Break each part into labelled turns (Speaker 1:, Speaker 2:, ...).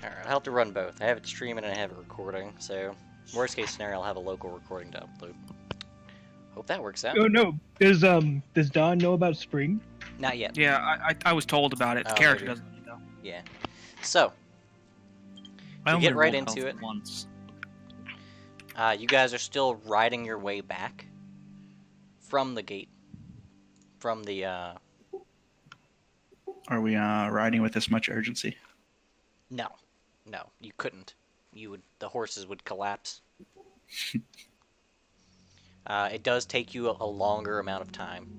Speaker 1: Alright, I'll have to run both. I have it streaming and I have it recording, so worst case scenario, I'll have a local recording to upload. Hope that works out.
Speaker 2: Oh no. Does Don know about spring?
Speaker 1: Not yet.
Speaker 3: Yeah, I was told about it. The character
Speaker 1: maybe.
Speaker 3: doesn't know.
Speaker 1: Yeah. So,
Speaker 3: I
Speaker 1: to
Speaker 3: only
Speaker 1: get right
Speaker 3: rolled
Speaker 1: into
Speaker 3: health
Speaker 1: it,
Speaker 3: once.
Speaker 1: you guys are still riding your way back from the gate. From the,
Speaker 4: Are we riding with this much urgency?
Speaker 1: No, you couldn't. The horses would collapse. It does take you a longer amount of time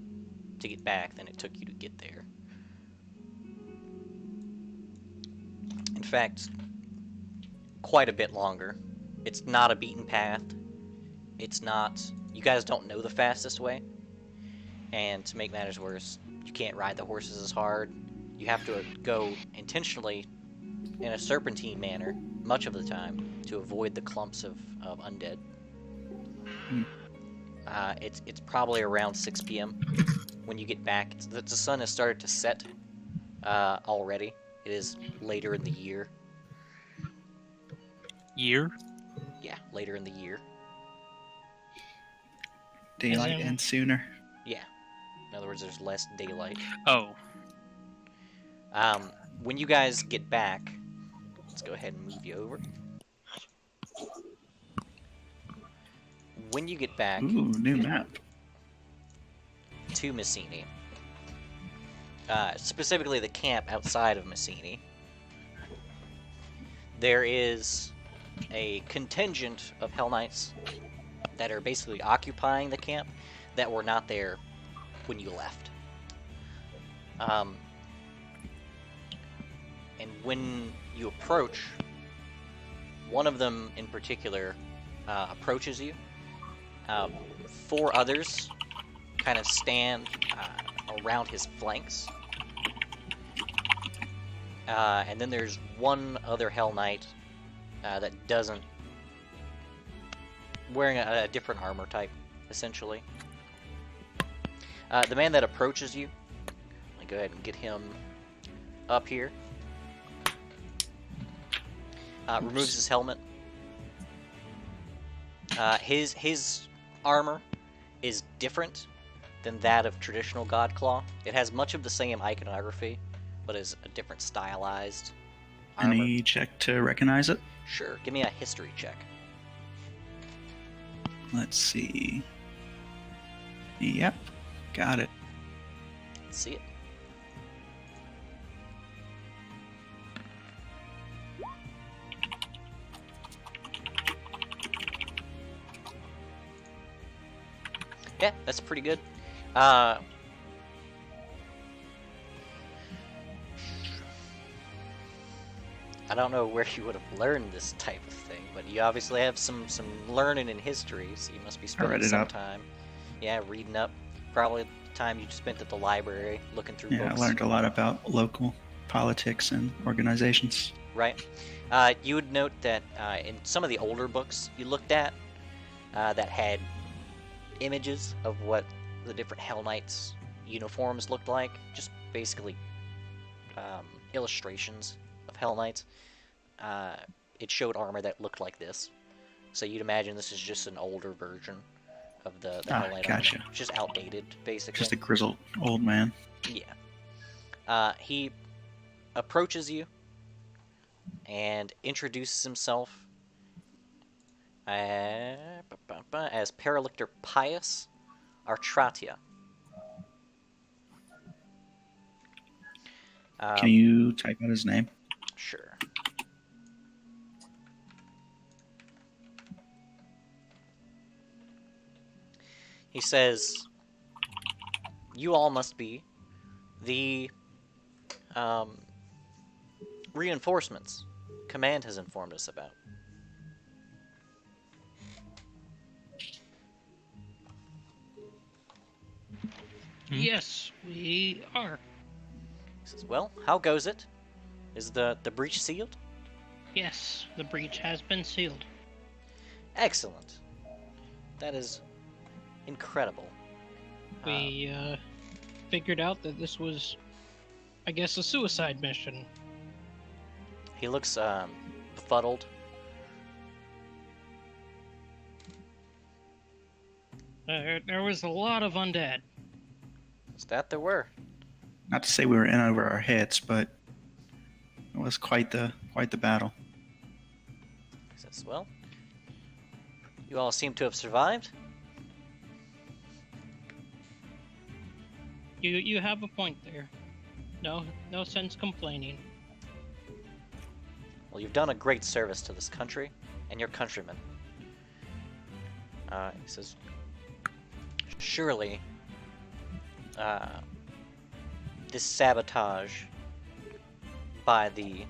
Speaker 1: to get back than it took you to get there. In fact, quite a bit longer. It's not a beaten path. It's not... You guys don't know the fastest way. And to make matters worse, you can't ride the horses as hard. You have to go intentionally in a serpentine manner much of the time to avoid the clumps of undead. It's probably around 6 p.m. when you get back. The sun has started to set already. It is later in the year.
Speaker 3: Year?
Speaker 1: Yeah, later in the year.
Speaker 4: Daylight ends sooner.
Speaker 1: Yeah. In other words, there's less daylight.
Speaker 3: Oh.
Speaker 1: When you guys get back, let's go ahead and move you over. When you get back...
Speaker 4: Ooh, new map.
Speaker 1: To Messini. Specifically the camp outside of Messini. There is a contingent of Hell Knights that are basically occupying the camp that were not there when you left. And when you approach, one of them in particular approaches you. 4 others kind of stand around his flanks. And then there's one other Hell Knight that doesn't... wearing a different armor type, essentially. The man that approaches you, let me go ahead and get him up here. Removes his helmet. His armor is different than that of traditional Godclaw. It has much of the same iconography, but is a different stylized armor.
Speaker 4: Any check to recognize it?
Speaker 1: Sure. Give me a history check.
Speaker 4: Let's see. Yep, got it.
Speaker 1: Let's see it. Yeah, that's pretty good. I don't know where you would have learned this type of thing, but you obviously have some learning in history, so you must be spending some time. Yeah, reading up. Probably the time you spent at the library looking through books.
Speaker 4: Yeah, I learned a lot about local politics and organizations.
Speaker 1: Right. You would note that in some of the older books you looked at that had images of what the different Hell Knights uniforms looked like, just basically illustrations of Hell Knights. It showed armor that looked like this, so you'd imagine this is just an older version of the Hell Knight
Speaker 4: gotcha.
Speaker 1: armor. Just outdated, basically.
Speaker 4: Just a grizzled old man.
Speaker 1: Yeah. He approaches you and introduces himself as Paralictor Pius Artratia.
Speaker 4: Can you type out his name?
Speaker 1: Sure. He says, "You all must be the reinforcements Command has informed us about."
Speaker 5: Yes, we are.
Speaker 1: He says, "Well, how goes it? Is the breach sealed?"
Speaker 5: Yes, the breach has been sealed.
Speaker 1: Excellent. That is incredible.
Speaker 5: We figured out that this was, I guess, a suicide mission.
Speaker 1: He looks befuddled.
Speaker 5: There was a lot of undead.
Speaker 1: Is that there were?
Speaker 4: Not to say we were in over our heads, but it was quite the battle.
Speaker 1: He says, well, you all seem to have survived.
Speaker 5: You have a point there. No sense complaining.
Speaker 1: Well, you've done a great service to this country and your countrymen. He says, surely, this sabotage by the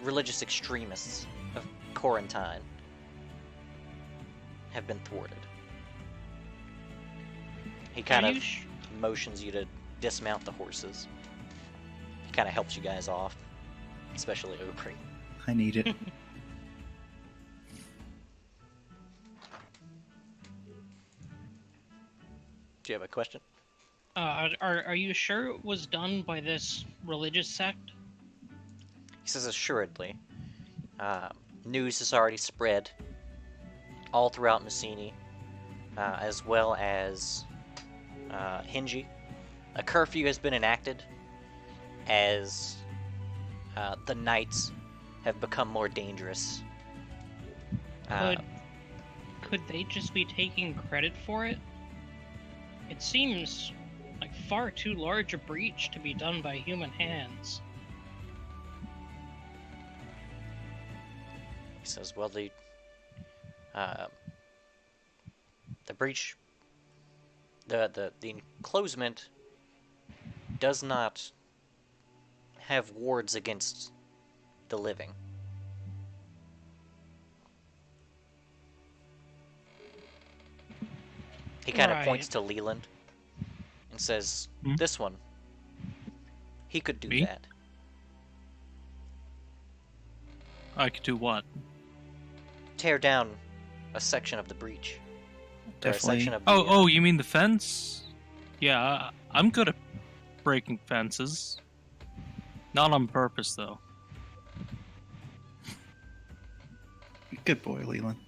Speaker 1: religious extremists of Quarantine have been thwarted. He kind of motions you to dismount the horses. He kind of helps you guys off, especially Opry.
Speaker 4: I need it.
Speaker 1: Do you have a question?
Speaker 5: Are you sure it was done by this religious sect?
Speaker 1: He says, assuredly. News has already spread all throughout Messini, as well as Hingi. A curfew has been enacted as the nights have become more dangerous.
Speaker 5: Could they just be taking credit for it? It seems like far too large a breach to be done by human hands.
Speaker 1: He says, well, the breach, the enclosement does not have wards against the living. He kind of points to Leland and says, this one, he could do
Speaker 3: Me?
Speaker 1: that.
Speaker 3: I could do what?
Speaker 1: Tear down a section of the breach. Or a
Speaker 4: Definitely.
Speaker 1: section of the,
Speaker 3: Oh, you mean the fence? Yeah, I'm good at breaking fences. Not on purpose, though.
Speaker 4: Good boy, Leland.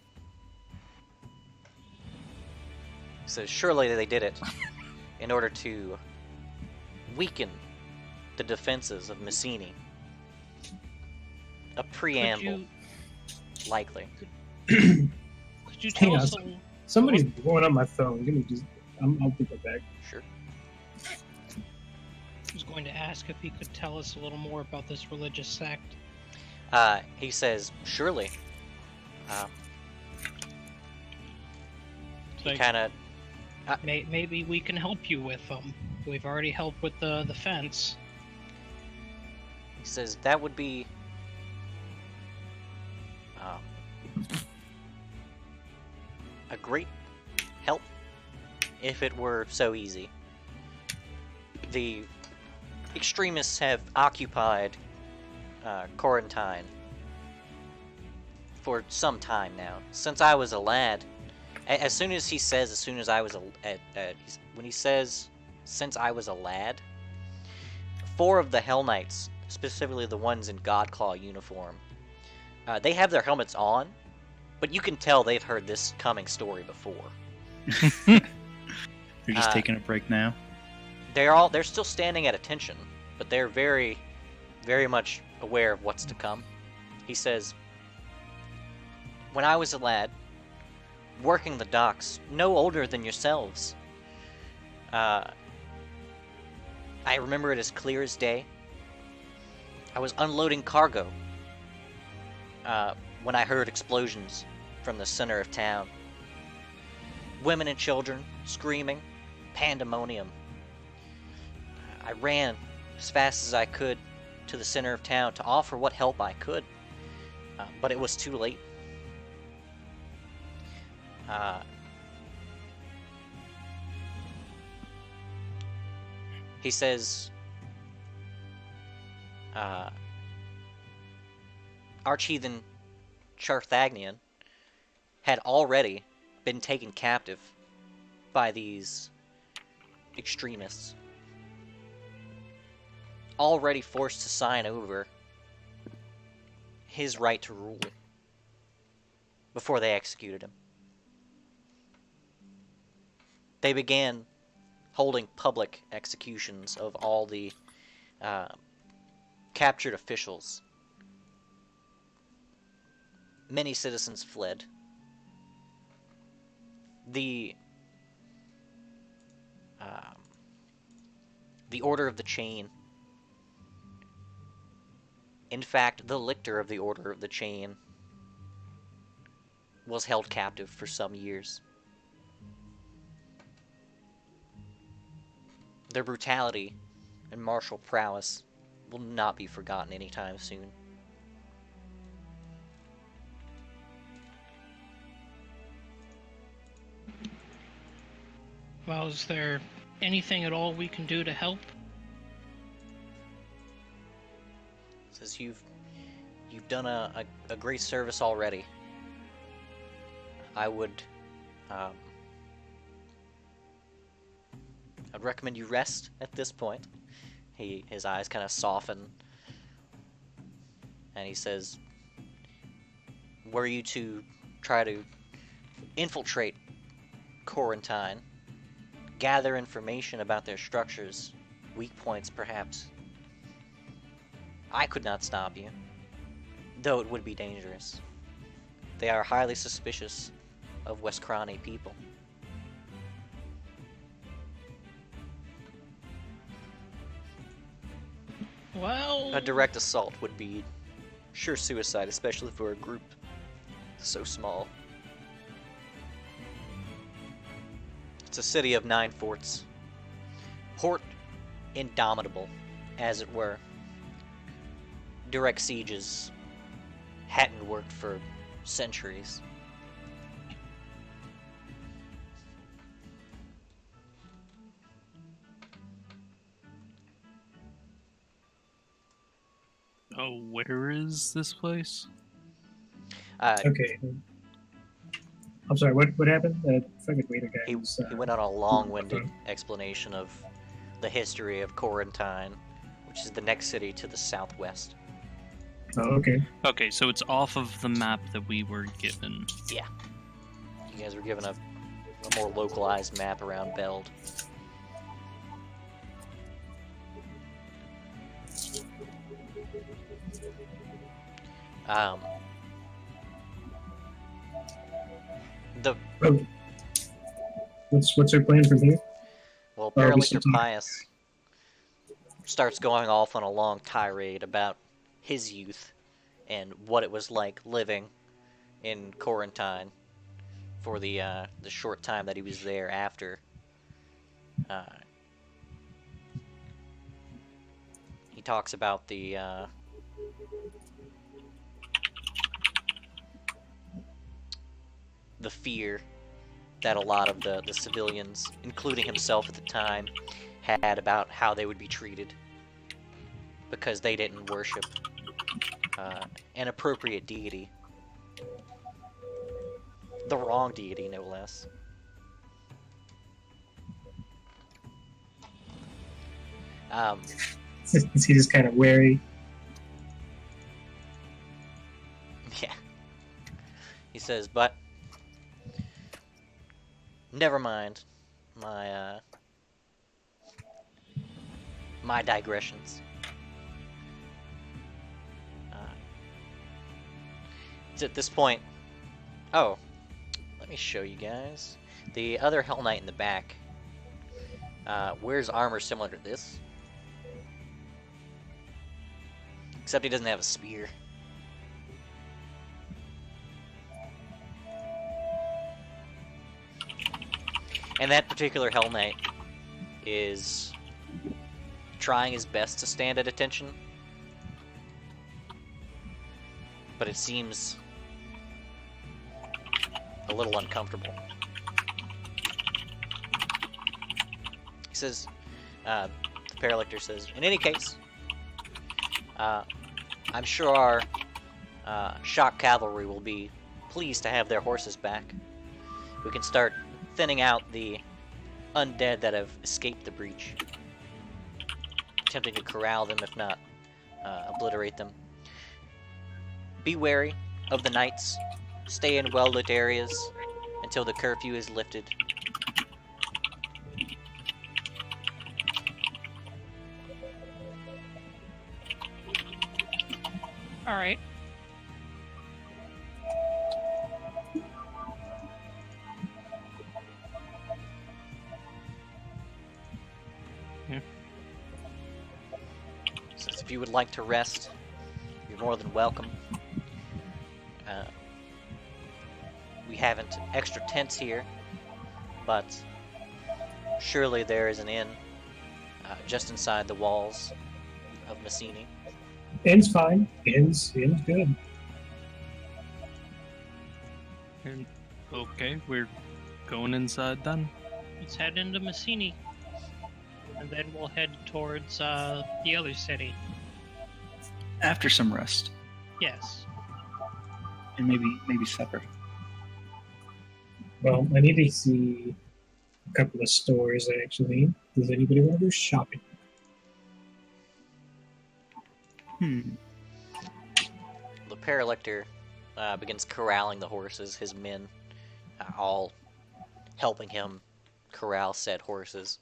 Speaker 1: So surely they did it in order to weaken the defenses of Messini. A preamble, likely.
Speaker 5: Could you
Speaker 2: Hang
Speaker 5: tell
Speaker 2: on,
Speaker 5: us?
Speaker 2: Somebody's blowing up my phone. Give me just. I'll be right back.
Speaker 1: Sure.
Speaker 5: I was going to ask if he could tell us a little more about this religious sect.
Speaker 1: He says, surely. He
Speaker 5: Like,
Speaker 1: kind of...
Speaker 5: maybe we can help you with them. We've already helped with the fence.
Speaker 1: He says, that would be... a great help if it were so easy. The extremists have occupied Quarantine for some time now. Since I was a lad, as soon as he says, when he says, since I was a lad, 4 of the Hell Knights, specifically the ones in Godclaw uniform, they have their helmets on, but you can tell they've heard this coming story before.
Speaker 4: You're just taking a break now?
Speaker 1: They're still standing at attention, but they're very, very much aware of what's to come. He says, when I was a lad, working the docks, no older than yourselves, I remember it as clear as day. I was unloading cargo when I heard explosions from the center of town. Women and children screaming, pandemonium. I ran as fast as I could to the center of town to offer what help I could, but it was too late. He says, Archheathen Charthagnian had already been taken captive by these extremists. already forced to sign over his right to rule before they executed him. They began holding public executions of all the captured officials. Many citizens fled. The Order of the Chain, in fact, the lictor of the Order of the Chain, was held captive for some years. Their brutality and martial prowess will not be forgotten anytime soon.
Speaker 5: Well, is there anything at all we can do to help?
Speaker 1: Says you've done a great service already. I'd recommend you rest at this point. His eyes kind of soften, and he says, were you to try to infiltrate Quarantine, gather information about their structures, weak points perhaps, I could not stop you, though it would be dangerous. They are highly suspicious of Westcrani people.
Speaker 5: Well,
Speaker 1: A direct assault would be sure suicide, especially for a group so small. It's a city of 9 forts. Port indomitable, as it were. Direct sieges hadn't worked for centuries.
Speaker 3: Oh, where is this place?
Speaker 2: Okay. I'm sorry. What happened? Fucking waiter guy.
Speaker 1: He went on a long-winded explanation of the history of Quarantine, which is the next city to the southwest.
Speaker 2: Oh, okay.
Speaker 3: Okay, so it's off of the map that we were given.
Speaker 1: Yeah. You guys were given a more localized map around Beld. The
Speaker 2: Oh. What's our plan from here?
Speaker 1: Well,
Speaker 2: we
Speaker 1: Paralictor
Speaker 2: still talking?
Speaker 1: Pius starts going off on a long tirade about his youth and what it was like living in Quarantine for the short time that he was there after. He talks about the fear that a lot of the civilians, including himself at the time, had about how they would be treated because they didn't worship an appropriate deity. The wrong deity, no less.
Speaker 2: Is he just kind of wary?
Speaker 1: Yeah. He says, but never mind my my digressions. It's at this point. Oh, let me show you guys. The other Hell Knight in the back wears armor similar to this, except he doesn't have a spear. And that particular Hell Knight is trying his best to stand at attention, but it seems a little uncomfortable. He says, the Paralictor says, in any case, I'm sure our shock cavalry will be pleased to have their horses back. We can start thinning out the undead that have escaped the breach. attempting to corral them, if not obliterate them. Be wary of the knights. Stay in well-lit areas until the curfew is lifted.
Speaker 5: All right.
Speaker 1: Since if you would like to rest, you're more than welcome. We haven't extra tents here, but surely there is an inn just inside the walls of Messini.
Speaker 2: Inn's fine. Inn's good.
Speaker 3: And, okay, we're going inside then.
Speaker 5: Let's head into Messini, and then we'll head towards the other city.
Speaker 4: After some rest,
Speaker 5: Yes.
Speaker 4: and maybe supper.
Speaker 2: Well, I need to see a couple of stores, actually. Does anybody want to go shopping?
Speaker 4: Hmm.
Speaker 1: The Paralector begins corralling the horses, his men all helping him corral said horses.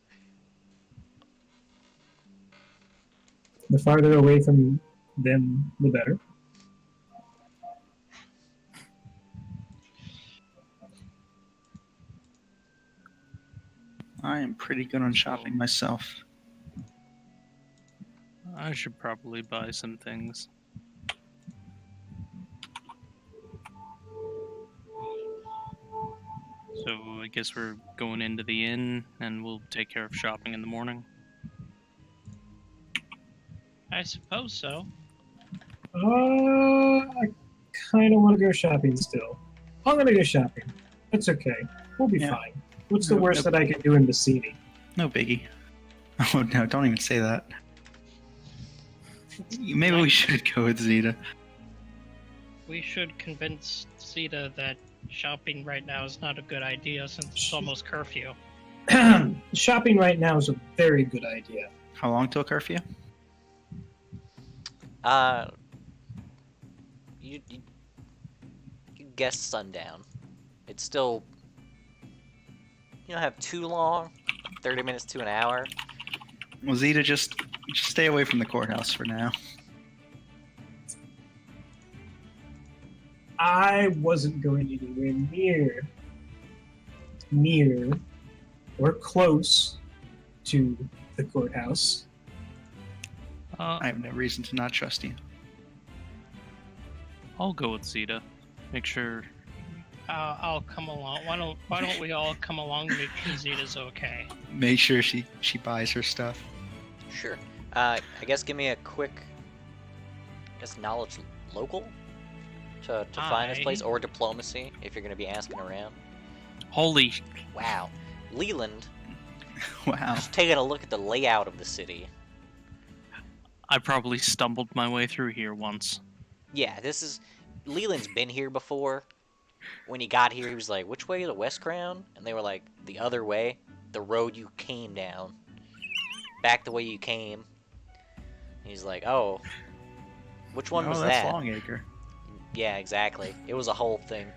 Speaker 2: The farther away from them, the better.
Speaker 4: I am pretty good on shopping myself.
Speaker 3: I should probably buy some things. So I guess we're going into the inn and we'll take care of shopping in the morning.
Speaker 5: I suppose so.
Speaker 2: I kind of want to go shopping still. I'm going to go shopping. That's okay. We'll be
Speaker 4: Yeah.
Speaker 2: fine. What's the
Speaker 4: No,
Speaker 2: worst
Speaker 4: no.
Speaker 2: that I can do in Messini?
Speaker 4: No biggie. Oh no, don't even say that. Maybe we should go with Zeta.
Speaker 5: We should convince Zeta that shopping right now is not a good idea since it's almost curfew.
Speaker 2: Shopping right now is a very good idea.
Speaker 4: How long till curfew?
Speaker 1: You guess sundown. It's still, you don't have too long, 30 minutes to an hour.
Speaker 4: Well, Zeta, just stay away from the courthouse for now.
Speaker 2: I wasn't going anywhere near or close to the courthouse.
Speaker 4: I have no reason to not trust you.
Speaker 3: I'll go with Zeta. Make sure.
Speaker 5: I'll come along. Why don't we all come along to make sure Zeta's okay?
Speaker 4: Make sure she buys her stuff.
Speaker 1: Sure. I guess give me a quick, knowledge local to find this place, or diplomacy if you're going to be asking around.
Speaker 3: Holy.
Speaker 1: Wow. Leland,
Speaker 4: Wow.
Speaker 1: just taking a look at the layout of the city.
Speaker 3: I probably stumbled my way through here once.
Speaker 1: Yeah, Leland's been here before. When he got here, he was like, which way is the West Crown? And they were like, the other way. The road you came down. Back the way you came. And he's like, oh, which one was
Speaker 4: that's
Speaker 1: that?
Speaker 4: Longacre.
Speaker 1: Yeah, exactly. It was a whole thing.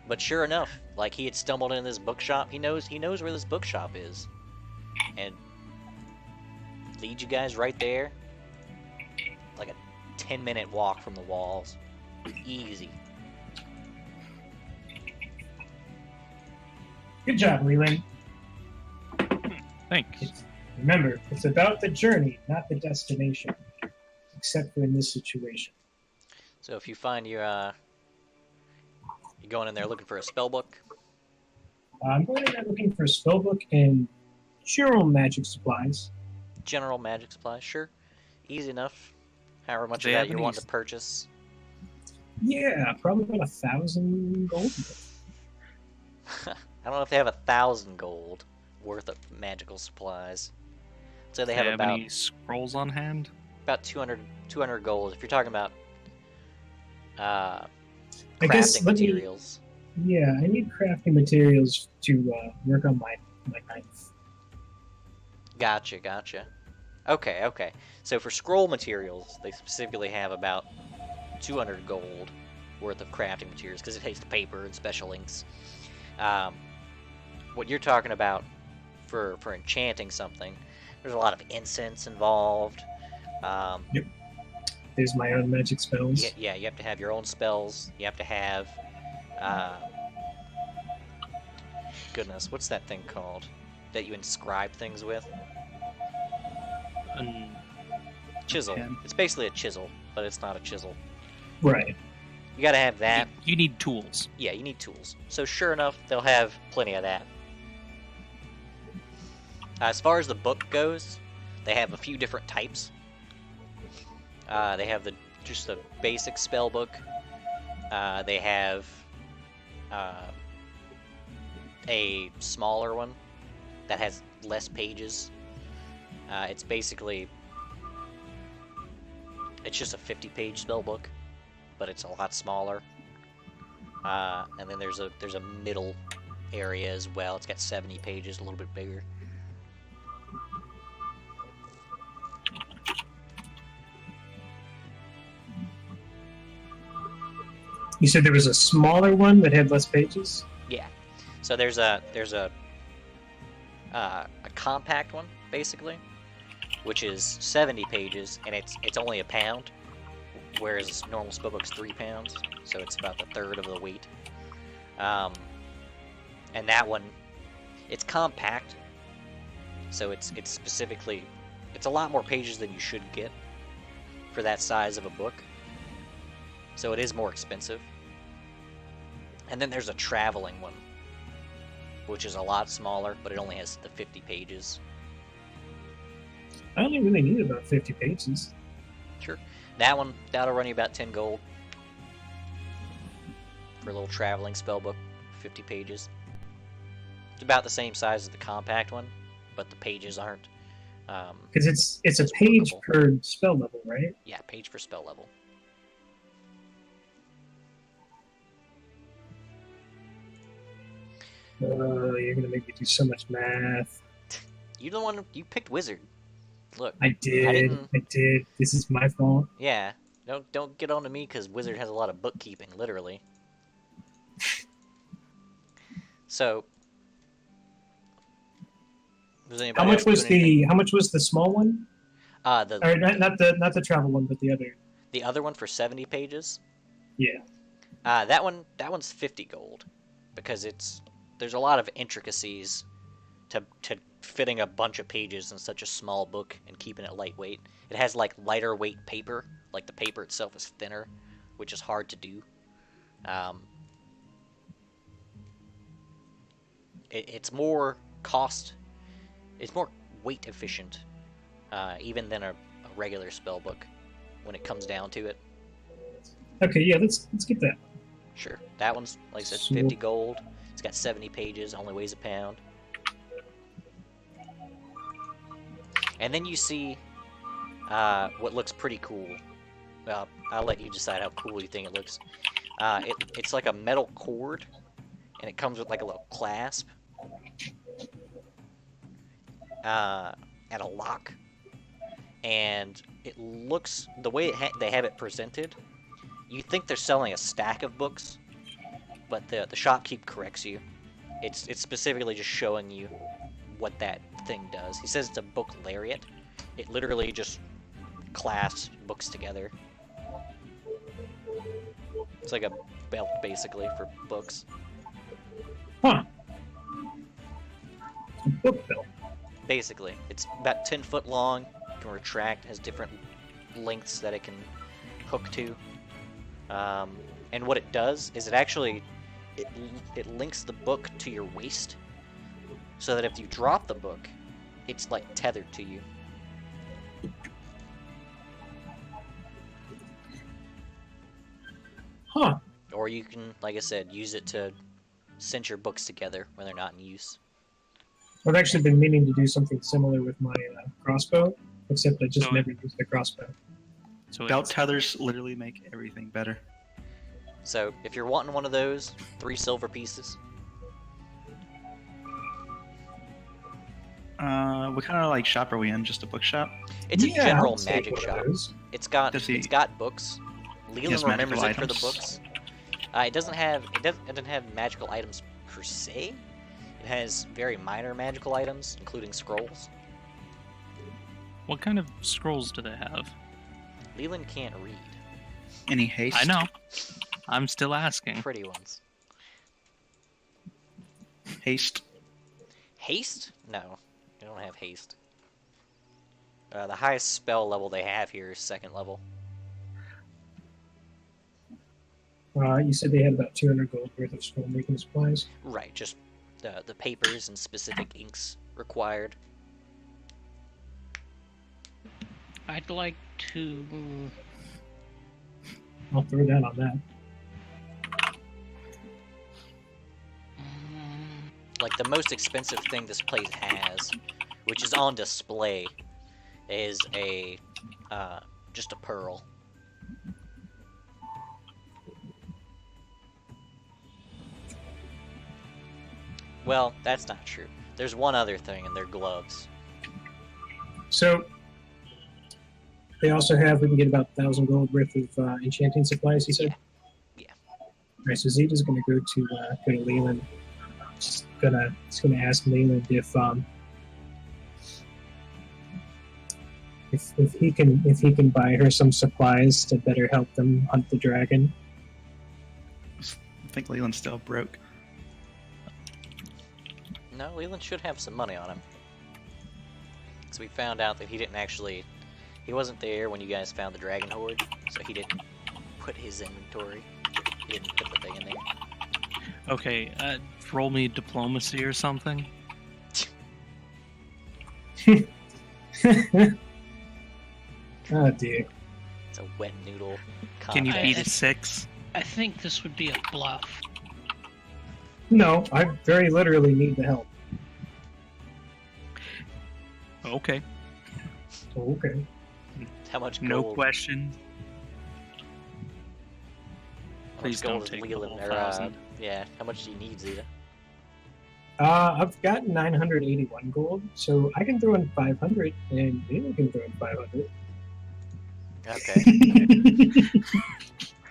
Speaker 1: But sure enough, like, he had stumbled in this bookshop. He knows where this bookshop is. And leads you guys right there. Like a 10-minute walk from the walls. Easy.
Speaker 2: Good job, Leland.
Speaker 3: Thanks.
Speaker 2: Remember, it's about the journey, not the destination. Except for in this situation.
Speaker 1: So if you find you're going in there looking for a spell book,
Speaker 2: I'm going in there looking for a spellbook and general magic supplies.
Speaker 1: general magic supplies, sure. Easy enough. However much
Speaker 3: They
Speaker 1: of that
Speaker 3: have
Speaker 1: you
Speaker 3: any
Speaker 1: want to purchase.
Speaker 2: Yeah, probably about 1,000 gold.
Speaker 1: I don't know if they have 1,000 gold worth of magical supplies. So they
Speaker 3: Do
Speaker 1: have
Speaker 3: they have
Speaker 1: about
Speaker 3: any scrolls on hand?
Speaker 1: 200 gold. If you're talking about
Speaker 2: I guess
Speaker 1: crafting
Speaker 2: let me-
Speaker 1: materials.
Speaker 2: Yeah, I need crafting materials to work on my knife.
Speaker 1: Gotcha. Okay, okay. So for scroll materials, they specifically have about 200 gold worth of crafting materials because it takes the paper and special inks. What you're talking about for enchanting something, there's a lot of incense involved.
Speaker 2: Yep. There's my own magic spells.
Speaker 1: Yeah, you have to have your own spells. You have to have, goodness, what's that thing called that you inscribe things with?
Speaker 3: And
Speaker 1: Chisel.
Speaker 4: Pen.
Speaker 1: It's basically a chisel, but it's not a chisel.
Speaker 2: Right.
Speaker 1: You gotta have that.
Speaker 3: you need tools.
Speaker 1: Yeah, you need tools. So sure enough, they'll have plenty of that. As far as the book goes, they have a few different types. They have just the basic spell book. They have a smaller one that has less pages. It's basically just a 50-page spell book, but it's a lot smaller. And then there's a middle area as well. It's got 70 pages, a little bit bigger.
Speaker 2: You said there was a smaller one that had less pages?
Speaker 1: Yeah. So there's a compact one basically, which is 70 pages, and it's only £1, whereas normal spellbook's £3, so it's about the third of the weight. And that one, it's compact, so it's specifically, it's a lot more pages than you should get for that size of a book. So it is more expensive. And then there's a traveling one, which is a lot smaller, but it only has the 50 pages.
Speaker 2: I only really need about 50 pages.
Speaker 1: Sure. That one, that'll run you about 10 gold. For a little traveling spellbook, 50 pages. It's about the same size as the compact one, but the pages aren't.
Speaker 2: Because it's a page
Speaker 1: bookable.
Speaker 2: per spell level, right?
Speaker 1: Yeah, page per spell level.
Speaker 2: You're gonna make me do so much math.
Speaker 1: You the one, you picked wizard. Look,
Speaker 2: I did. I did. This is my fault.
Speaker 1: yeah, don't get on to me because wizard has a lot of bookkeeping, literally. So, was anybody
Speaker 2: How much
Speaker 1: else
Speaker 2: was
Speaker 1: doing anything?
Speaker 2: how much was the small one? Or not the travel one, but the other.
Speaker 1: The other one for 70 pages.
Speaker 2: Yeah.
Speaker 1: That one's 50 gold, because there's a lot of intricacies to fitting a bunch of pages in such a small book and keeping it lightweight. It has like lighter weight paper, like the paper itself is thinner, which is hard to do. It's more it's more weight efficient, even than a regular spell book when it comes down to it.
Speaker 2: Okay, yeah, let's get that.
Speaker 1: Sure. That one's, like I said,
Speaker 2: So-
Speaker 1: 50 gold. It's got 70 pages, only weighs £1. And then you see what looks pretty cool. Well, I'll let you decide how cool you think it looks. It's like a metal cord, and it comes with like a little clasp. And a lock. And it looks, the way they have it presented, you think they're selling a stack of books, but the shopkeep corrects you. It's specifically just showing you what that thing does. He says it's a book lariat. It literally just clasps books together. It's like a belt, basically, for books.
Speaker 2: Huh. A book belt.
Speaker 1: Basically. It's about 10 foot long, it can retract, has different lengths that it can hook to. And what it does is it links the book to your waist, so that if you drop the book, it's like tethered to you.
Speaker 2: Huh.
Speaker 1: Or you can, like I said, use it to cinch your books together when they're not in use.
Speaker 2: I've actually been meaning to do something similar with my crossbow, except I just
Speaker 3: So-
Speaker 2: never used the crossbow.
Speaker 3: So
Speaker 4: Belt
Speaker 3: it's,
Speaker 4: tethers literally make everything better.
Speaker 1: So if you're wanting one of those, 3 silver pieces.
Speaker 4: What kind of like shop are we in? Just a bookshop?
Speaker 1: It's a
Speaker 2: Yeah,
Speaker 1: general
Speaker 2: I'll take
Speaker 1: magic
Speaker 2: one of
Speaker 1: shop.
Speaker 2: those.
Speaker 1: It's got
Speaker 4: Does he-
Speaker 1: it's got books. Leland
Speaker 4: has
Speaker 1: remembers
Speaker 4: magical
Speaker 1: it for the
Speaker 4: items?
Speaker 1: books. It doesn't have magical items per se. It has very minor magical items, including scrolls.
Speaker 3: What kind of scrolls do they have?
Speaker 1: Leland can't read.
Speaker 4: Any haste?
Speaker 3: I know. I'm still asking.
Speaker 1: Pretty ones.
Speaker 4: Haste.
Speaker 1: Haste? No, they don't have haste. The highest spell level they have here is 2nd level.
Speaker 2: You said they had about 200 gold worth of scroll making supplies.
Speaker 1: Right, just the papers and specific inks required.
Speaker 5: I'd like to.
Speaker 2: I'll throw down on that.
Speaker 1: Like the most expensive thing this place has, which is on display, is a just a pearl. Well, that's not true. There's one other thing, and they're gloves.
Speaker 2: So they also have, we can get about 1,000 gold worth of enchanting supplies, he said?
Speaker 1: Yeah.
Speaker 2: Alright, so Zeta's gonna go to Leland. Just gonna ask Leland if he can buy her some supplies to better help them hunt the dragon.
Speaker 4: I think Leland's still broke.
Speaker 1: No, Leland should have some money on him. So we found out that he wasn't there when you guys found the dragon horde, so he didn't put his inventory. He didn't put the thing in there.
Speaker 3: Okay, roll me diplomacy or something.
Speaker 2: Oh dear.
Speaker 1: It's a wet noodle.
Speaker 3: Can you
Speaker 1: contest.
Speaker 3: beat a 6?
Speaker 5: I think this would be a bluff.
Speaker 2: No, I very literally need the help.
Speaker 3: Okay.
Speaker 2: Okay.
Speaker 1: How much
Speaker 3: No
Speaker 1: gold?
Speaker 3: question.
Speaker 1: How
Speaker 3: Please
Speaker 1: much gold
Speaker 3: don't
Speaker 1: is
Speaker 3: take the
Speaker 1: Leland,
Speaker 3: whole
Speaker 1: or,
Speaker 3: 1,000.
Speaker 1: yeah, how much do you need, Zeta?
Speaker 2: I've got 981 gold, so I can throw in 500, and Leland can throw in 500.
Speaker 1: Okay.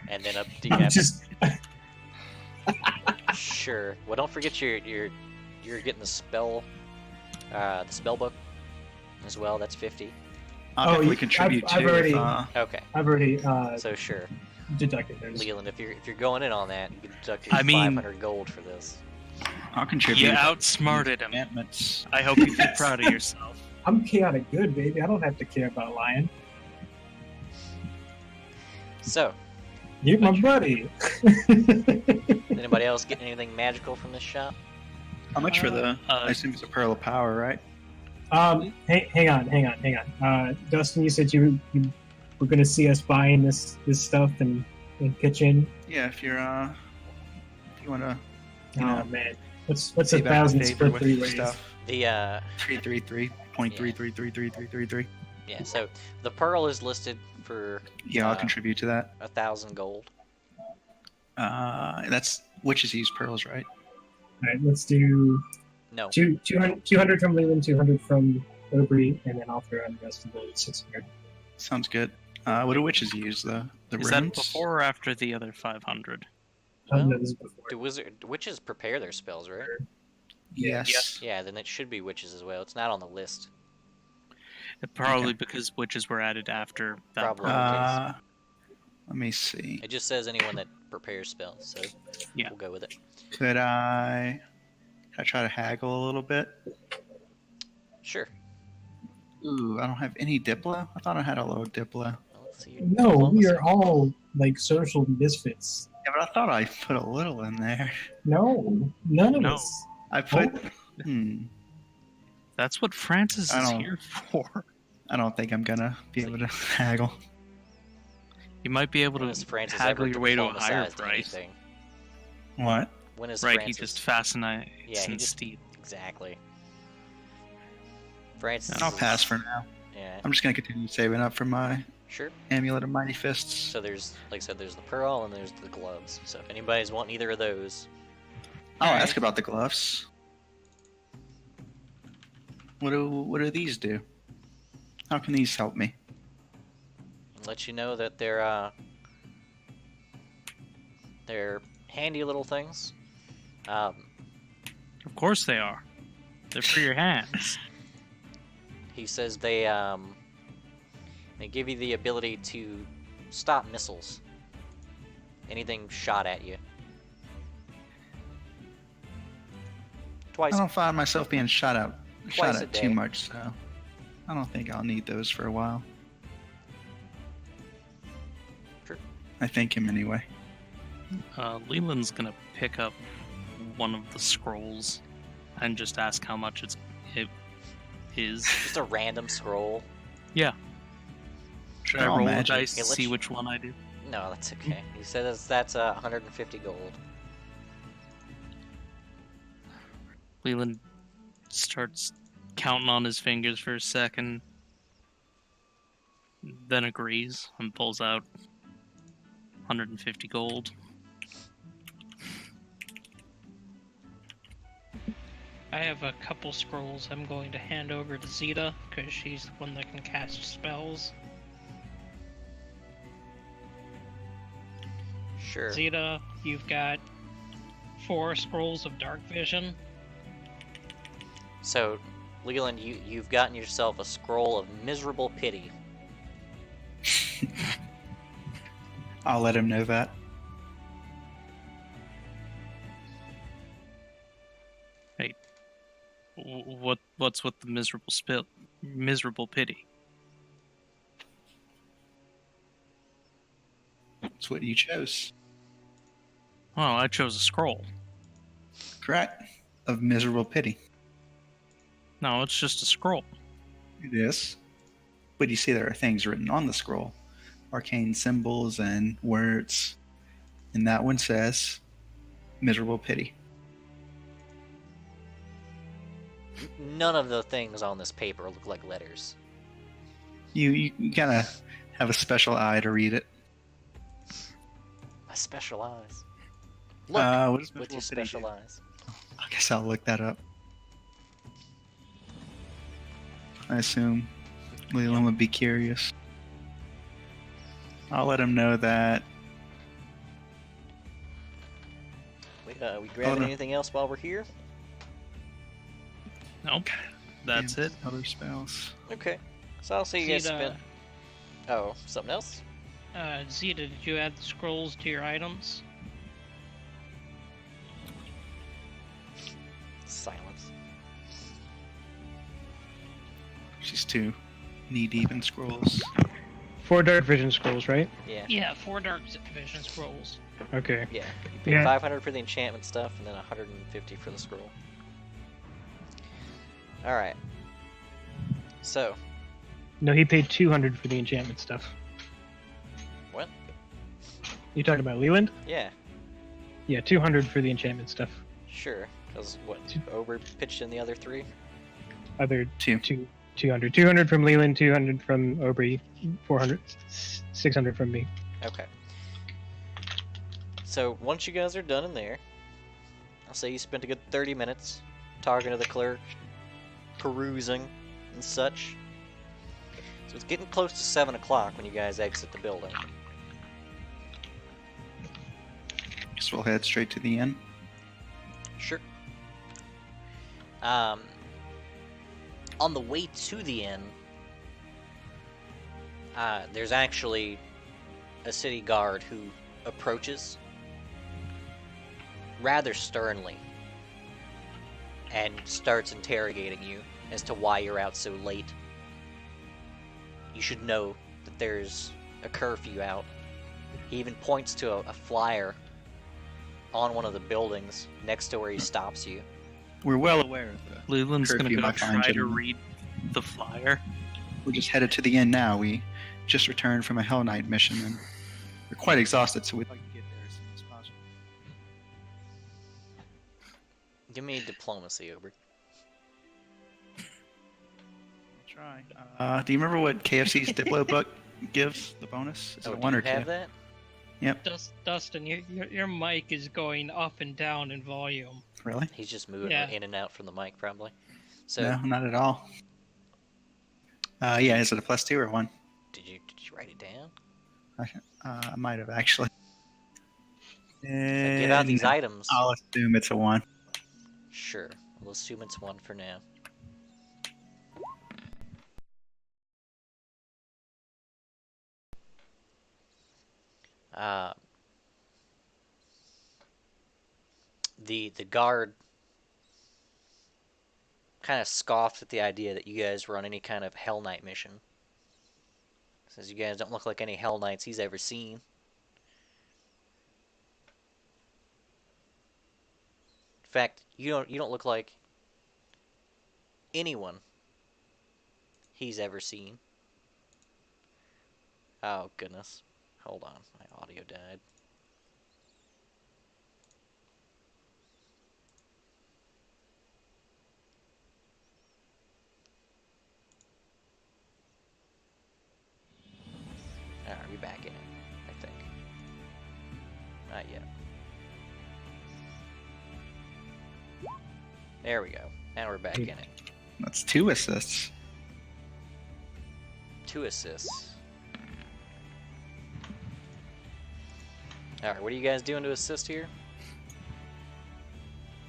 Speaker 1: And then up to you
Speaker 2: I'm
Speaker 1: have
Speaker 2: just
Speaker 1: sure. Well, don't forget you're getting the spell book as well. That's 50.
Speaker 4: I'll
Speaker 2: Oh,
Speaker 4: definitely contribute
Speaker 2: I've
Speaker 4: too.
Speaker 2: already-
Speaker 1: Okay.
Speaker 2: I've already
Speaker 1: So sure,
Speaker 2: deducted those.
Speaker 1: Leland, if you're going in on that, you can deduct
Speaker 3: I
Speaker 1: your
Speaker 3: mean-
Speaker 1: 500 gold for this.
Speaker 4: I'll contribute.
Speaker 3: You outsmarted him.
Speaker 4: Enchantments.
Speaker 3: I hope you feel proud of yourself.
Speaker 2: I'm chaotic good, baby. I don't have to care about lying.
Speaker 1: So,
Speaker 2: You're my buddy.
Speaker 1: anybody else getting anything magical from this shop?
Speaker 4: How much for the? I assume it's a pearl of power, right?
Speaker 2: Hang on. Dustin, you said you were gonna see us buying this stuff and pitch in.
Speaker 4: Yeah, if you wanna,
Speaker 2: Oh man, what's a
Speaker 4: save out the
Speaker 2: 1,000
Speaker 4: paper
Speaker 2: split
Speaker 4: with
Speaker 2: 3 ways?
Speaker 4: stuff.
Speaker 1: The
Speaker 4: 333.3333333.
Speaker 1: yeah. So the pearl is listed for
Speaker 4: Yeah, I'll contribute to that.
Speaker 1: 1,000 gold.
Speaker 4: That's witches use pearls, right?
Speaker 2: All right, let's do
Speaker 1: No.
Speaker 2: 200 from Leland, 200 from Aubrey, and then I'll throw in the rest of the 600.
Speaker 4: Sounds good. What do witches use? The
Speaker 3: Is that
Speaker 4: runes?
Speaker 3: before or after the other 500?
Speaker 1: Well,
Speaker 2: No, this is before.
Speaker 1: do witches prepare their spells, right?
Speaker 4: Yes.
Speaker 1: Yeah, then it should be witches as well. It's not on the list.
Speaker 3: Probably because witches were added after that.
Speaker 1: Probably.
Speaker 3: part.
Speaker 4: Let me see.
Speaker 1: It just says anyone that prepares spells, so
Speaker 3: Yeah.
Speaker 1: we'll go with it.
Speaker 4: Could I try to haggle a little bit?
Speaker 1: Sure.
Speaker 4: Ooh, I don't have any Diplo. I thought I had a low Diplo.
Speaker 1: Well, let's see.
Speaker 2: No, we are all like social misfits.
Speaker 4: Yeah, but I thought I put a little in there.
Speaker 2: No, none of
Speaker 3: No.
Speaker 2: us.
Speaker 4: I put.
Speaker 2: Oh.
Speaker 3: That's what Francis
Speaker 4: I
Speaker 3: is
Speaker 4: don't-
Speaker 3: here for.
Speaker 4: I don't think I'm gonna be able to haggle.
Speaker 3: You might be able
Speaker 1: When
Speaker 3: to
Speaker 1: has Francis
Speaker 3: haggle
Speaker 1: ever
Speaker 3: your way to a higher
Speaker 1: diplomatized
Speaker 3: price.
Speaker 1: anything?
Speaker 4: What?
Speaker 1: When is
Speaker 3: Right,
Speaker 1: Francis?
Speaker 3: he just fascinates
Speaker 1: Yeah, he
Speaker 3: and
Speaker 1: just-
Speaker 3: Steve.
Speaker 1: Exactly. Francis.
Speaker 4: I'll
Speaker 1: is-
Speaker 4: pass for now.
Speaker 1: Yeah,
Speaker 4: I'm just gonna continue saving up for my
Speaker 1: sure.
Speaker 4: amulet of mighty fists.
Speaker 1: So there's, like I said, there's the pearl and there's the gloves. So if anybody's wanting either of those,
Speaker 4: I'll ask about the gloves. What do these do? How can these help me?
Speaker 1: Let you know that they're handy little things.
Speaker 3: Of course they are. They're for your hands.
Speaker 1: He says they give you the ability to stop missiles. Anything shot at you. Twice.
Speaker 4: I don't find myself being shot
Speaker 1: Twice a
Speaker 4: at
Speaker 1: day.
Speaker 4: too much, so I don't think I'll need those for a while.
Speaker 1: Sure.
Speaker 4: I think him anyway.
Speaker 3: Leland's gonna pick up one of the scrolls and just ask how much it is.
Speaker 1: Just a random scroll.
Speaker 3: Yeah. Should I
Speaker 4: They're all
Speaker 3: roll
Speaker 4: magic.
Speaker 3: the dice
Speaker 1: Hey,
Speaker 3: to
Speaker 1: let's-
Speaker 3: see which one I do?
Speaker 1: No, that's okay. He says that's 150 gold.
Speaker 3: Leland starts counting on his fingers for a second, then agrees and pulls out 150 gold.
Speaker 5: I have a couple scrolls I'm going to hand over to Zeta, because she's the one that can cast spells.
Speaker 1: Sure.
Speaker 5: Zeta, you've got 4 scrolls of dark vision.
Speaker 1: So, Leland, you've gotten yourself a scroll of miserable pity.
Speaker 4: I'll let him know that.
Speaker 3: What's with the miserable pity?
Speaker 4: It's what you chose.
Speaker 3: Oh, I chose a scroll.
Speaker 4: Correct. Of miserable pity.
Speaker 3: No, it's just a scroll.
Speaker 4: It is. But you see there are things written on the scroll. Arcane symbols and words. And that one says miserable pity.
Speaker 1: None of the things on this paper look like letters.
Speaker 4: You kind of have a special eye to read it.
Speaker 1: My special eyes. Look,
Speaker 4: What does
Speaker 1: with
Speaker 4: miserable
Speaker 1: your
Speaker 4: pity
Speaker 1: special
Speaker 4: do?
Speaker 1: eyes.
Speaker 4: I guess I'll look that up. I assume Leland would be curious. I'll let him know that.
Speaker 1: We grabbing
Speaker 4: no.
Speaker 1: anything else while we're here?
Speaker 3: Nope. That's it.
Speaker 4: Other spells.
Speaker 1: Okay. So I'll see you guys
Speaker 5: Zeta,
Speaker 1: spend. Oh, something else?
Speaker 5: Zeta, did you add the scrolls to your items?
Speaker 1: Silence.
Speaker 4: She's too knee deep in scrolls.
Speaker 2: 4 dark vision scrolls, right?
Speaker 1: Yeah.
Speaker 5: Yeah, 4 dark vision scrolls.
Speaker 2: Okay.
Speaker 1: Yeah. You paid
Speaker 2: Yeah.
Speaker 1: 500 for the enchantment stuff, and then 150 for the scroll. All right. So,
Speaker 2: No, he paid 200 for the enchantment stuff.
Speaker 1: what?
Speaker 2: You talking about Leland?
Speaker 1: Yeah,
Speaker 2: Yeah, 200 for the enchantment stuff.
Speaker 1: sure. Because what? Ober pitched in the other 3.
Speaker 2: Other
Speaker 4: Two.
Speaker 2: 200. 200 from Leland, 200 from Aubrey, 400, 600 from me.
Speaker 1: Okay. So once you guys are done in there, I'll say you spent a good 30 minutes talking to the clerk, perusing and such. So it's getting close to 7 o'clock when you guys exit the building.
Speaker 4: Guess we'll head straight to the inn.
Speaker 1: Sure. On the way to the inn, there's actually a city guard who approaches rather sternly and starts interrogating you as to why you're out so late. You should know that there's a curfew out. He even points to a flyer on one of the buildings next to where he stops you.
Speaker 4: We're well aware of the
Speaker 3: Leland's gonna
Speaker 4: curfew,
Speaker 3: go
Speaker 4: my fine
Speaker 3: try to
Speaker 4: gentleman.
Speaker 3: read the flyer.
Speaker 4: We're just headed to the inn now. We just returned from a Hell Knight mission and we're quite exhausted, so we'd like to get there as soon as possible.
Speaker 1: Give me diplomacy, Ober.
Speaker 4: Try. Do you remember what KFC's Diplo book gives the bonus? Is it
Speaker 1: Oh,
Speaker 4: a
Speaker 1: do
Speaker 4: 1
Speaker 1: you
Speaker 4: or 2?
Speaker 1: have that?
Speaker 5: Dustin, your mic is going up and down in volume.
Speaker 4: Really?
Speaker 1: He's just moving
Speaker 5: Yeah.
Speaker 1: in and out from the mic, probably. So
Speaker 4: No, not at all. Yeah, is it a +2 or 1?
Speaker 1: did you write it down?
Speaker 4: I might have actually.
Speaker 1: Give out these
Speaker 4: No.
Speaker 1: items.
Speaker 4: I'll assume it's a 1.
Speaker 1: Sure. We'll assume it's 1 for now. The guard kind of scoffed at the idea that you guys were on any kind of Hell Knight mission. Says you guys don't look like any Hell Knights he's ever seen. In fact, you don't look like anyone he's ever seen. Oh goodness. Hold on, my audio died. Alright, we're back in it, I think. Not yet. There we go. Now we're back in it.
Speaker 4: That's 2 assists.
Speaker 1: 2 assists. Alright, what are you guys doing to assist here?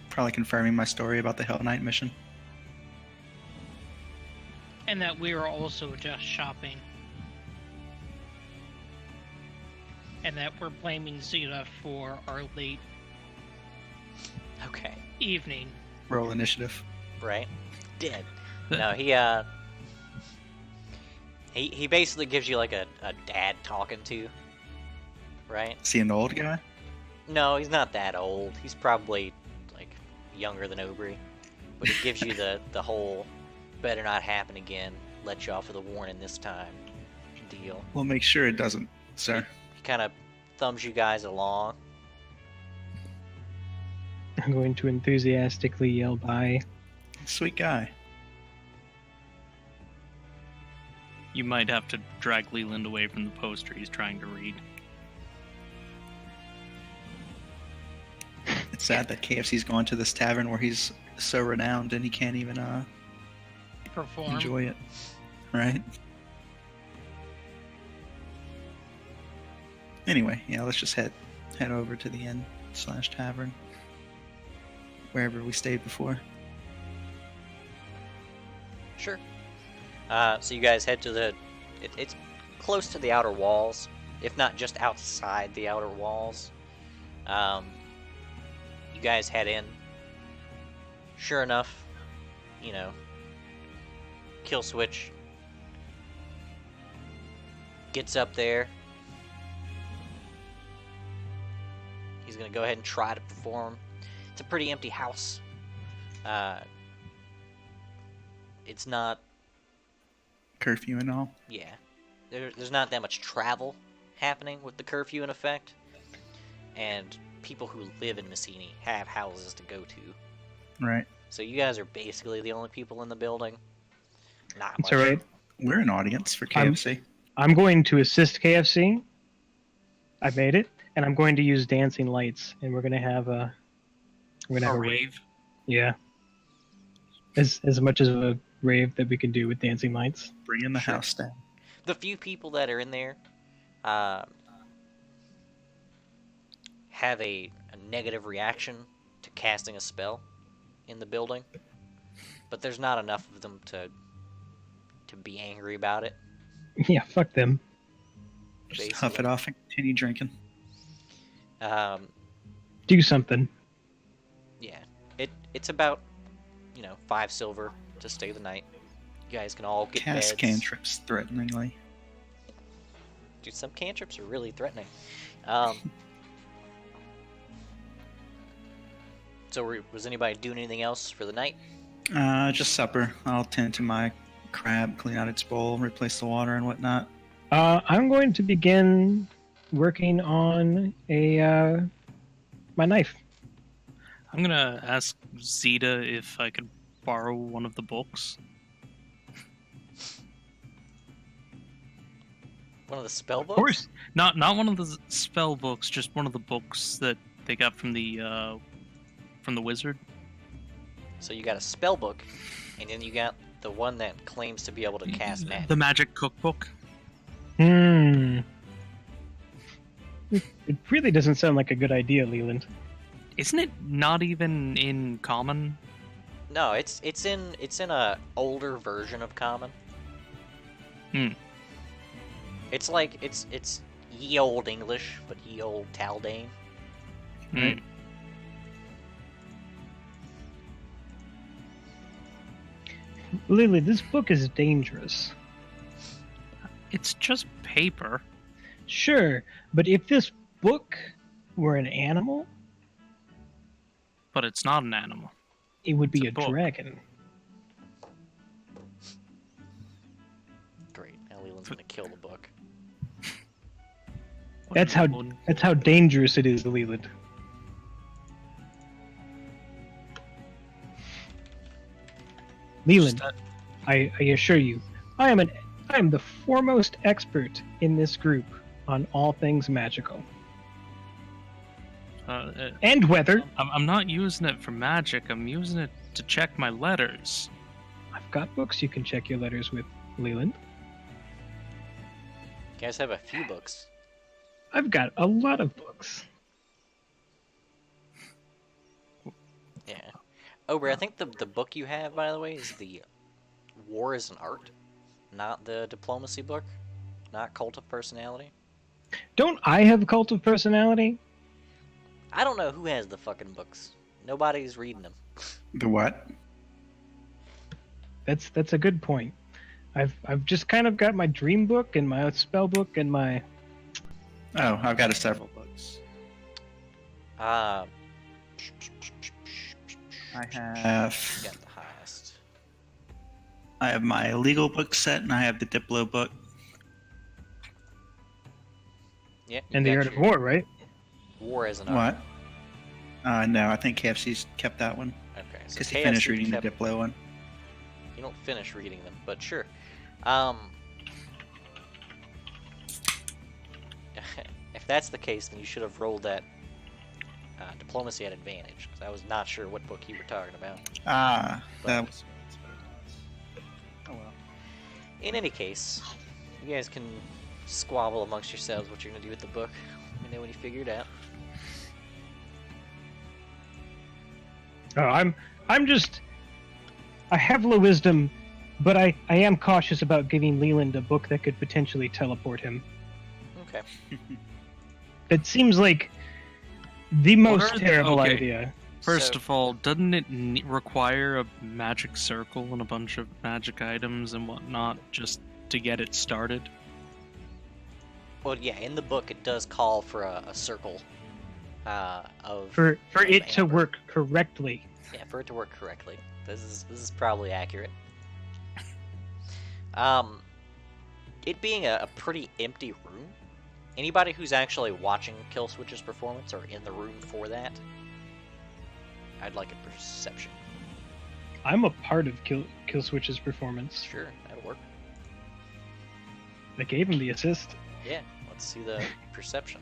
Speaker 4: Probably confirming my story about the Hell Knight mission.
Speaker 5: And that we were also just shopping. And that we're blaming Zeta for our late
Speaker 1: Okay.
Speaker 5: evening.
Speaker 4: Roll initiative.
Speaker 1: Right? Dead. No, he basically gives you like a dad talking to. Right?
Speaker 4: Is he an old guy?
Speaker 1: No, he's not that old. He's probably like younger than Aubrey. But he gives you the whole better not happen again, let you off with a warning this time deal.
Speaker 4: We'll make sure it doesn't, sir.
Speaker 1: He kind of thumbs you guys along.
Speaker 2: I'm going to enthusiastically yell bye.
Speaker 4: Sweet guy.
Speaker 3: You might have to drag Leland away from the poster he's trying to read.
Speaker 4: It's sad that KFC's gone to this tavern where he's so renowned and he can't even
Speaker 5: Perform.
Speaker 4: enjoy it. Right? Anyway, yeah, let's just head over to the inn/tavern. Wherever we stayed before.
Speaker 1: Sure. So you guys head to the... It's close to the outer walls, if not just outside the outer walls. You guys head in. Sure enough, you know, kill switch gets up there. He's gonna go ahead and try to perform. It's a pretty empty house. It's not...
Speaker 4: Curfew and all.
Speaker 1: Yeah. There's not that much travel happening with the curfew in effect. And people who live in Messini have houses to go to.
Speaker 4: Right.
Speaker 1: So you guys are basically the only people in the building. Not
Speaker 2: It's
Speaker 1: much.
Speaker 2: alright.
Speaker 4: We're an audience for KFC.
Speaker 2: I'm going to assist KFC. I made it. And I'm going to use dancing lights. And we're going to have a... We're going to have a rave. Yeah. As much as a rave that we can do with dancing lights.
Speaker 4: Bringing the
Speaker 1: Sure.
Speaker 4: house down.
Speaker 1: The few people that are in there have a negative reaction to casting a spell in the building, but there's not enough of them to be angry about it.
Speaker 2: Yeah, fuck them.
Speaker 4: Just huff it off and continue drinking.
Speaker 2: Do something.
Speaker 1: Yeah, it's about 5 silver to stay the night. You guys can all get
Speaker 4: Cast
Speaker 1: beds.
Speaker 4: cantrips threateningly.
Speaker 1: Dude, some cantrips are really threatening. So was anybody doing anything else for the night?
Speaker 4: Just supper. I'll tend to my crab, clean out its bowl, replace the water and whatnot.
Speaker 2: I'm going to begin working on my knife.
Speaker 3: I'm gonna ask Zeta if I could borrow one of the books.
Speaker 1: One of the spell books?
Speaker 2: Of course.
Speaker 3: Not one of the spell books, just one of the books that they got from the wizard.
Speaker 1: So you got a spell book And then you got the one that claims to be able to cast magic.
Speaker 3: The magic cookbook.
Speaker 2: Hmm. It really doesn't sound like a good idea, Leland.
Speaker 3: Isn't it not even in common?
Speaker 1: No, it's in a older version of common.
Speaker 3: Hmm.
Speaker 1: It's like it's ye old English, but ye old Taldane.
Speaker 3: Hmm.
Speaker 2: Lily, this book is dangerous.
Speaker 3: It's just paper.
Speaker 2: Sure, but if this book were an animal,
Speaker 3: But it's not an animal.
Speaker 2: it would be
Speaker 3: It's
Speaker 2: a
Speaker 3: a book.
Speaker 2: dragon.
Speaker 1: Great. Now Leland's gonna kill the book.
Speaker 2: That's how dangerous it is, Leland. Leland,
Speaker 3: Just,
Speaker 2: I assure you, I am the foremost expert in this group on all things magical and weather.
Speaker 3: I'm not using it for magic. I'm using it to check my letters.
Speaker 2: I've got books you can check your letters with, Leland.
Speaker 1: You guys have a few books.
Speaker 2: I've got a lot of books.
Speaker 1: Yeah. Ober, I think the book you have, by the way, is the War is an Art, not the diplomacy book, not Cult of Personality.
Speaker 2: Don't I have a cult of personality?
Speaker 1: I don't know who has the fucking books. Nobody's reading them.
Speaker 4: The what?
Speaker 2: That's a good point. I've just kind of got my dream book and my spell book and my
Speaker 4: Oh, I've got several books.
Speaker 1: Uh,
Speaker 4: I
Speaker 1: you
Speaker 4: have
Speaker 1: got the highest.
Speaker 4: my legal book set, and I have the Diplo book.
Speaker 1: Yeah.
Speaker 2: and the Art of War, right?
Speaker 1: War as an Art.
Speaker 4: What? No, I think KFC's kept that one
Speaker 1: Okay. So
Speaker 4: because he finished
Speaker 1: KFC
Speaker 4: reading
Speaker 1: kept-
Speaker 4: the Diplo one.
Speaker 1: You don't finish reading them, but sure. If that's the case, then you should have rolled that diplomacy at advantage, because I was not sure what book you were talking about.
Speaker 4: Ah,
Speaker 1: But-
Speaker 4: that was. Oh well.
Speaker 1: In any case, you guys can squabble amongst yourselves what you're gonna do with the book. Let me know when you figure it out.
Speaker 2: Oh, I have low wisdom, but I am cautious about giving Leland a book that could potentially teleport him.
Speaker 1: Okay.
Speaker 2: It seems like the most
Speaker 3: are the-
Speaker 2: terrible
Speaker 3: okay.
Speaker 2: idea.
Speaker 3: First
Speaker 1: So-
Speaker 3: of all, doesn't it require a magic circle and a bunch of magic items and whatnot just to get it started?
Speaker 1: Well, yeah, in the book it does call for a circle of
Speaker 2: For
Speaker 1: of
Speaker 2: it to
Speaker 1: amber.
Speaker 2: work correctly.
Speaker 1: Yeah, for it to work correctly. This is probably accurate. It being a pretty empty room. Anybody who's actually watching Killswitch's performance or in the room for that, I'd like a perception.
Speaker 2: I'm a part of Killswitch's performance.
Speaker 1: Sure, that'll work.
Speaker 2: I gave him the assist.
Speaker 1: Yeah, let's see the perception.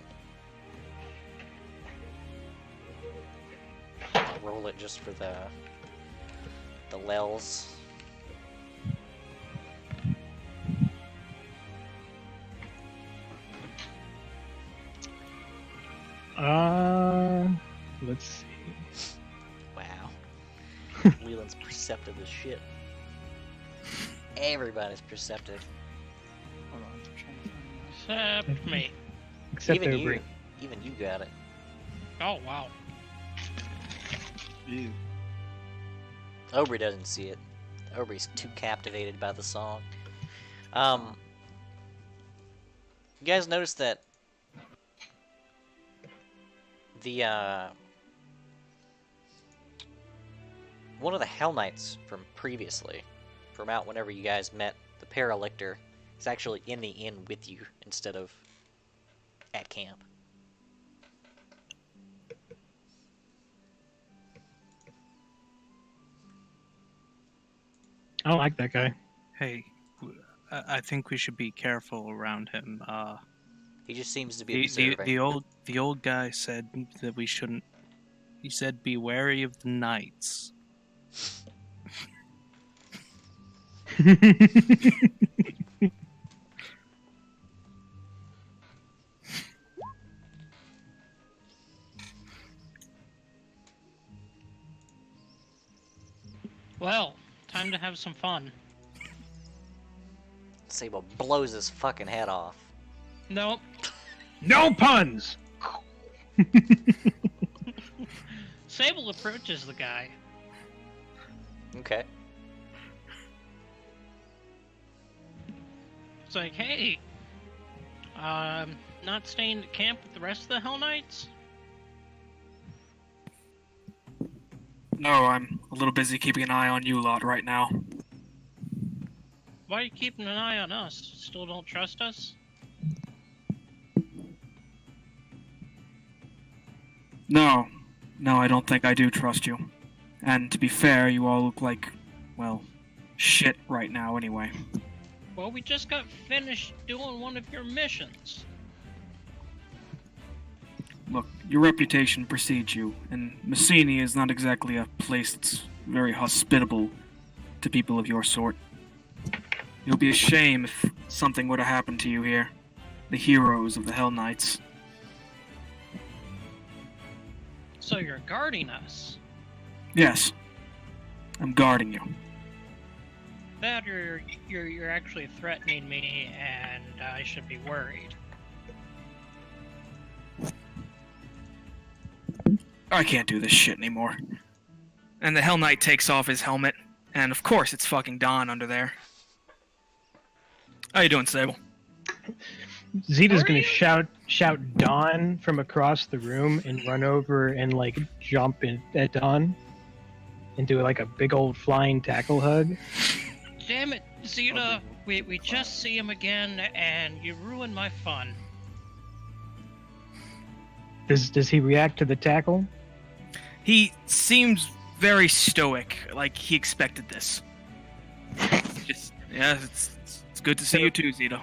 Speaker 1: I'll roll it just for the lels.
Speaker 2: Let's see.
Speaker 1: Wow. Leland's perceptive as shit. Everybody's perceptive.
Speaker 4: Hold on, I'm trying to find
Speaker 5: Except me.
Speaker 2: Except
Speaker 1: Even
Speaker 2: Ober.
Speaker 1: you. Even you got it.
Speaker 5: Oh, wow.
Speaker 4: that. Ew.
Speaker 1: Aubrey doesn't see it. Aubrey's too captivated by the song. You guys notice that the one of the Hell Knights from previously, from out whenever you guys met the Paralictor, is actually in the inn with you instead of at camp.
Speaker 2: I don't like that guy.
Speaker 3: Hey, I think we should be careful around him.
Speaker 1: He just seems to be
Speaker 3: The
Speaker 1: observing.
Speaker 3: the old guy said that we shouldn't. He said, "Be wary of the knights."
Speaker 5: Well, time to have some fun.
Speaker 1: Sable blows his fucking head off.
Speaker 5: Nope.
Speaker 2: No puns!
Speaker 5: Sable approaches the guy.
Speaker 1: Okay.
Speaker 5: It's like, hey, not staying at camp with the rest of the Hell Knights?
Speaker 6: No, I'm a little busy keeping an eye on you lot right now.
Speaker 5: Why are you keeping an eye on us? Still don't trust us?
Speaker 6: No, I don't think I do trust you. And to be fair, you all look like, well, shit right now anyway.
Speaker 5: Well, we just got finished doing one of your missions.
Speaker 6: Look, your reputation precedes you, and Messini is not exactly a place that's very hospitable to people of your sort. It'll be a shame if something were to happen to you here, the heroes of the Hell Knights.
Speaker 5: So you're guarding us?
Speaker 6: Yes, I'm guarding you.
Speaker 5: That or you're actually threatening me and I should be worried.
Speaker 6: I can't do this shit anymore. And the Hell Knight takes off his helmet, and of course it's fucking Dawn under there. How you doing, Sable?
Speaker 2: Zeta's gonna shout Dawn from across the room and run over and like jump in at Dawn and do like a big old flying tackle hug.
Speaker 5: Damn it, Zeta! We just see him again and you ruined my fun.
Speaker 2: Does he react to the tackle?
Speaker 6: He seems very stoic, like he expected this. It's good to see you too, Zeta.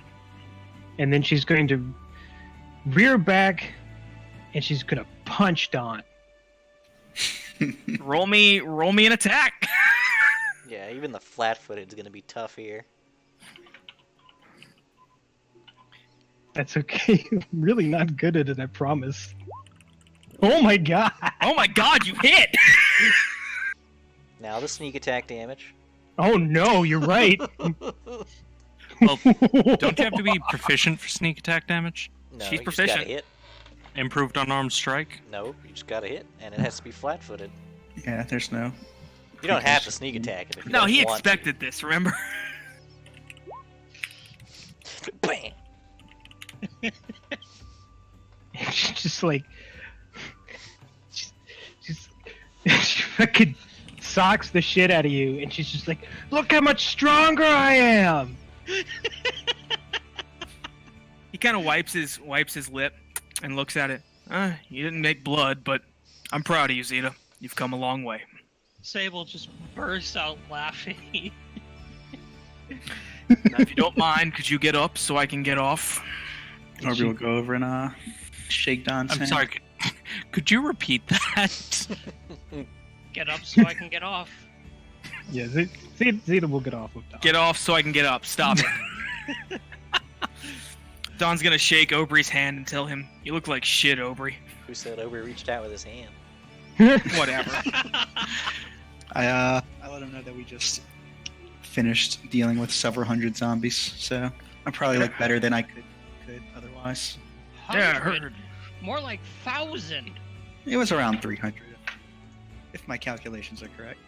Speaker 2: And then she's going to rear back and she's gonna punch Dawn.
Speaker 6: roll me an attack.
Speaker 1: Yeah, even the flat-footed is gonna be tough here.
Speaker 2: That's okay. I'm really not good at it, I promise. Oh my god!
Speaker 6: Oh my god, you hit!
Speaker 1: Now the sneak attack damage.
Speaker 2: Oh no, you're right.
Speaker 3: Well, don't you have to be proficient for sneak attack damage?
Speaker 1: No,
Speaker 6: She's
Speaker 1: you just
Speaker 6: proficient.
Speaker 1: gotta hit.
Speaker 3: Improved unarmed strike?
Speaker 1: No, you just gotta hit, and it has to be flat-footed.
Speaker 4: Yeah, there's no.
Speaker 1: You don't have to sneak attack it if you
Speaker 6: No,
Speaker 1: don't
Speaker 6: he
Speaker 1: want
Speaker 6: expected this, remember?
Speaker 1: to. Bam!
Speaker 2: She's just like, she fucking socks the shit out of you, and she's just like, look how much stronger I am.
Speaker 6: He kind of wipes his lip and looks at it. You didn't make blood, but I'm proud of you, Zeta. You've come a long way.
Speaker 5: Sable just bursts out laughing.
Speaker 6: Now, if you don't mind, could you get up so I can get off?
Speaker 4: Or we'll go over and shake Don's
Speaker 3: I'm
Speaker 4: hand.
Speaker 3: sorry, could you repeat that?
Speaker 5: Get up so I can get off.
Speaker 2: Yeah, Zeta will get off with Dawn.
Speaker 6: Get off so I can get up. Stop it. Don's gonna shake Aubrey's hand and tell him, "You look like shit, Aubrey."
Speaker 1: Who said Obi reached out with his hand?
Speaker 6: Whatever.
Speaker 4: I let him know that we just finished dealing with several hundred zombies, so I'm probably like better than I could otherwise.
Speaker 6: Yeah, I
Speaker 5: 100.
Speaker 6: heard.
Speaker 5: More like 1,000.
Speaker 4: It was around 300, if my calculations are correct.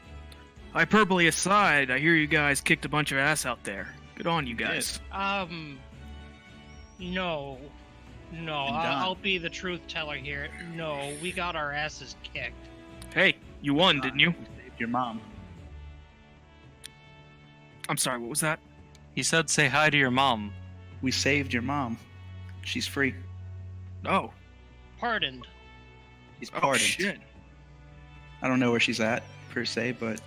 Speaker 6: Hyperbole aside, I hear you guys kicked a bunch of ass out there. Good on you guys.
Speaker 5: No. I'll be the truth teller here. No, we got our asses kicked.
Speaker 6: Hey, you won, didn't you?
Speaker 4: You saved your mom.
Speaker 6: I'm sorry, what was that?
Speaker 3: He said say hi to your mom.
Speaker 4: We saved your mom. She's free.
Speaker 6: Oh.
Speaker 5: Pardoned.
Speaker 4: She's
Speaker 6: Oh,
Speaker 4: pardoned.
Speaker 6: shit.
Speaker 4: I don't know where she's at, per se, but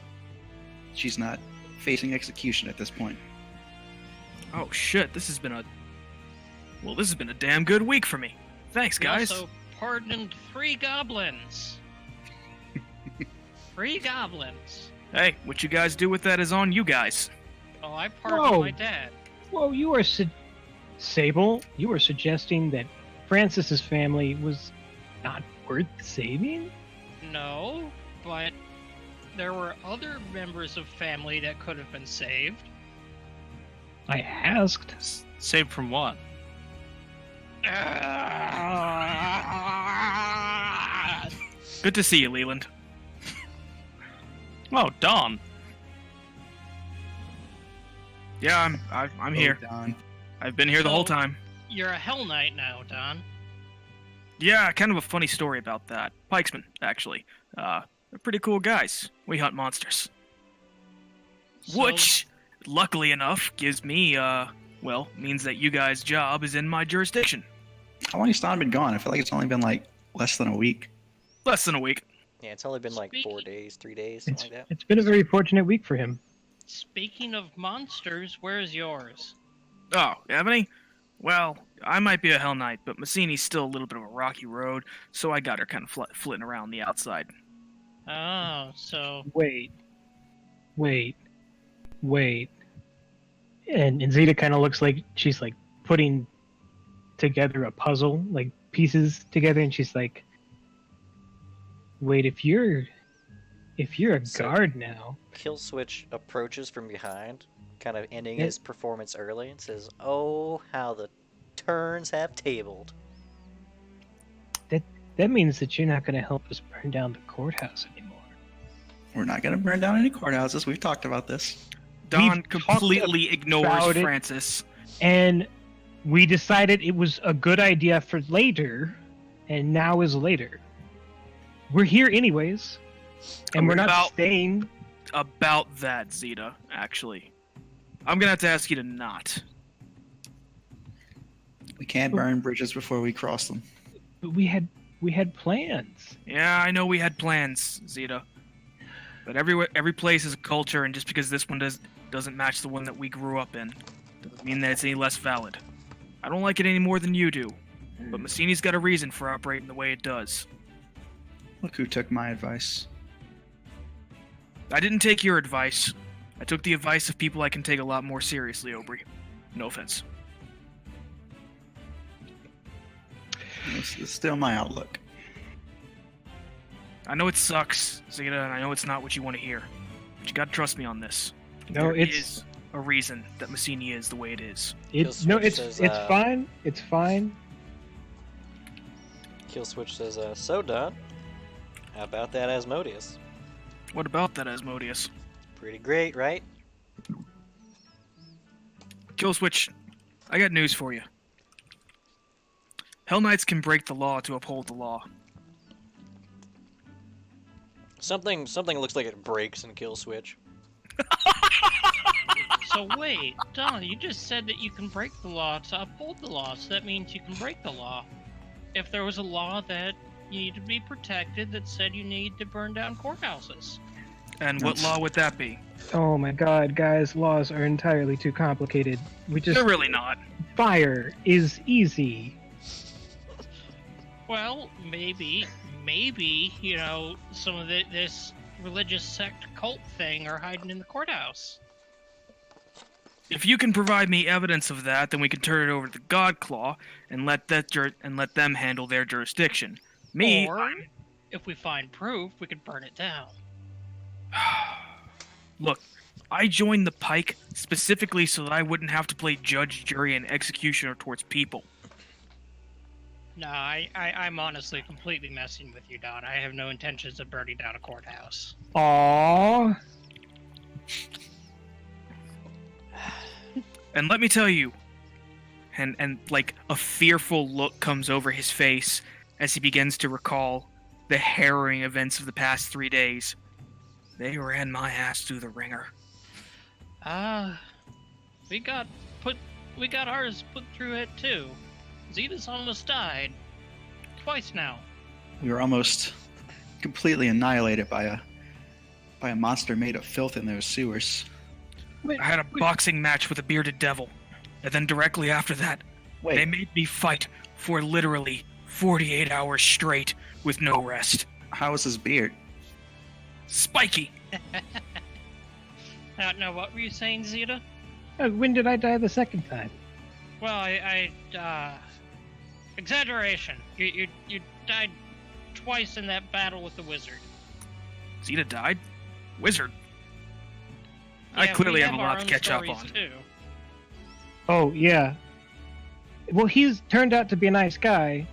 Speaker 4: she's not facing execution at this point.
Speaker 6: Oh, shit. This has been a damn good week for me. Thanks,
Speaker 5: We
Speaker 6: guys.
Speaker 5: also pardoned 3 goblins. 3 goblins.
Speaker 6: Hey, what you guys do with that is on you guys.
Speaker 5: Oh, I parked
Speaker 2: Whoa.
Speaker 5: with my dad.
Speaker 2: Whoa, Sable, you were suggesting that Francis's family was not worth saving?
Speaker 5: No, but there were other members of family that could have been saved.
Speaker 2: I asked.
Speaker 3: Saved from what? Good to see you, Leland. Oh, Don. Yeah, I'm here.
Speaker 4: Don.
Speaker 3: I've been here the whole time.
Speaker 5: You're a Hell Knight now, Don.
Speaker 3: Yeah, kind of a funny story about that. Pikesmen, actually. They're pretty cool guys. We hunt monsters.
Speaker 5: So-
Speaker 3: Which, luckily enough, gives me, means that you guys' job is in my jurisdiction.
Speaker 4: How long has Don been gone? I feel like it's only been like less than a week.
Speaker 3: Less than a week.
Speaker 1: Yeah, it's only been like 4 days, 3 days, something like that.
Speaker 2: It's been a very fortunate week for him.
Speaker 5: Speaking of monsters, where's yours?
Speaker 3: Oh, you have any? Well, I might be a Hell Knight, but Massini's still a little bit of a rocky road, so I got her kind of flitting around the outside.
Speaker 5: Oh, so
Speaker 2: Wait. And Zeta kind of looks like she's like putting together a puzzle, like pieces together, and she's like, "Wait, if you're a
Speaker 1: So-
Speaker 2: guard now."
Speaker 1: Kill Switch approaches from behind, kind of ending
Speaker 2: Yeah.
Speaker 1: his performance early, and says, "Oh, how the turns have tabled."
Speaker 2: That means that you're not going to help us burn down the courthouse anymore.
Speaker 4: We're not going to burn down any courthouses. We've talked about this.
Speaker 3: Don
Speaker 2: We've talked
Speaker 3: completely ignores
Speaker 2: about it.
Speaker 3: Francis.
Speaker 2: And we decided it was a good idea for later, and now is later. We're here anyways, and we're not
Speaker 3: About-
Speaker 2: staying.
Speaker 3: About that, Zeta, actually. I'm gonna have to ask you to not.
Speaker 4: We can't burn bridges before we cross them.
Speaker 2: But we had plans.
Speaker 3: Yeah, I know we had plans, Zeta. But every place is a culture, and just because this one doesn't match the one that we grew up in, doesn't mean that it's any less valid. I don't like it any more than you do, but Massini's got a reason for operating the way it does.
Speaker 4: Look who took my advice.
Speaker 3: I didn't take your advice. I took the advice of people I can take a lot more seriously, Aubrey. No offense.
Speaker 4: This is still my outlook.
Speaker 3: I know it sucks, Zeta, and I know it's not what you want to hear. But you gotta trust me on this.
Speaker 2: No,
Speaker 3: There
Speaker 2: it's
Speaker 3: is a reason that Massini is the way it is.
Speaker 2: it's
Speaker 1: Kill
Speaker 2: no,
Speaker 1: Switch
Speaker 2: it's
Speaker 1: says,
Speaker 2: fine. It's fine.
Speaker 1: Kill Switch says, "So Don, how about that Asmodeus?
Speaker 3: What about that, Asmodeus?
Speaker 1: Pretty great, right?"
Speaker 3: Killswitch, I got news for you. Hell Knights can break the law to uphold the law.
Speaker 1: Something looks like it breaks in Kill Switch.
Speaker 5: So wait, Don, you just said that you can break the law to uphold the law, so that means you can break the law. If there was a law that you need to be protected that said you need to burn down courthouses.
Speaker 3: And what law would that be?
Speaker 2: Oh my God, guys, laws are entirely too complicated. We just
Speaker 3: They're really not.
Speaker 2: fire is easy.
Speaker 5: Well, maybe, you know, some of this religious sect cult thing are hiding in the courthouse.
Speaker 3: If you can provide me evidence of that, then we can turn it over to the God Claw and let them handle their jurisdiction. Me,
Speaker 5: Or, if we find proof, we could burn it down.
Speaker 3: Look, I joined the Pike specifically so that I wouldn't have to play judge, jury, and executioner towards people.
Speaker 5: No, I'm honestly completely messing with you, Don. I have no intentions of burning down a courthouse.
Speaker 2: Aww.
Speaker 3: And let me tell you, and like a fearful look comes over his face as he begins to recall the harrowing events of the past 3 days. They ran my ass through the ringer.
Speaker 5: We got ours put through it too. Zeta's almost died. Twice now.
Speaker 4: We were almost completely annihilated by a monster made of filth in those sewers.
Speaker 2: Wait,
Speaker 3: I had a boxing match with a bearded devil, and then directly after that,
Speaker 4: Wait,
Speaker 3: they made me fight for literally 48 hours straight with no rest.
Speaker 4: how is his beard?
Speaker 3: Spiky!
Speaker 5: Now, what were you saying, Zeta?
Speaker 2: When did I die the second time?
Speaker 5: Well, exaggeration. You died twice in that battle with the wizard.
Speaker 3: Zeta died? Wizard. I
Speaker 5: Yeah,
Speaker 3: clearly
Speaker 5: we
Speaker 3: have a
Speaker 5: our
Speaker 3: lot to
Speaker 5: own
Speaker 3: catch up
Speaker 5: stories,
Speaker 3: on.
Speaker 5: Too.
Speaker 2: Oh, yeah. Well, he's turned out to be a nice guy,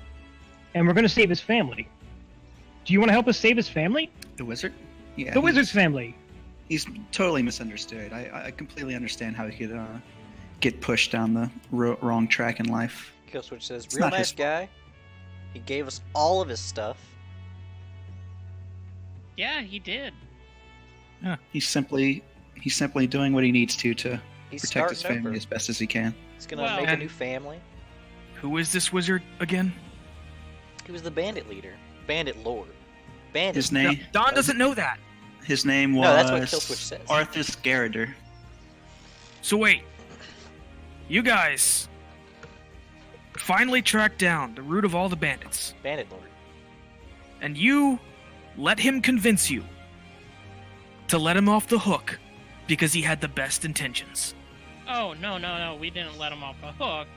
Speaker 2: and we're going to save his family. Do you want to help us save his family?
Speaker 4: The wizard? Yeah.
Speaker 2: The wizard's family.
Speaker 4: He's totally misunderstood. I completely understand how he could get pushed down the wrong track in life.
Speaker 1: Killswitch says,
Speaker 4: It's
Speaker 1: real
Speaker 4: not
Speaker 1: nice
Speaker 4: his
Speaker 1: guy. He gave us all of his stuff.
Speaker 5: Yeah, he did.
Speaker 4: He's simply doing what he needs to
Speaker 1: He's
Speaker 4: protect his
Speaker 1: starting
Speaker 4: family
Speaker 1: over.
Speaker 4: as best as he can.
Speaker 1: He's gonna
Speaker 5: Well,
Speaker 1: make a
Speaker 3: and-
Speaker 1: new family.
Speaker 3: Who is this wizard again?
Speaker 1: He was the bandit leader. Bandit lord. Bandit.
Speaker 4: His name
Speaker 3: Don doesn't know that.
Speaker 4: his name was
Speaker 1: No, that's what Killswitch says.
Speaker 4: Arthas Garrider.
Speaker 3: So wait. You guys finally tracked down the root of all the bandits.
Speaker 1: Bandit lord.
Speaker 3: And you let him convince you to let him off the hook because he had the best intentions.
Speaker 5: Oh, no. We didn't let him off the hook.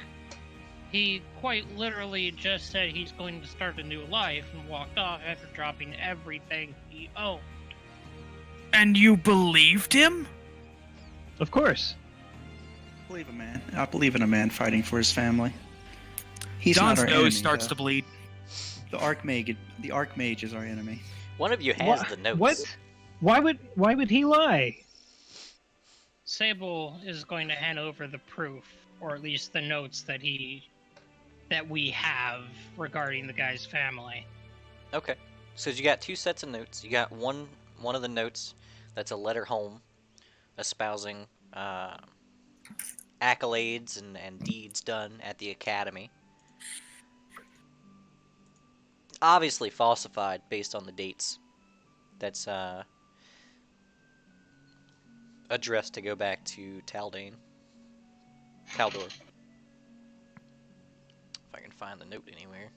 Speaker 5: He quite literally just said he's going to start a new life and walked off after dropping everything he owned.
Speaker 3: And you believed him?
Speaker 2: Of course.
Speaker 4: Believe a man. I believe in a man fighting for his family. He's
Speaker 3: Don's
Speaker 4: not our
Speaker 3: nose
Speaker 4: enemy,
Speaker 3: starts
Speaker 4: though.
Speaker 3: to bleed.
Speaker 4: The Archmage is our enemy.
Speaker 1: One of you has
Speaker 2: Wha-
Speaker 1: the notes.
Speaker 2: What? Why would he lie?
Speaker 5: Sable is going to hand over the proof, or at least the notes that we have regarding the guy's family.
Speaker 1: Okay. So you got two sets of notes. You got one of the notes that's a letter home, espousing accolades and deeds done at the academy. Obviously falsified based on the dates. That's addressed to go back to Taldor. If I can find the note anywhere.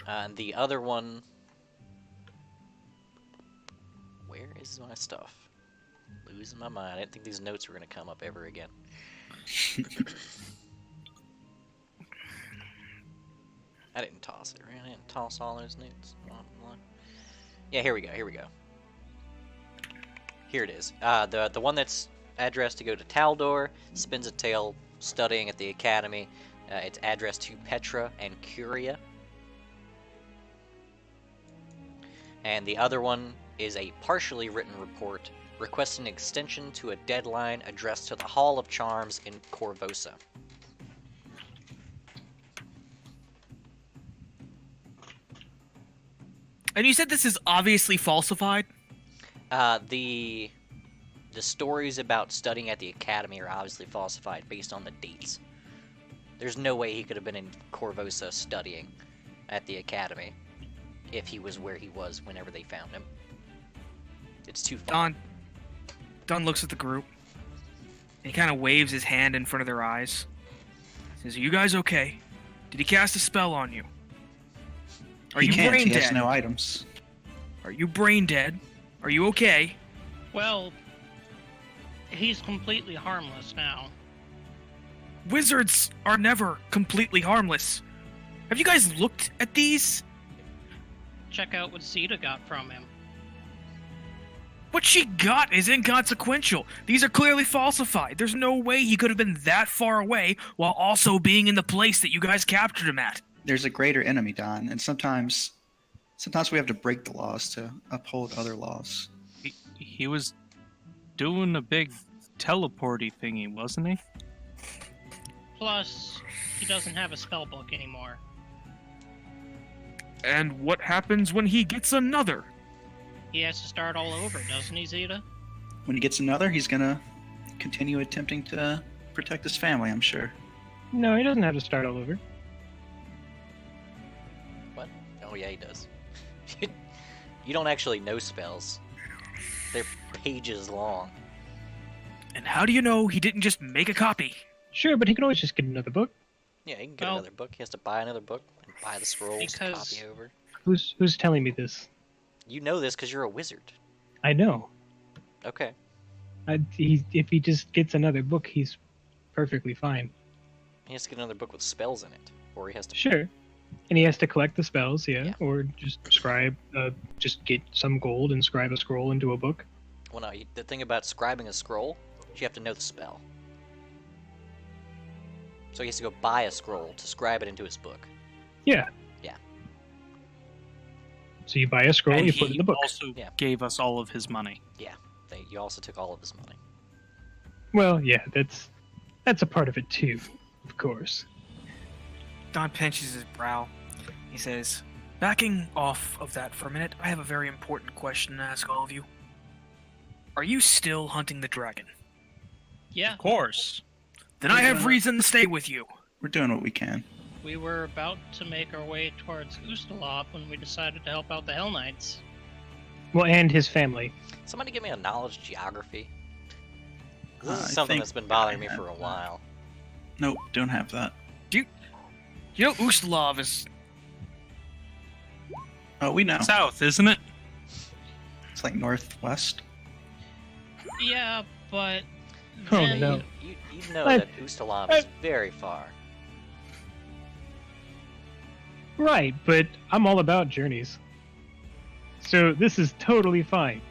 Speaker 1: And the other one... Where is my stuff? Losing my mind. I didn't think these notes were going to come up ever again. I didn't toss it, right? I didn't toss all those notes. Yeah, here we go. Here it is. The one that's addressed to go to Taldor spins a tale studying at the academy. It's addressed to Petra and Curia. And the other one is a partially written report requesting extension to a deadline addressed to the Hall of Charms in Corvosa.
Speaker 3: And you said this is obviously falsified?
Speaker 1: The stories about studying at the academy are obviously falsified based on the dates. There's no way he could have been in Corvosa studying at the academy if he was where he was whenever they found him. It's too far.
Speaker 3: Don looks at the group. And he kind of waves his hand in front of their eyes. Says, "Are you guys okay? Did he cast a spell on you? Are
Speaker 4: He
Speaker 3: you
Speaker 4: can't.
Speaker 3: brain
Speaker 4: He has
Speaker 3: dead?
Speaker 4: no items.
Speaker 3: Are you brain dead? Are you okay?"
Speaker 5: Well, he's completely harmless now.
Speaker 3: Wizards are never completely harmless. Have you guys looked at these?
Speaker 5: Check out what Zeta got from him.
Speaker 3: What she got is inconsequential. These are clearly falsified. There's no way he could have been that far away while also being in the place that you guys captured him at.
Speaker 4: There's a greater enemy, Don, and sometimes we have to break the laws to uphold other laws.
Speaker 7: He was doing a big teleporty thingy, wasn't he?
Speaker 5: Plus, he doesn't have a spell book anymore.
Speaker 3: And what happens when he gets another?
Speaker 5: He has to start all over, doesn't he, Zeta?
Speaker 4: When he gets another, he's gonna continue attempting to protect his family, I'm sure.
Speaker 2: No, he doesn't have to start all over.
Speaker 1: What? Oh yeah, he does. You don't actually know spells. They're pages long.
Speaker 3: And how do you know he didn't just make a copy?
Speaker 2: Sure, but he can always just get another book.
Speaker 1: Yeah, he can get
Speaker 5: Well,
Speaker 1: another book. He has to buy another book and buy the scrolls to
Speaker 5: because-
Speaker 1: copy over.
Speaker 2: Who's telling me this?
Speaker 1: You know this because you're a wizard.
Speaker 2: I know.
Speaker 1: Okay.
Speaker 2: If he just gets another book, he's perfectly fine.
Speaker 1: He has to get another book with spells in it, or he has to.
Speaker 2: Sure. And he has to collect the spells,
Speaker 1: Yeah.
Speaker 2: or just just get some gold and scribe a scroll into a book.
Speaker 1: Well, no. The thing about scribing a scroll, is you have to know the spell. So he has to go buy a scroll to scribe it into his book.
Speaker 2: Yeah.
Speaker 1: Yeah.
Speaker 2: So you buy a scroll,
Speaker 7: And
Speaker 2: you put it in the book.
Speaker 7: also
Speaker 1: Yeah.
Speaker 7: gave us all of his money.
Speaker 1: You also took all of his money.
Speaker 2: Well, yeah, that's a part of it too, of course.
Speaker 3: Don pinches his brow. He says, backing off of that for a minute, I have a very important question to ask all of you. Are you still hunting the dragon?
Speaker 5: Yeah,
Speaker 7: Of course.
Speaker 3: Then I have reason to stay with you.
Speaker 4: We're doing what we can.
Speaker 5: we were about to make our way towards Ustalov when we decided to help out the Hell Knights.
Speaker 2: Well, and his family.
Speaker 1: Somebody give me a knowledge geography. This
Speaker 4: I
Speaker 1: is something
Speaker 4: think
Speaker 1: that's been bothering me
Speaker 4: I
Speaker 1: for a
Speaker 4: have
Speaker 1: while.
Speaker 4: Nope, don't have that.
Speaker 3: You know Ustalov is...
Speaker 4: Oh, we know.
Speaker 7: South, isn't it?
Speaker 4: It's like northwest.
Speaker 5: Yeah, but
Speaker 2: Oh,
Speaker 5: then
Speaker 2: no.
Speaker 1: You know
Speaker 2: I-
Speaker 1: that Ustalov is very far.
Speaker 2: Right, but I'm all about journeys. So this is totally fine.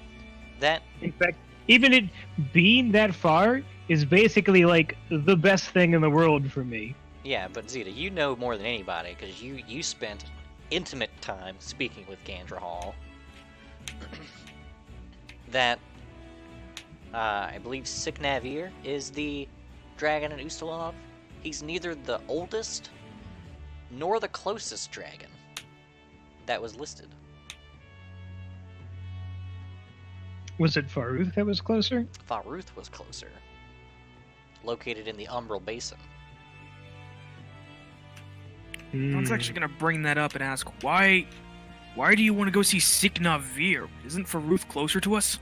Speaker 1: That
Speaker 2: In fact, even it being that far is basically like the best thing in the world for me.
Speaker 1: Yeah, but Zeta, you know more than anybody because you spent intimate time speaking with Gandra Hall. That I believe Siknavir is the dragon in Ustalov. He's neither the oldest nor the closest dragon that was listed.
Speaker 2: Was it Faruth that was closer?
Speaker 1: Faruth was closer, located in the Umbral Basin.
Speaker 3: I was actually gonna bring that up and ask, why do you want to go see Siknavir? Isn't Faruth closer to us?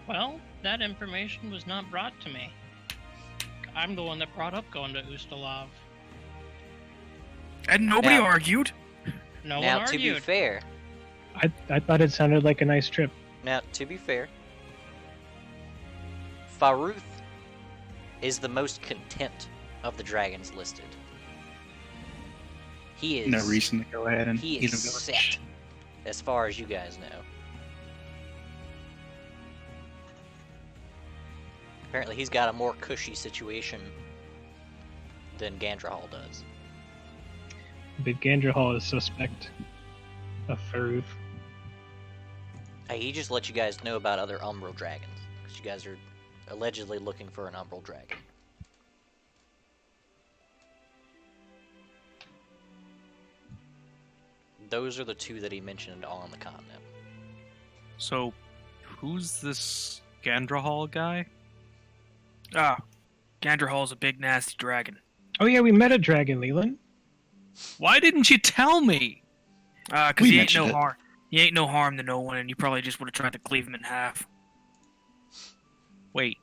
Speaker 5: well, that information was not brought to me. I'm the one that brought up going to Ustalov.
Speaker 3: And nobody
Speaker 1: Now-
Speaker 3: argued.
Speaker 5: No
Speaker 1: Now,
Speaker 5: one
Speaker 1: to be
Speaker 5: argued.
Speaker 1: fair,
Speaker 2: I thought it sounded like a nice trip.
Speaker 1: Faruth is the most content of the dragons listed. He is
Speaker 4: No reason to go ahead and
Speaker 1: he
Speaker 4: eat a
Speaker 1: is
Speaker 4: village.
Speaker 1: set, as far as you guys know. Apparently, he's got a more cushy situation than Gandrahal does.
Speaker 2: But Gandrahal is suspect of Faruth.
Speaker 1: Hey, he just let you guys know about other Umbral dragons, because you guys are allegedly looking for an Umbral dragon. Those are the two that he mentioned on the continent.
Speaker 7: So, who's this Gandrahal guy?
Speaker 3: Ah, Gandrahal's a big nasty dragon.
Speaker 2: Oh yeah, we met a dragon, Leland.
Speaker 7: Why didn't you tell me?
Speaker 3: Cause
Speaker 4: We
Speaker 3: he ain't no
Speaker 4: mentioned it.
Speaker 3: harm. He ain't no harm to no one, and you probably just would have tried to cleave him in half.
Speaker 7: Wait.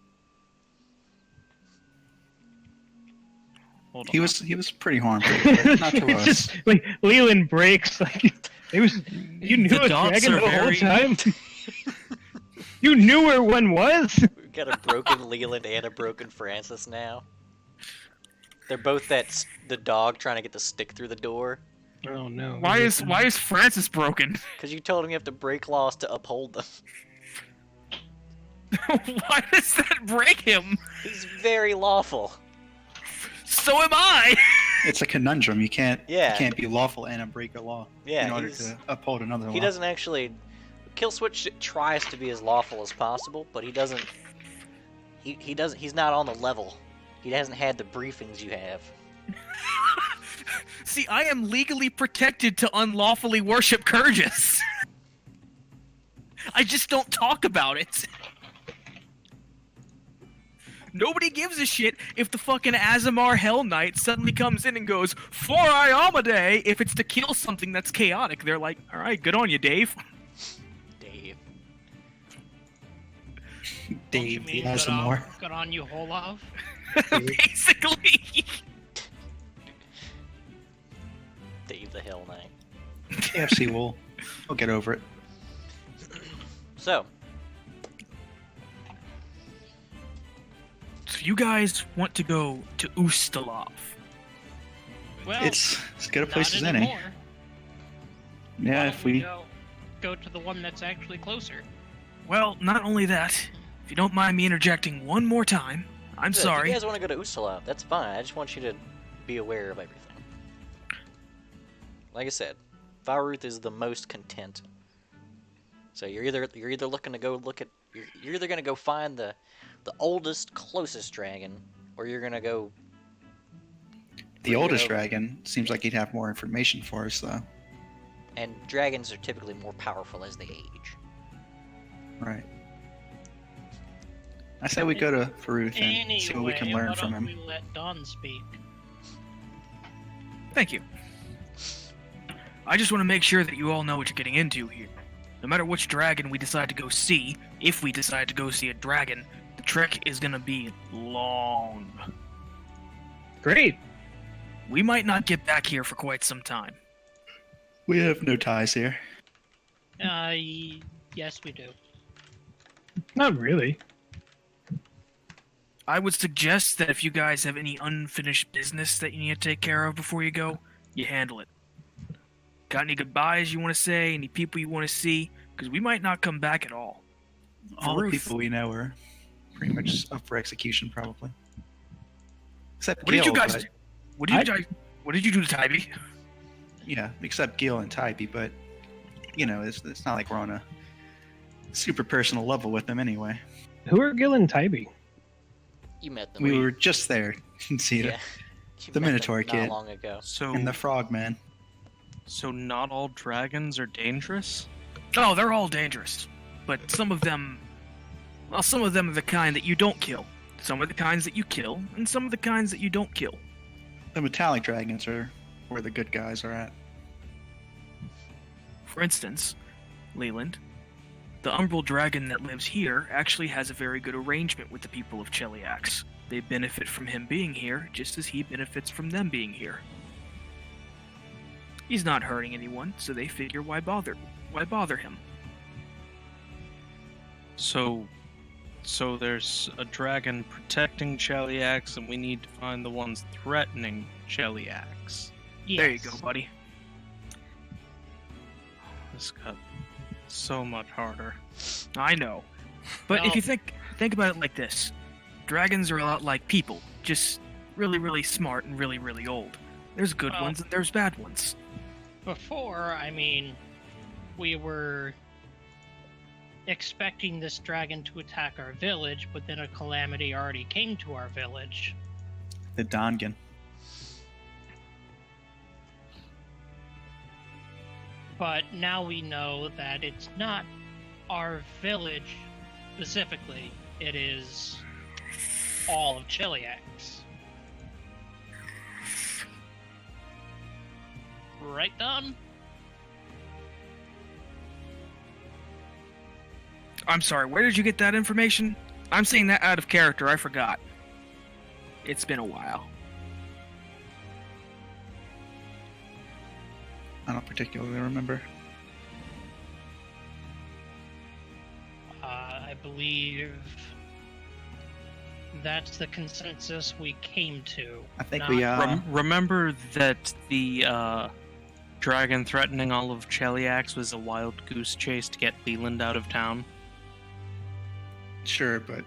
Speaker 7: Hold on.
Speaker 4: He was pretty harmful, but not to us.
Speaker 2: Like Leland breaks. Like it was. You knew
Speaker 7: The
Speaker 2: a
Speaker 7: dots
Speaker 2: dragon
Speaker 7: are
Speaker 2: the
Speaker 7: very-
Speaker 2: whole time. You knew where one was.
Speaker 1: We've got a broken Leland and a broken Francis now. They're both the dog trying to get the stick through the door.
Speaker 2: Oh no.
Speaker 3: Why is Francis broken?
Speaker 1: Because you told him you have to break laws to uphold them.
Speaker 3: Why does that break him?
Speaker 1: He's very lawful.
Speaker 3: So am I.
Speaker 4: It's a conundrum. You can't
Speaker 1: Yeah.
Speaker 4: be lawful and break a law
Speaker 1: Yeah,
Speaker 4: in order
Speaker 1: he's-
Speaker 4: to uphold another law.
Speaker 1: He doesn't actually. Killswitch tries to be as lawful as possible, but he doesn't. He doesn't. He's not on the level. He hasn't had the briefings you have.
Speaker 3: See, I am legally protected to unlawfully worship Kurgis. I just don't talk about it. Nobody gives a shit if the fucking Azamar Hell Knight suddenly comes in and goes, "For Iamade," if it's to kill something that's chaotic. They're like, alright, good on you, Dave.
Speaker 1: Dave.
Speaker 5: Don't you
Speaker 4: Dave the
Speaker 5: mean
Speaker 4: Asimar.
Speaker 5: good on you, Holov?
Speaker 3: Basically.
Speaker 1: Dave the Hell Knight.
Speaker 4: KFC will. We'll get over it.
Speaker 1: So,
Speaker 3: if you guys want to go to Ustalov,
Speaker 5: Well,
Speaker 4: It's as good a place
Speaker 5: not
Speaker 4: as any.
Speaker 5: anymore. Why
Speaker 4: Yeah,
Speaker 5: don't
Speaker 4: if we.
Speaker 5: go to the one that's actually closer.
Speaker 3: well, not only that, if you don't mind me interjecting one more time, I'm
Speaker 1: Look,
Speaker 3: sorry.
Speaker 1: If you guys want to go to Usalav, that's fine. I just want you to be aware of everything. Like I said, Varuth is the most content. So you're either looking to go look at you're either gonna go find the oldest, closest dragon, or you're gonna go.
Speaker 4: The
Speaker 1: Or
Speaker 4: oldest
Speaker 1: you're gonna-
Speaker 4: dragon seems like he'd have more information for us, though.
Speaker 1: And dragons are typically more powerful as they age.
Speaker 4: Right. I say we go to Faruth and see what we can learn
Speaker 5: why
Speaker 4: from
Speaker 5: don't
Speaker 4: him.
Speaker 5: we let Don speak?
Speaker 3: Thank you. I just want to make sure that you all know what you're getting into here. No matter which dragon we decide to go see, if we decide to go see a dragon, the trek is gonna be long.
Speaker 2: Great.
Speaker 3: We might not get back here for quite some time.
Speaker 4: We have no ties here.
Speaker 5: Yes, we do.
Speaker 2: Not really.
Speaker 3: I would suggest that if you guys have any unfinished business that you need to take care of before you go, you handle it. Got any goodbyes you want to say? Any people you want to see? Because we might not come back at all.
Speaker 4: All the
Speaker 3: Faruth.
Speaker 4: people we know are pretty much up for execution, probably. Except
Speaker 3: What
Speaker 4: Gil,
Speaker 3: did you guys
Speaker 4: but-
Speaker 3: do? What did you do to Tybee?
Speaker 4: Yeah, except Gil and Tybee, but you know, it's not like we're on a super personal level with them anyway.
Speaker 2: Who are Gil and Tybee?
Speaker 1: You met them.
Speaker 4: We were just there in Cedar,
Speaker 1: yeah. You
Speaker 4: the
Speaker 1: met them
Speaker 4: Minotaur
Speaker 1: not
Speaker 4: kid.
Speaker 1: long ago.
Speaker 7: So,
Speaker 4: and the Frogman.
Speaker 7: so not all dragons are dangerous?
Speaker 3: Oh, they're all dangerous. But some of them are the kind that you don't kill. Some are the kinds that you kill, and some of the kinds that you don't kill.
Speaker 4: The metallic dragons are where the good guys are at.
Speaker 3: For instance, Leland, the umbral dragon that lives here actually has a very good arrangement with the people of Cheliax. They benefit from him being here, just as he benefits from them being here. He's not hurting anyone, so they figure why bother? Why bother him?
Speaker 7: So there's a dragon protecting Cheliax, and we need to find the ones threatening Cheliax.
Speaker 5: Yes.
Speaker 3: There you go, buddy.
Speaker 7: This got so much harder.
Speaker 3: I know. But if
Speaker 5: Well-
Speaker 3: you think about it like this, dragons are a lot like people, just really, really smart and really, really old. There's good
Speaker 5: Well-
Speaker 3: ones and there's bad ones.
Speaker 5: Before, I mean, we were expecting this dragon to attack our village, but then a calamity already came to our village.
Speaker 4: The Dongan.
Speaker 5: But now we know that it's not our village specifically, it is all of Cheliax. Right, Don?
Speaker 3: I'm sorry, where did you get that information? I'm saying that out of character, I forgot. It's been a while.
Speaker 4: I don't particularly remember.
Speaker 5: I believe that's the consensus we came to.
Speaker 4: I think
Speaker 5: Not-
Speaker 4: we
Speaker 7: Remember that the dragon threatening all of Cheliax was a wild goose chase to get Leland out of town?
Speaker 4: sure, but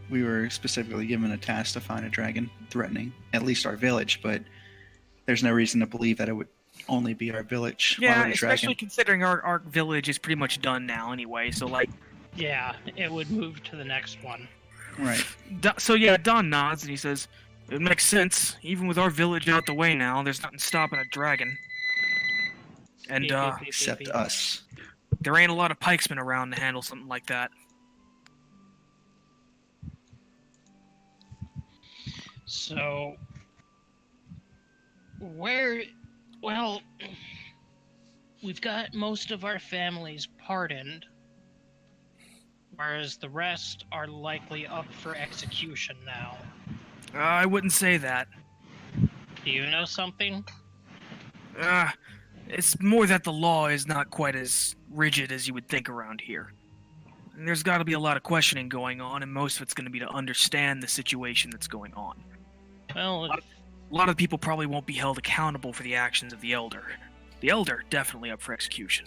Speaker 4: we were specifically given a task to find a dragon threatening at least our village, but there's no reason to believe that it would only be our village. Why
Speaker 3: Yeah,
Speaker 4: would a
Speaker 3: especially
Speaker 4: dragon?
Speaker 3: considering our village is pretty much done now anyway, so like...
Speaker 5: Yeah, it would move to the next one.
Speaker 4: Right.
Speaker 3: So yeah, Don nods and he says, "It makes sense. Even with our village out the way now, there's nothing stopping a dragon. And
Speaker 5: Beep, beep, beep,
Speaker 4: Except
Speaker 5: beep, beep.
Speaker 4: us.
Speaker 3: there ain't a lot of pikesmen around to handle something like that."
Speaker 5: So, well, we've got most of our families pardoned, whereas the rest are likely up for execution now.
Speaker 3: I wouldn't say that.
Speaker 5: Do you know something?
Speaker 3: It's more that the law is not quite as rigid as you would think around here. And there's got to be a lot of questioning going on, and most of it's going to be to understand the situation that's going on.
Speaker 5: Well,
Speaker 3: A lot of people probably won't be held accountable for the actions of the Elder. The Elder, definitely up for execution.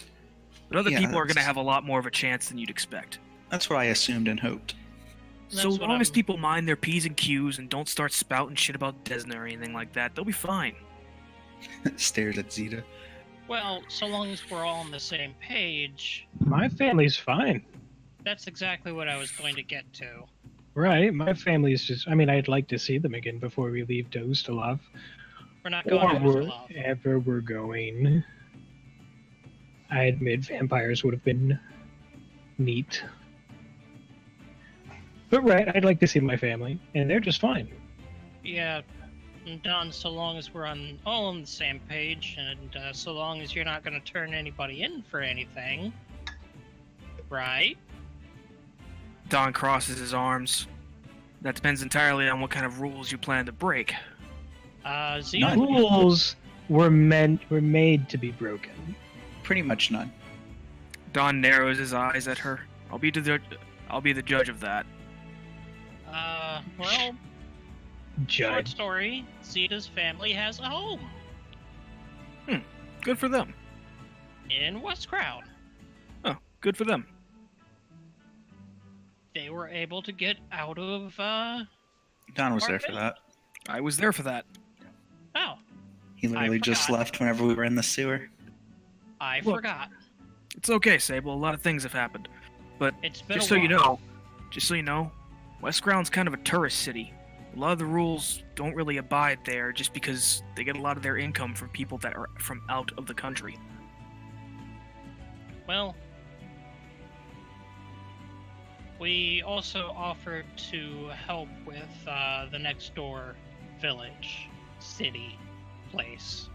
Speaker 3: But other
Speaker 4: Yeah,
Speaker 3: people are going to
Speaker 4: that's-
Speaker 3: have a lot more of a chance than you'd expect.
Speaker 4: That's what I assumed and hoped.
Speaker 3: So
Speaker 5: That's what
Speaker 3: long as
Speaker 5: I'm-
Speaker 3: people mind their P's and Q's and don't start spouting shit about Desna or anything like that, they'll be fine.
Speaker 4: Stares at Zeta.
Speaker 5: well, so long as we're all on the same page,
Speaker 2: My family's fine.
Speaker 5: that's exactly what I was going to get to.
Speaker 2: Right, my family's just. I mean, I'd like to see them again before we leave Dostalov.
Speaker 5: We're not
Speaker 2: Or
Speaker 5: going to Dostalov.
Speaker 2: wherever we're going. I admit vampires would have been neat. But right, I'd like to see my family, and they're just fine.
Speaker 5: Yeah, I'm done so long as we're all on the same page, and so long as you're not going to turn anybody in for anything. Right?
Speaker 3: Don crosses his arms. That depends entirely on what kind of rules you plan to break.
Speaker 5: Zeta,
Speaker 4: None.
Speaker 2: Rules were made to be broken.
Speaker 4: Pretty much none.
Speaker 3: Don narrows his eyes at her. I'll be the judge of that.
Speaker 5: well, short
Speaker 2: Judge.
Speaker 5: story, Zeta's family has a home
Speaker 3: Good for them.
Speaker 5: in West Crown.
Speaker 3: Oh, good for them.
Speaker 5: They were able to get out of,
Speaker 4: Don was there for that.
Speaker 3: I was there for that.
Speaker 5: oh,
Speaker 4: He literally just
Speaker 5: forgot.
Speaker 4: left whenever we were in the sewer.
Speaker 5: I
Speaker 3: Look.
Speaker 5: forgot.
Speaker 3: It's okay, Sable. A lot of things have happened. But
Speaker 5: It's been
Speaker 3: just
Speaker 5: a
Speaker 3: so you
Speaker 5: while.
Speaker 3: know, West Ground's kind of a tourist city. A lot of the rules don't really abide there just because they get a lot of their income from people that are from out of the country.
Speaker 5: Well, we also offered to help with the next door village, city, place.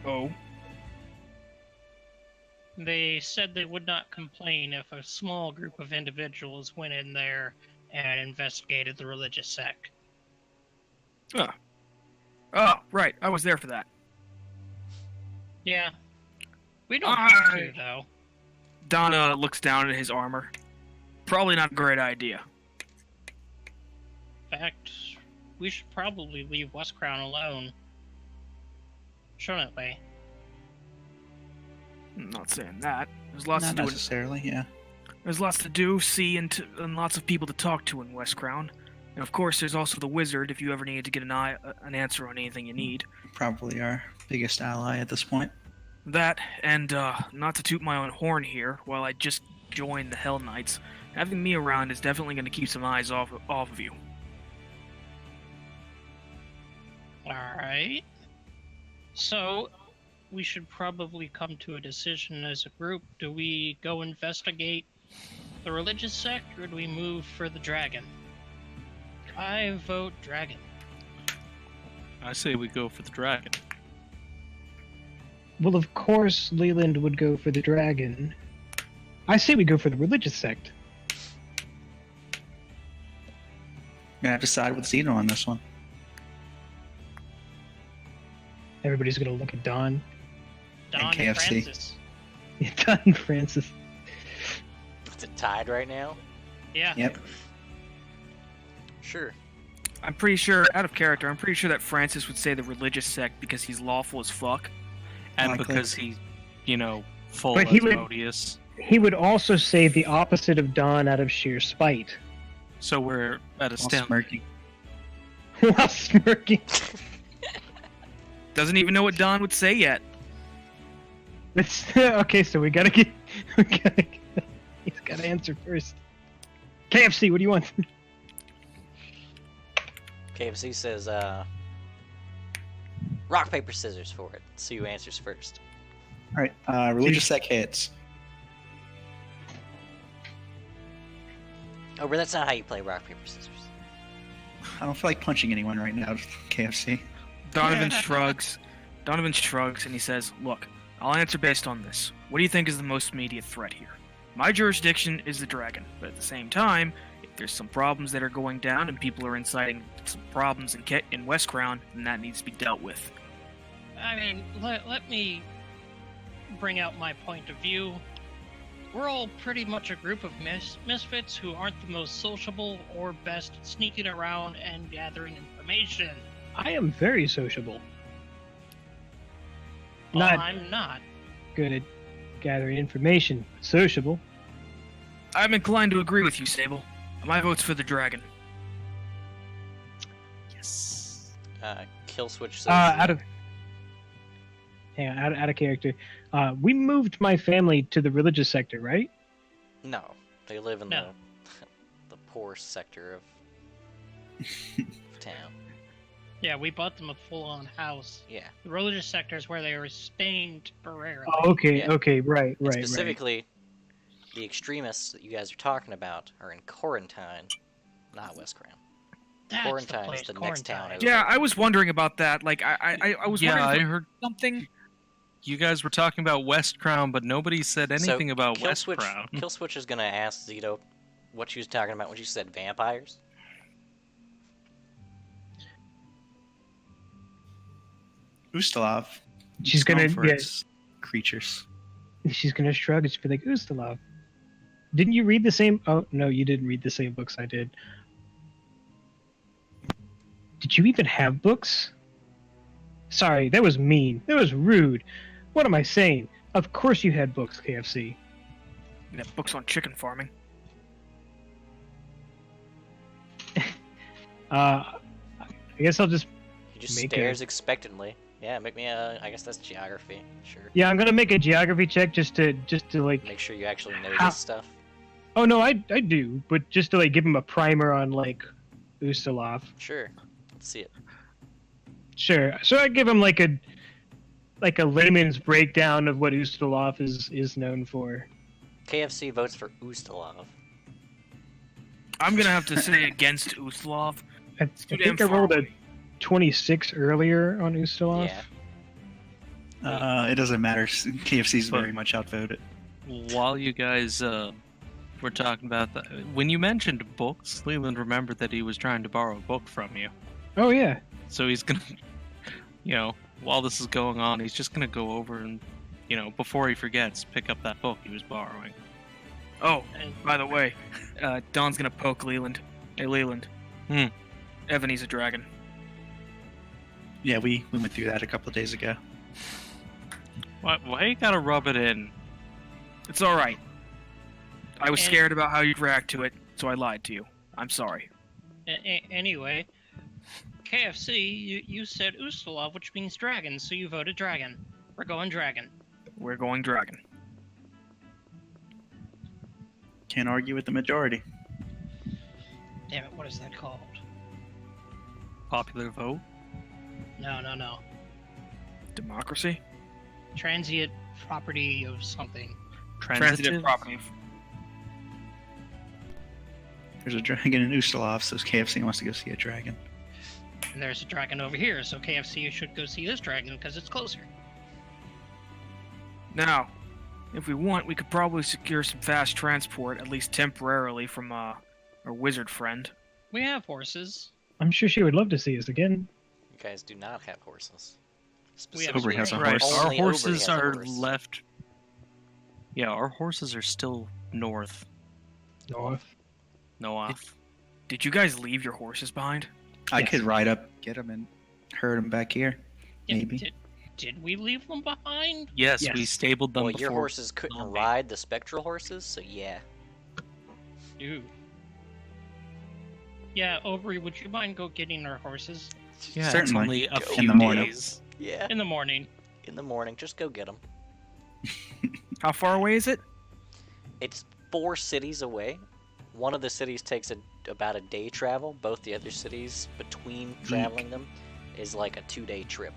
Speaker 3: Oh?
Speaker 5: They said they would not complain if a small group of individuals went in there and investigated the religious sect.
Speaker 3: Oh, right. I was there for that.
Speaker 5: Yeah. We don't have to,
Speaker 3: I-
Speaker 5: though.
Speaker 3: Donna looks down at his armor. Probably not a great idea.
Speaker 5: In fact, we should probably leave West Crown alone. Shouldn't we?
Speaker 3: I'm not saying that. There's lots
Speaker 4: Not
Speaker 3: to do.
Speaker 4: necessarily, yeah.
Speaker 3: There's lots to do, see, and lots of people to talk to in West Crown. And of course, there's also the wizard if you ever need to get an answer on anything you need.
Speaker 4: Probably our biggest ally at this point.
Speaker 3: That, and not to toot my own horn here, while I just joined the Hell Knights, having me around is definitely going to keep some eyes off of you.
Speaker 5: Alright. So, we should probably come to a decision as a group. Do we go investigate the religious sect, or do we move for the dragon? I vote dragon.
Speaker 7: I say we go for the dragon.
Speaker 2: Well, of course, Leland would go for the dragon. I say we go for the religious sect.
Speaker 4: Gonna have to side with Zeta on this one.
Speaker 2: Everybody's gonna look at Don.
Speaker 5: Don and
Speaker 4: KFC.
Speaker 5: Francis.
Speaker 2: Don Francis.
Speaker 1: Is it tied right now?
Speaker 5: Yeah.
Speaker 4: Yep.
Speaker 1: Sure.
Speaker 3: I'm pretty sure, out of character, I'm pretty sure that Francis would say the religious sect because he's lawful as fuck.
Speaker 7: And
Speaker 4: Likely.
Speaker 7: because he's, full
Speaker 2: But he would-
Speaker 7: Asmodeus.
Speaker 2: He would also say the opposite of Don out of sheer spite.
Speaker 7: So we're at a
Speaker 4: All
Speaker 7: stem.
Speaker 4: smirky.
Speaker 2: While smirking.
Speaker 3: Doesn't even know what Don would say yet.
Speaker 2: Okay, so we gotta get. He's gotta answer first. KFC, what do you want?
Speaker 1: KFC says, rock, paper, scissors for it. See who answers first.
Speaker 4: Alright, religious sect hits.
Speaker 1: Oh, but that's not how you play rock, paper, scissors.
Speaker 4: I don't feel like punching anyone right now, KFC.
Speaker 3: Donovan shrugs. Donovan shrugs and he says, "Look, I'll answer based on this. What do you think is the most immediate threat here? My jurisdiction is the dragon, but at the same time, if there's some problems that are going down and people are inciting some problems in West Crown, then that needs to be dealt with."
Speaker 5: I mean, let me bring out my point of view. we're all pretty much a group of misfits who aren't the most sociable or best at sneaking around and gathering information.
Speaker 2: I am very sociable.
Speaker 5: Well,
Speaker 2: Not
Speaker 5: I'm not.
Speaker 2: good at gathering information. Sociable.
Speaker 3: I'm inclined to agree with you, Sable. My vote's for the dragon.
Speaker 7: Yes.
Speaker 1: Kill switch says.
Speaker 2: Out of character. We moved my family to the religious sector, right?
Speaker 1: No, they live in
Speaker 5: No.
Speaker 1: the poor sector of town.
Speaker 5: Yeah, we bought them a full-on house.
Speaker 1: Yeah.
Speaker 5: The religious sector is where they were staying temporarily.
Speaker 2: Oh, okay,
Speaker 1: Yeah.
Speaker 2: okay, right.
Speaker 1: And specifically, the extremists that you guys are talking about are in Quarantine, not West Crown.
Speaker 5: That's
Speaker 1: Quarantine is
Speaker 5: place,
Speaker 1: the next town
Speaker 5: Quarantine.
Speaker 1: over.
Speaker 3: Yeah, I was wondering about that. Like, I was
Speaker 7: Yeah,
Speaker 3: wondering
Speaker 7: I
Speaker 3: if
Speaker 7: heard
Speaker 3: something.
Speaker 7: you guys were talking about West Crown, but nobody said anything about
Speaker 1: Kill
Speaker 7: West
Speaker 1: switch,
Speaker 7: Crown.
Speaker 1: Kill switch is gonna ask Zito what she was talking about when she said vampires.
Speaker 4: Ustalav.
Speaker 2: She's
Speaker 4: known
Speaker 2: gonna
Speaker 4: for its creatures.
Speaker 2: she's gonna shrug and she'll be like, Ustalov. Didn't you read the same? Oh no, you didn't read the same books I did. Did you even have books? Sorry, that was mean. That was rude. What am I saying? Of course you had books, KFC.
Speaker 3: Yeah, books on chicken farming.
Speaker 2: I guess I'll just
Speaker 1: He just
Speaker 2: Make
Speaker 1: stares expectantly. Yeah, make me a. I guess that's geography. Sure.
Speaker 2: yeah. I'm gonna make a geography check just to like.
Speaker 1: Make sure you actually know
Speaker 2: How-
Speaker 1: this stuff.
Speaker 2: Oh no, I do, but just to like give him a primer on like Ustalov.
Speaker 1: Sure. Let's see it.
Speaker 2: Sure. So I give him like a layman's breakdown of what Ustalov is known for.
Speaker 1: KFC votes for Ustalov.
Speaker 3: I'm gonna have to say against Uslov.
Speaker 2: I
Speaker 3: too
Speaker 2: think I
Speaker 3: damn far
Speaker 2: rolled a
Speaker 3: away.
Speaker 2: 26 earlier on Ustalov.
Speaker 1: Yeah.
Speaker 4: It doesn't matter. KFC's
Speaker 7: But-
Speaker 4: very much outvoted.
Speaker 7: While you guys were talking about that, when you mentioned books, Leland remembered that he was trying to borrow a book from you.
Speaker 2: Oh yeah.
Speaker 7: So he's gonna, while this is going on, he's just gonna go over and, before he forgets, pick up that book he was borrowing.
Speaker 3: Oh,
Speaker 5: And
Speaker 3: by the way, Don's gonna poke Leland. Hey, Leland.
Speaker 7: Hmm.
Speaker 3: Ebony's a dragon.
Speaker 4: Yeah, we went through that a couple of days ago.
Speaker 7: Why you gotta rub it in?
Speaker 3: It's all right. I was
Speaker 5: And-
Speaker 3: scared about how you'd react to it, so I lied to you. I'm sorry.
Speaker 5: anyway, KFC, you said Ustalov, which means dragon, so you voted dragon. We're going dragon.
Speaker 3: We're going dragon.
Speaker 4: Can't argue with the majority.
Speaker 5: Damn it, what is that called?
Speaker 7: Popular vote?
Speaker 5: No.
Speaker 3: Democracy?
Speaker 5: Transient property of something.
Speaker 3: Transitive property.
Speaker 4: There's a dragon in Ustalav, so KFC wants to go see a dragon.
Speaker 5: And there's a dragon over here, so KFC should go see this dragon because it's closer.
Speaker 3: Now, if we want, we could probably secure some fast transport, at least temporarily, from our wizard friend.
Speaker 5: We have horses.
Speaker 2: I'm sure she would love to see us again.
Speaker 1: You guys do not have horses.
Speaker 5: We have
Speaker 4: Aubrey has a
Speaker 5: springs.
Speaker 4: horse.
Speaker 7: Our
Speaker 1: Only Aubrey
Speaker 7: horses
Speaker 1: has a
Speaker 7: are
Speaker 1: horse.
Speaker 7: left. Yeah, our horses are still north.
Speaker 2: North.
Speaker 7: North.
Speaker 3: Did you guys leave your horses behind?
Speaker 4: I
Speaker 2: Yes.
Speaker 4: could ride up, get them, and herd them back here.
Speaker 5: Yeah,
Speaker 4: Maybe.
Speaker 5: Did we leave them behind?
Speaker 7: Yes, we
Speaker 2: Yes.
Speaker 7: stabled them
Speaker 1: Well,
Speaker 7: before.
Speaker 1: your horses couldn't
Speaker 7: zombie.
Speaker 1: ride the spectral horses, so yeah.
Speaker 5: Ooh. Yeah, Aubrey, would you mind go getting our horses
Speaker 7: Yeah, it's
Speaker 4: Certainly.
Speaker 7: only a
Speaker 1: In
Speaker 7: few
Speaker 4: the morning.
Speaker 7: days.
Speaker 1: Yeah.
Speaker 5: in the morning?
Speaker 1: In the morning, just go get them.
Speaker 3: How far away is it?
Speaker 1: It's 4 cities away. One of the cities takes about a day travel. Both the other cities, between traveling them, is like a 2-day trip.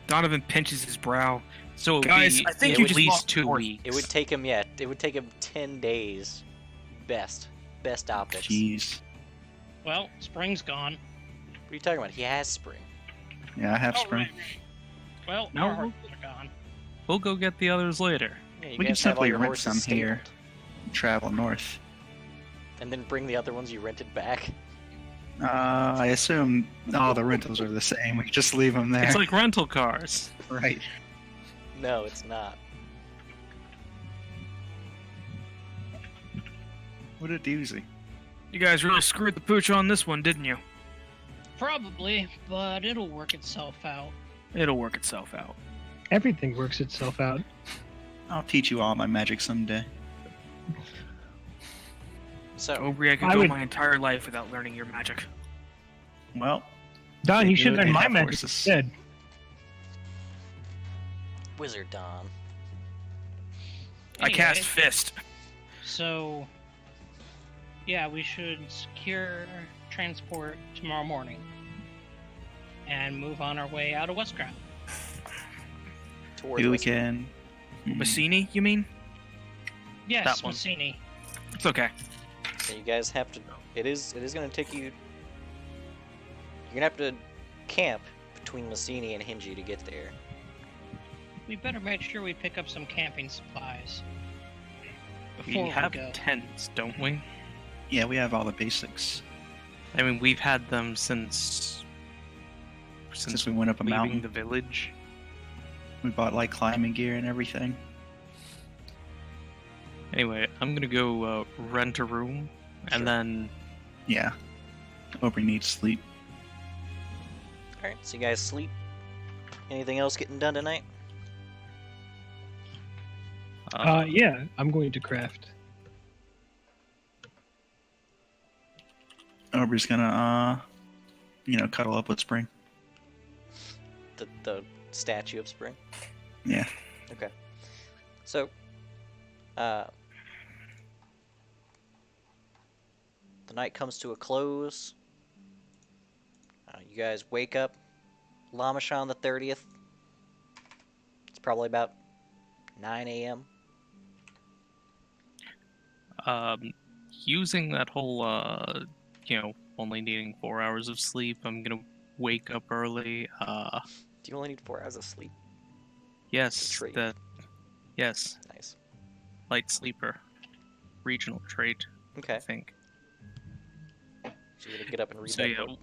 Speaker 3: Donovan pinches his brow.
Speaker 7: So it would
Speaker 3: Guys,
Speaker 7: be
Speaker 3: I think
Speaker 1: it
Speaker 3: you
Speaker 1: would
Speaker 3: just
Speaker 7: at least
Speaker 3: lost
Speaker 7: 2
Speaker 3: horse.
Speaker 7: weeks.
Speaker 1: It would take him, it would take him 10 days. Best optics.
Speaker 4: Jeez.
Speaker 5: Well, spring's gone.
Speaker 1: What are you talking about? He has spring.
Speaker 4: Yeah, I have
Speaker 5: Oh,
Speaker 4: spring.
Speaker 5: right. Well,
Speaker 7: No.
Speaker 5: our horses are gone.
Speaker 7: We'll go get the others later.
Speaker 1: Yeah, you
Speaker 4: We can
Speaker 1: guys have all
Speaker 4: simply
Speaker 1: your
Speaker 4: rent
Speaker 1: horses
Speaker 4: some here.
Speaker 1: stabled.
Speaker 4: Travel north.
Speaker 1: And then bring the other ones you rented back.
Speaker 4: I assume all the rentals are the same. We could just leave them there.
Speaker 7: It's like rental cars.
Speaker 4: Right.
Speaker 1: No, it's not.
Speaker 4: What a doozy.
Speaker 3: You guys really screwed the pooch on this one, didn't you?
Speaker 5: Probably, but it'll work itself out.
Speaker 3: It'll work itself out.
Speaker 2: Everything works itself out.
Speaker 4: I'll teach you all my magic someday.
Speaker 1: So,
Speaker 3: Aubrey, I could
Speaker 2: I
Speaker 3: go
Speaker 2: would-
Speaker 3: my entire life without learning your magic.
Speaker 4: Well,
Speaker 2: Don,
Speaker 4: They
Speaker 2: you
Speaker 4: do
Speaker 2: should
Speaker 4: it
Speaker 2: learn
Speaker 4: in
Speaker 2: my
Speaker 4: half
Speaker 2: magic
Speaker 4: horses.
Speaker 2: instead.
Speaker 1: Wizard Don.
Speaker 3: I cast Fist.
Speaker 5: So, yeah, we should secure transport tomorrow morning and move on our way out of Westcroft.
Speaker 1: Towards
Speaker 4: maybe we
Speaker 1: Wizard.
Speaker 4: can.
Speaker 3: Massini, you mean?
Speaker 5: Yes,
Speaker 3: That one.
Speaker 5: Massini.
Speaker 3: It's okay.
Speaker 1: So you guys have to. It is going to take you. You're going to have to camp between Massini and Hingy to get there.
Speaker 5: We better make sure we pick up some camping supplies
Speaker 7: We
Speaker 5: before we
Speaker 7: have
Speaker 5: go.
Speaker 7: tents, don't we?
Speaker 4: Yeah, we have all the basics.
Speaker 7: I mean, we've had them since
Speaker 4: Since we went up a
Speaker 7: leaving
Speaker 4: mountain,
Speaker 7: the village.
Speaker 4: we bought like climbing gear and everything.
Speaker 7: Anyway, I'm gonna go rent a room,
Speaker 1: Sure.
Speaker 7: and then
Speaker 4: Yeah. Aubrey needs sleep.
Speaker 1: Alright, so you guys sleep. Anything else getting done tonight?
Speaker 2: Yeah, I'm going to craft.
Speaker 4: Aubrey's gonna, cuddle up with Spring.
Speaker 1: The statue of Spring?
Speaker 4: Yeah.
Speaker 1: Okay. So, the night comes to a close. You guys wake up. Lamashon the 30th. It's probably about 9 a.m.
Speaker 7: Using that whole only needing 4 hours of sleep, I'm gonna wake up early.
Speaker 1: Do you only need 4 hours of sleep?
Speaker 7: Yes,
Speaker 1: Trait.
Speaker 7: yes,
Speaker 1: Nice.
Speaker 7: light sleeper, regional trait,
Speaker 1: Okay.
Speaker 7: I think.
Speaker 1: So you're gonna get up and read
Speaker 7: So
Speaker 1: that
Speaker 7: yeah,
Speaker 1: book.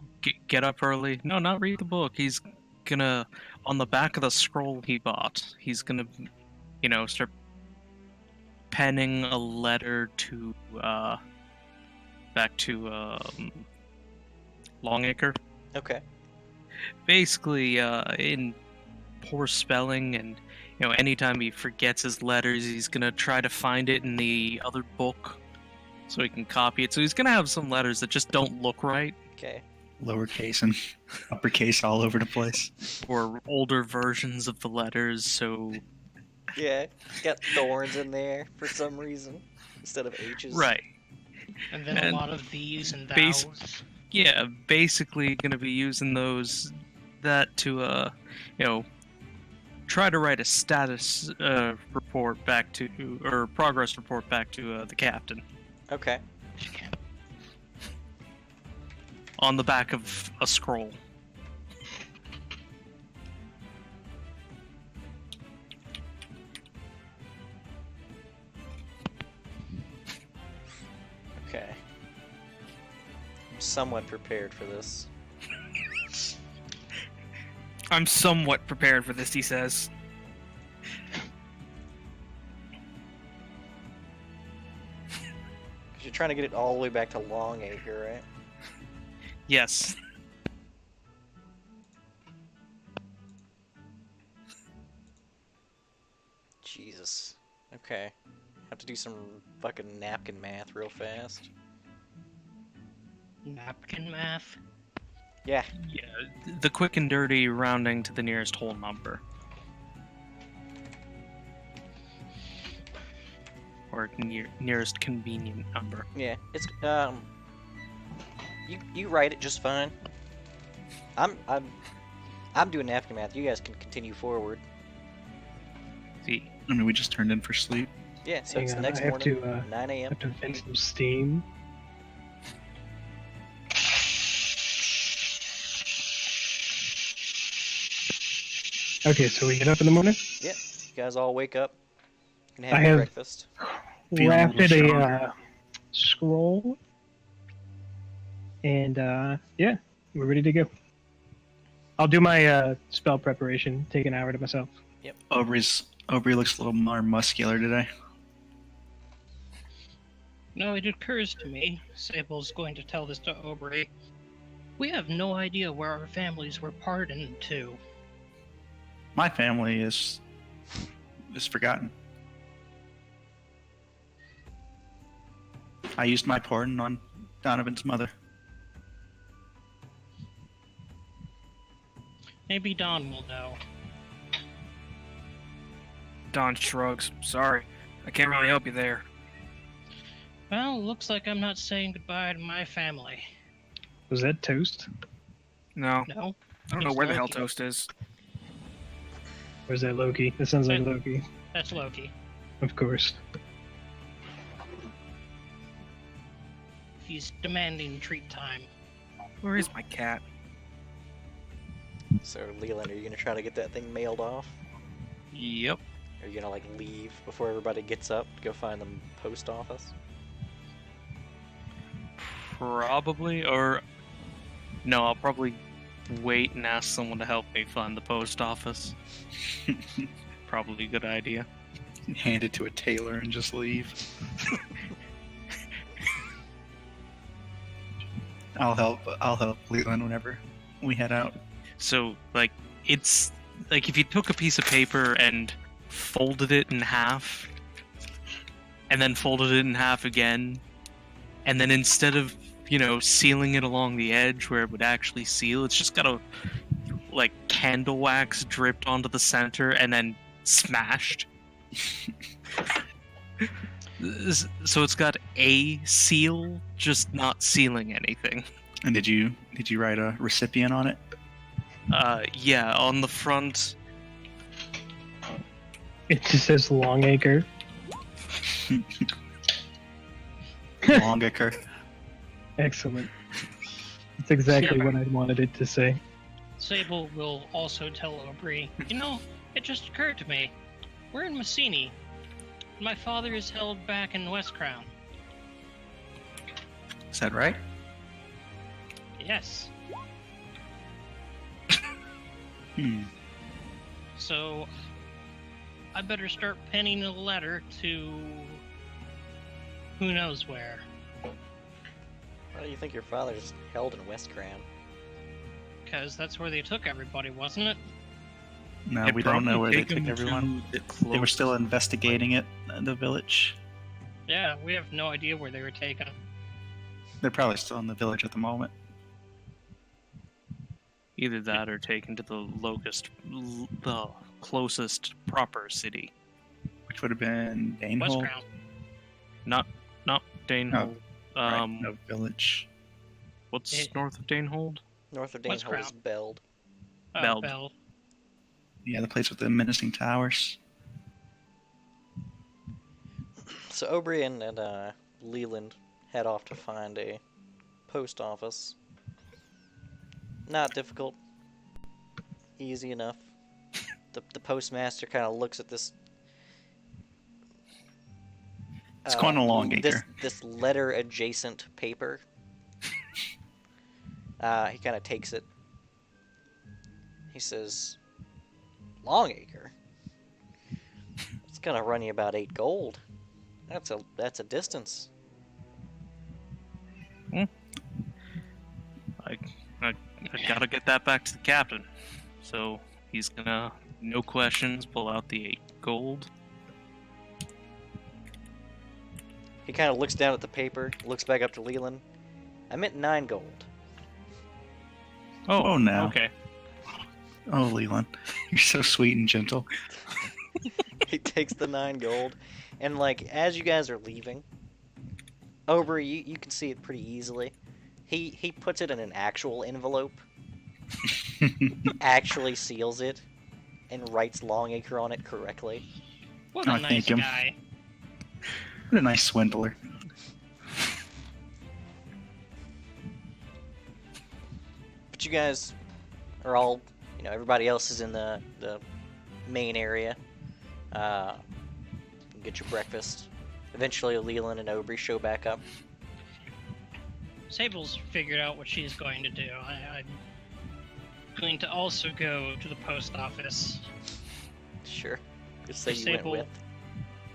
Speaker 7: get up early. No, not read the book. He's gonna, on the back of the scroll he bought, he's gonna, start penning a letter to, back to, Longacre.
Speaker 1: Okay.
Speaker 7: Basically, in poor spelling, and, anytime he forgets his letters, he's gonna try to find it in the other book so he can copy it. So he's gonna have some letters that just don't look right,
Speaker 1: Okay.
Speaker 4: Lowercase and uppercase all over the place.
Speaker 7: or older versions of the letters, so
Speaker 1: Yeah. It's got thorns in there for some reason instead of H's.
Speaker 7: right.
Speaker 5: And then
Speaker 7: And
Speaker 5: a lot of these and
Speaker 7: base-
Speaker 5: thous.
Speaker 7: Yeah, basically gonna be using that to try to write a status report back to, or progress report back to the captain
Speaker 1: Okay.
Speaker 7: on the back of a scroll.
Speaker 1: Okay. I'm somewhat prepared for this.
Speaker 3: I'm somewhat prepared for this, he says.
Speaker 1: 'Cause you're trying to get it all the way back to Longacre, right?
Speaker 3: Yes.
Speaker 1: Jesus. Okay. Have to do some fucking napkin math real fast.
Speaker 5: Napkin math.
Speaker 1: Yeah.
Speaker 7: Yeah, the quick and dirty rounding to the nearest whole number. Or nearest convenient number.
Speaker 1: Yeah. It's you write it just fine. I'm doing napkin math. You guys can continue forward.
Speaker 7: See,
Speaker 4: I mean, we just turned in for sleep.
Speaker 1: Yeah, so
Speaker 2: Hang
Speaker 1: it's the
Speaker 2: on,
Speaker 1: next
Speaker 2: I have
Speaker 1: morning,
Speaker 2: to,
Speaker 1: 9
Speaker 2: I
Speaker 1: a.m.
Speaker 2: have to vent some steam. Okay, so we get up in the morning.
Speaker 1: You guys all wake up and have
Speaker 2: I
Speaker 1: your
Speaker 2: have-
Speaker 1: breakfast.
Speaker 4: Feeling a little
Speaker 2: Crafted a
Speaker 4: stronger.
Speaker 2: scroll, and yeah, we're ready to go. I'll do my spell preparation. Take an hour to myself.
Speaker 4: Aubrey looks a little more muscular today.
Speaker 5: No, it occurs to me, Sable's going to tell this to Aubrey. We have no idea where our families were pardoned to.
Speaker 4: My family is forgotten. I used my pardon on Donovan's mother.
Speaker 5: Maybe Don will know.
Speaker 3: Don shrugs. Sorry, I can't really help you there.
Speaker 5: Well, looks like I'm not saying goodbye to my family.
Speaker 2: Was that toast?
Speaker 3: No,
Speaker 5: No?
Speaker 3: I don't know
Speaker 5: It's
Speaker 3: where the hell
Speaker 5: Loki.
Speaker 3: Toast is.
Speaker 2: Or is that Loki? That sounds like Loki.
Speaker 5: That's Loki.
Speaker 2: Of course.
Speaker 5: He's demanding treat time.
Speaker 3: Where is my cat?
Speaker 1: So, Leland, are you gonna try to get that thing mailed off?
Speaker 3: Yep.
Speaker 1: Are you gonna, like, leave before everybody gets up to go find the post office?
Speaker 7: Probably, or no, I'll probably wait and ask someone to help me find the post office. Probably a good idea.
Speaker 4: Hand it to a tailor and just leave. I'll help Leland whenever we head out.
Speaker 7: So, like, it's like if you took a piece of paper and folded it in half, and then folded it in half again, and then instead of, sealing it along the edge where it would actually seal, it's just got a, like, candle wax dripped onto the center and then smashed. So it's got a seal, just not sealing anything.
Speaker 4: And did you write a recipient on it?
Speaker 7: Yeah, on the front.
Speaker 2: It just says Longacre.
Speaker 4: Longacre.
Speaker 2: Excellent. That's exactly what I wanted it to say.
Speaker 5: Sable will also tell Aubrey, it just occurred to me. We're in Messini. My father is held back in West Crown.
Speaker 4: Is that right?
Speaker 5: Yes. So, I better start penning a letter to who knows where.
Speaker 1: Why do you think your father's held in West Cran?
Speaker 5: Because that's where they took everybody, wasn't it?
Speaker 4: No,
Speaker 7: It'd
Speaker 4: we don't know where
Speaker 7: probably
Speaker 4: they
Speaker 7: take 'em
Speaker 4: took everyone.
Speaker 7: to the
Speaker 4: They were still
Speaker 7: closest-
Speaker 4: investigating it in the village.
Speaker 5: Yeah, we have no idea where they were taken.
Speaker 4: They're probably still in the village at the moment.
Speaker 7: Either that or taken to the the closest proper city.
Speaker 4: Which would have been
Speaker 5: West
Speaker 4: Danehold.
Speaker 5: Crown.
Speaker 7: Not Danehold.
Speaker 4: Right, no village.
Speaker 7: What's
Speaker 5: It-
Speaker 7: north of Danehold?
Speaker 1: North of
Speaker 5: West
Speaker 1: Danehold is
Speaker 5: Crown.
Speaker 1: Beld.
Speaker 7: Beld.
Speaker 5: Beld.
Speaker 4: Yeah, the place with the menacing towers.
Speaker 1: So Aubrey and Leland head off to find a post office. Not difficult. Easy enough. The postmaster kind of looks at this.
Speaker 4: It's quite a long acre.
Speaker 1: This letter adjacent paper. He kind of takes it. He says, "Longacre. It's gonna run you about 8 gold. That's a distance."
Speaker 7: I gotta get that back to the captain. So he's gonna, no questions, pull out the 8 gold.
Speaker 1: He kind of looks down at the paper, looks back up to Leland. I meant 9 gold.
Speaker 4: Oh, no.
Speaker 7: Okay.
Speaker 4: Oh, Leland. You're so sweet and gentle.
Speaker 1: He takes the 9 gold, and like as you guys are leaving, Aubrey, you can see it pretty easily. He puts it in an actual envelope, actually seals it, and writes Longacre on it correctly.
Speaker 5: What a
Speaker 4: Oh,
Speaker 5: nice
Speaker 4: thank him.
Speaker 5: guy.
Speaker 4: What a nice swindler.
Speaker 1: But you guys are all, everybody else is in the main area. Get your breakfast. Eventually, Leland and Aubrey show back up.
Speaker 5: Sable's figured out what she's going to do. I'm going to also go to the post office.
Speaker 1: Sure. Just say you went
Speaker 5: Sable-
Speaker 1: with.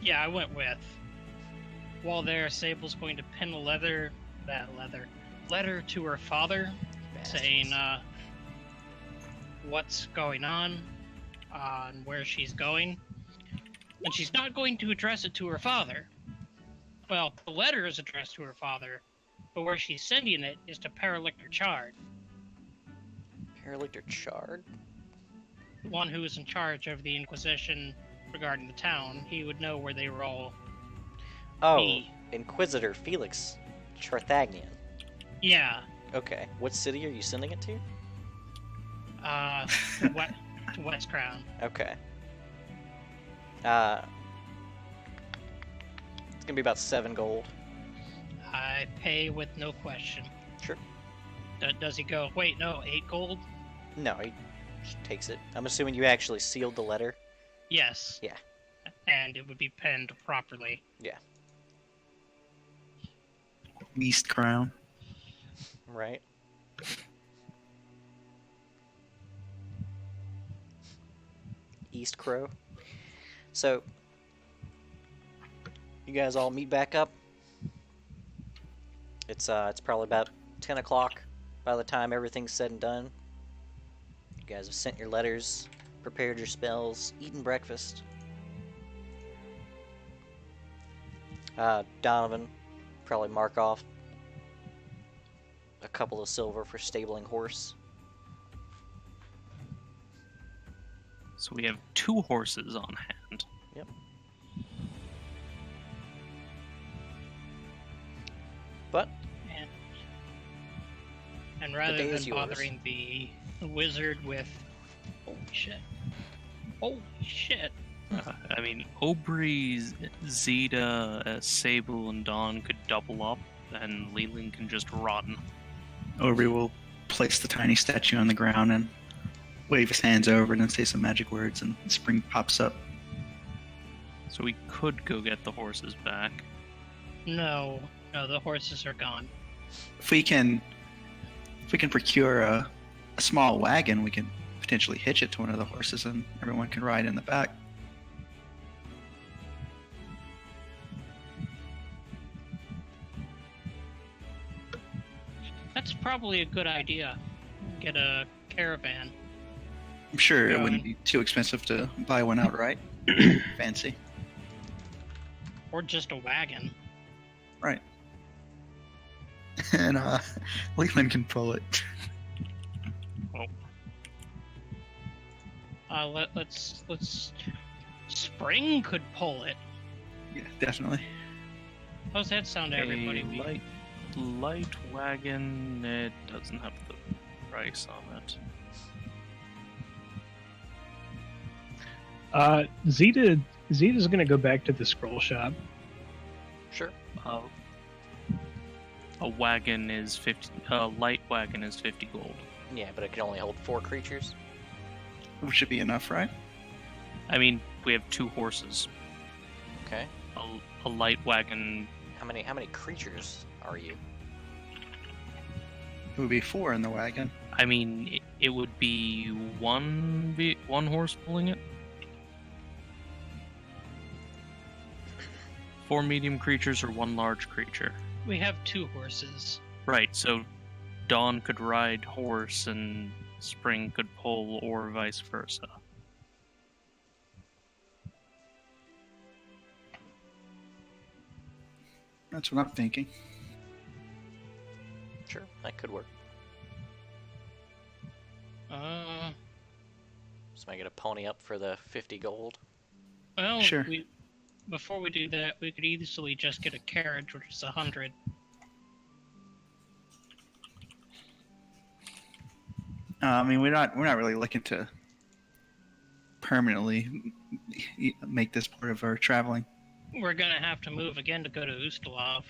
Speaker 5: Yeah, I went with. While there, Sable's going to pin a letter to her father, saying what's going on and where she's going. And she's not going to address it to her father. Well, the letter is addressed to her father, but where she's sending it is to Paralictor Chard.
Speaker 1: Paralictor Chard?
Speaker 5: One who is in charge of the Inquisition regarding the town. He would know where they were all.
Speaker 1: Oh, Inquisitor Felix Charthagnian.
Speaker 5: Yeah.
Speaker 1: Okay. What city are you sending it to?
Speaker 5: To West Crown.
Speaker 1: Okay. It's gonna be about 7 gold.
Speaker 5: I pay with no question.
Speaker 1: Sure.
Speaker 5: Does he go, wait, no, 8 gold?
Speaker 1: No, he just takes it. I'm assuming you actually sealed the letter.
Speaker 5: Yes.
Speaker 1: Yeah.
Speaker 5: And it would be penned properly.
Speaker 1: Yeah.
Speaker 4: East Crown.
Speaker 1: Right. East Crow. So, you guys all meet back up. It's probably about 10 o'clock by the time everything's said and done. You guys have sent your letters, prepared your spells, eaten breakfast. Donovan, probably mark off a couple of silver for stabling horse.
Speaker 7: So we have 2 horses on hand.
Speaker 1: Yep. But
Speaker 5: and rather
Speaker 1: day
Speaker 5: than
Speaker 1: is yours.
Speaker 5: bothering the wizard with holy shit.
Speaker 7: I mean, Aubrey, Zeta, Sable, and Dawn could double up, and Leland can just run.
Speaker 4: Aubrey will place the tiny statue on the ground and wave his hands over it and say some magic words, and the spring pops up.
Speaker 7: So we could go get the horses back.
Speaker 5: No, the horses are gone.
Speaker 4: If we can procure a small wagon, we can potentially hitch it to one of the horses, and everyone can ride in the back.
Speaker 5: That's probably a good idea. Get a caravan.
Speaker 4: I'm sure it
Speaker 5: Yeah.
Speaker 4: wouldn't be too expensive to buy one outright. Fancy.
Speaker 5: Or just a wagon.
Speaker 4: Right. And Leland can pull it.
Speaker 5: Let's Spring could pull it.
Speaker 4: Yeah, definitely.
Speaker 5: How's that sound to everybody?
Speaker 7: A light wagon, it doesn't have the price on it.
Speaker 2: Zeta's gonna go back to the scroll shop.
Speaker 1: Sure.
Speaker 7: A wagon is 50. A light wagon is 50 gold.
Speaker 1: Yeah, but it can only hold 4 creatures.
Speaker 4: Which should be enough, right?
Speaker 7: I mean, we have 2 horses.
Speaker 1: Okay.
Speaker 7: A light wagon.
Speaker 1: How many creatures are you?
Speaker 4: It would be 4 in the wagon.
Speaker 7: I mean, it would be one horse pulling it. 4 medium creatures or 1 large creature.
Speaker 5: We have 2 horses.
Speaker 7: Right. So Dawn could ride horse and Spring could pull, or vice versa.
Speaker 4: That's what I'm thinking.
Speaker 1: Sure, that could work. So I get a pony up for the 50 gold.
Speaker 5: Well,
Speaker 4: Sure.
Speaker 5: Before we do that, we could easily just get a carriage, which is 100.
Speaker 4: I mean, we're not really looking to permanently make this part of our traveling.
Speaker 5: We're gonna have to move again to go to Ustalov.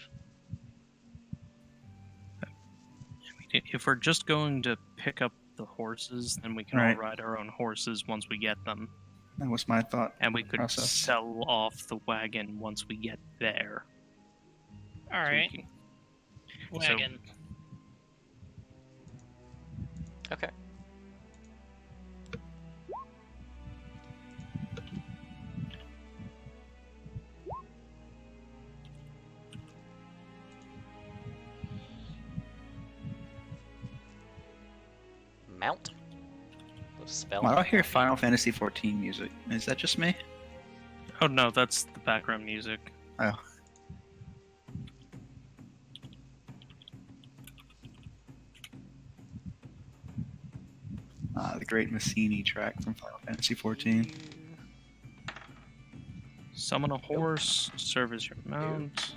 Speaker 7: If we're just going to pick up the horses, then we can
Speaker 4: Right.
Speaker 7: all ride our own horses once we get them.
Speaker 4: That was my thought.
Speaker 7: And we could
Speaker 4: Process.
Speaker 7: sell off the wagon once we get there.
Speaker 5: All right,
Speaker 7: So we
Speaker 5: wagon.
Speaker 1: Okay. mount. The spell.
Speaker 4: Why do I hear Final Fantasy XIV music? Is that just me?
Speaker 7: Oh no, that's the background music.
Speaker 4: Oh. The great Massini track from Final Fantasy XIV.
Speaker 7: Summon a horse, serve as your mount.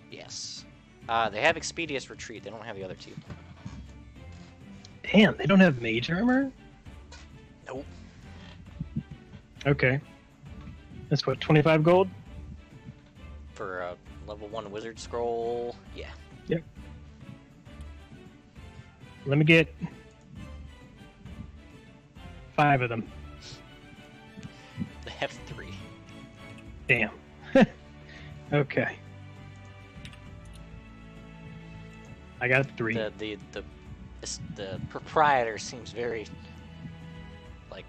Speaker 1: Yes. They have Expedious Retreat. They don't have the other two.
Speaker 2: Damn, they don't have mage armor?
Speaker 1: Nope.
Speaker 2: Okay. That's what, 25 gold?
Speaker 1: For a level 1 wizard scroll, yeah.
Speaker 2: Yep. Let me get 5 of them.
Speaker 1: They have 3.
Speaker 2: Damn. Okay. I got 3.
Speaker 1: The proprietor seems very like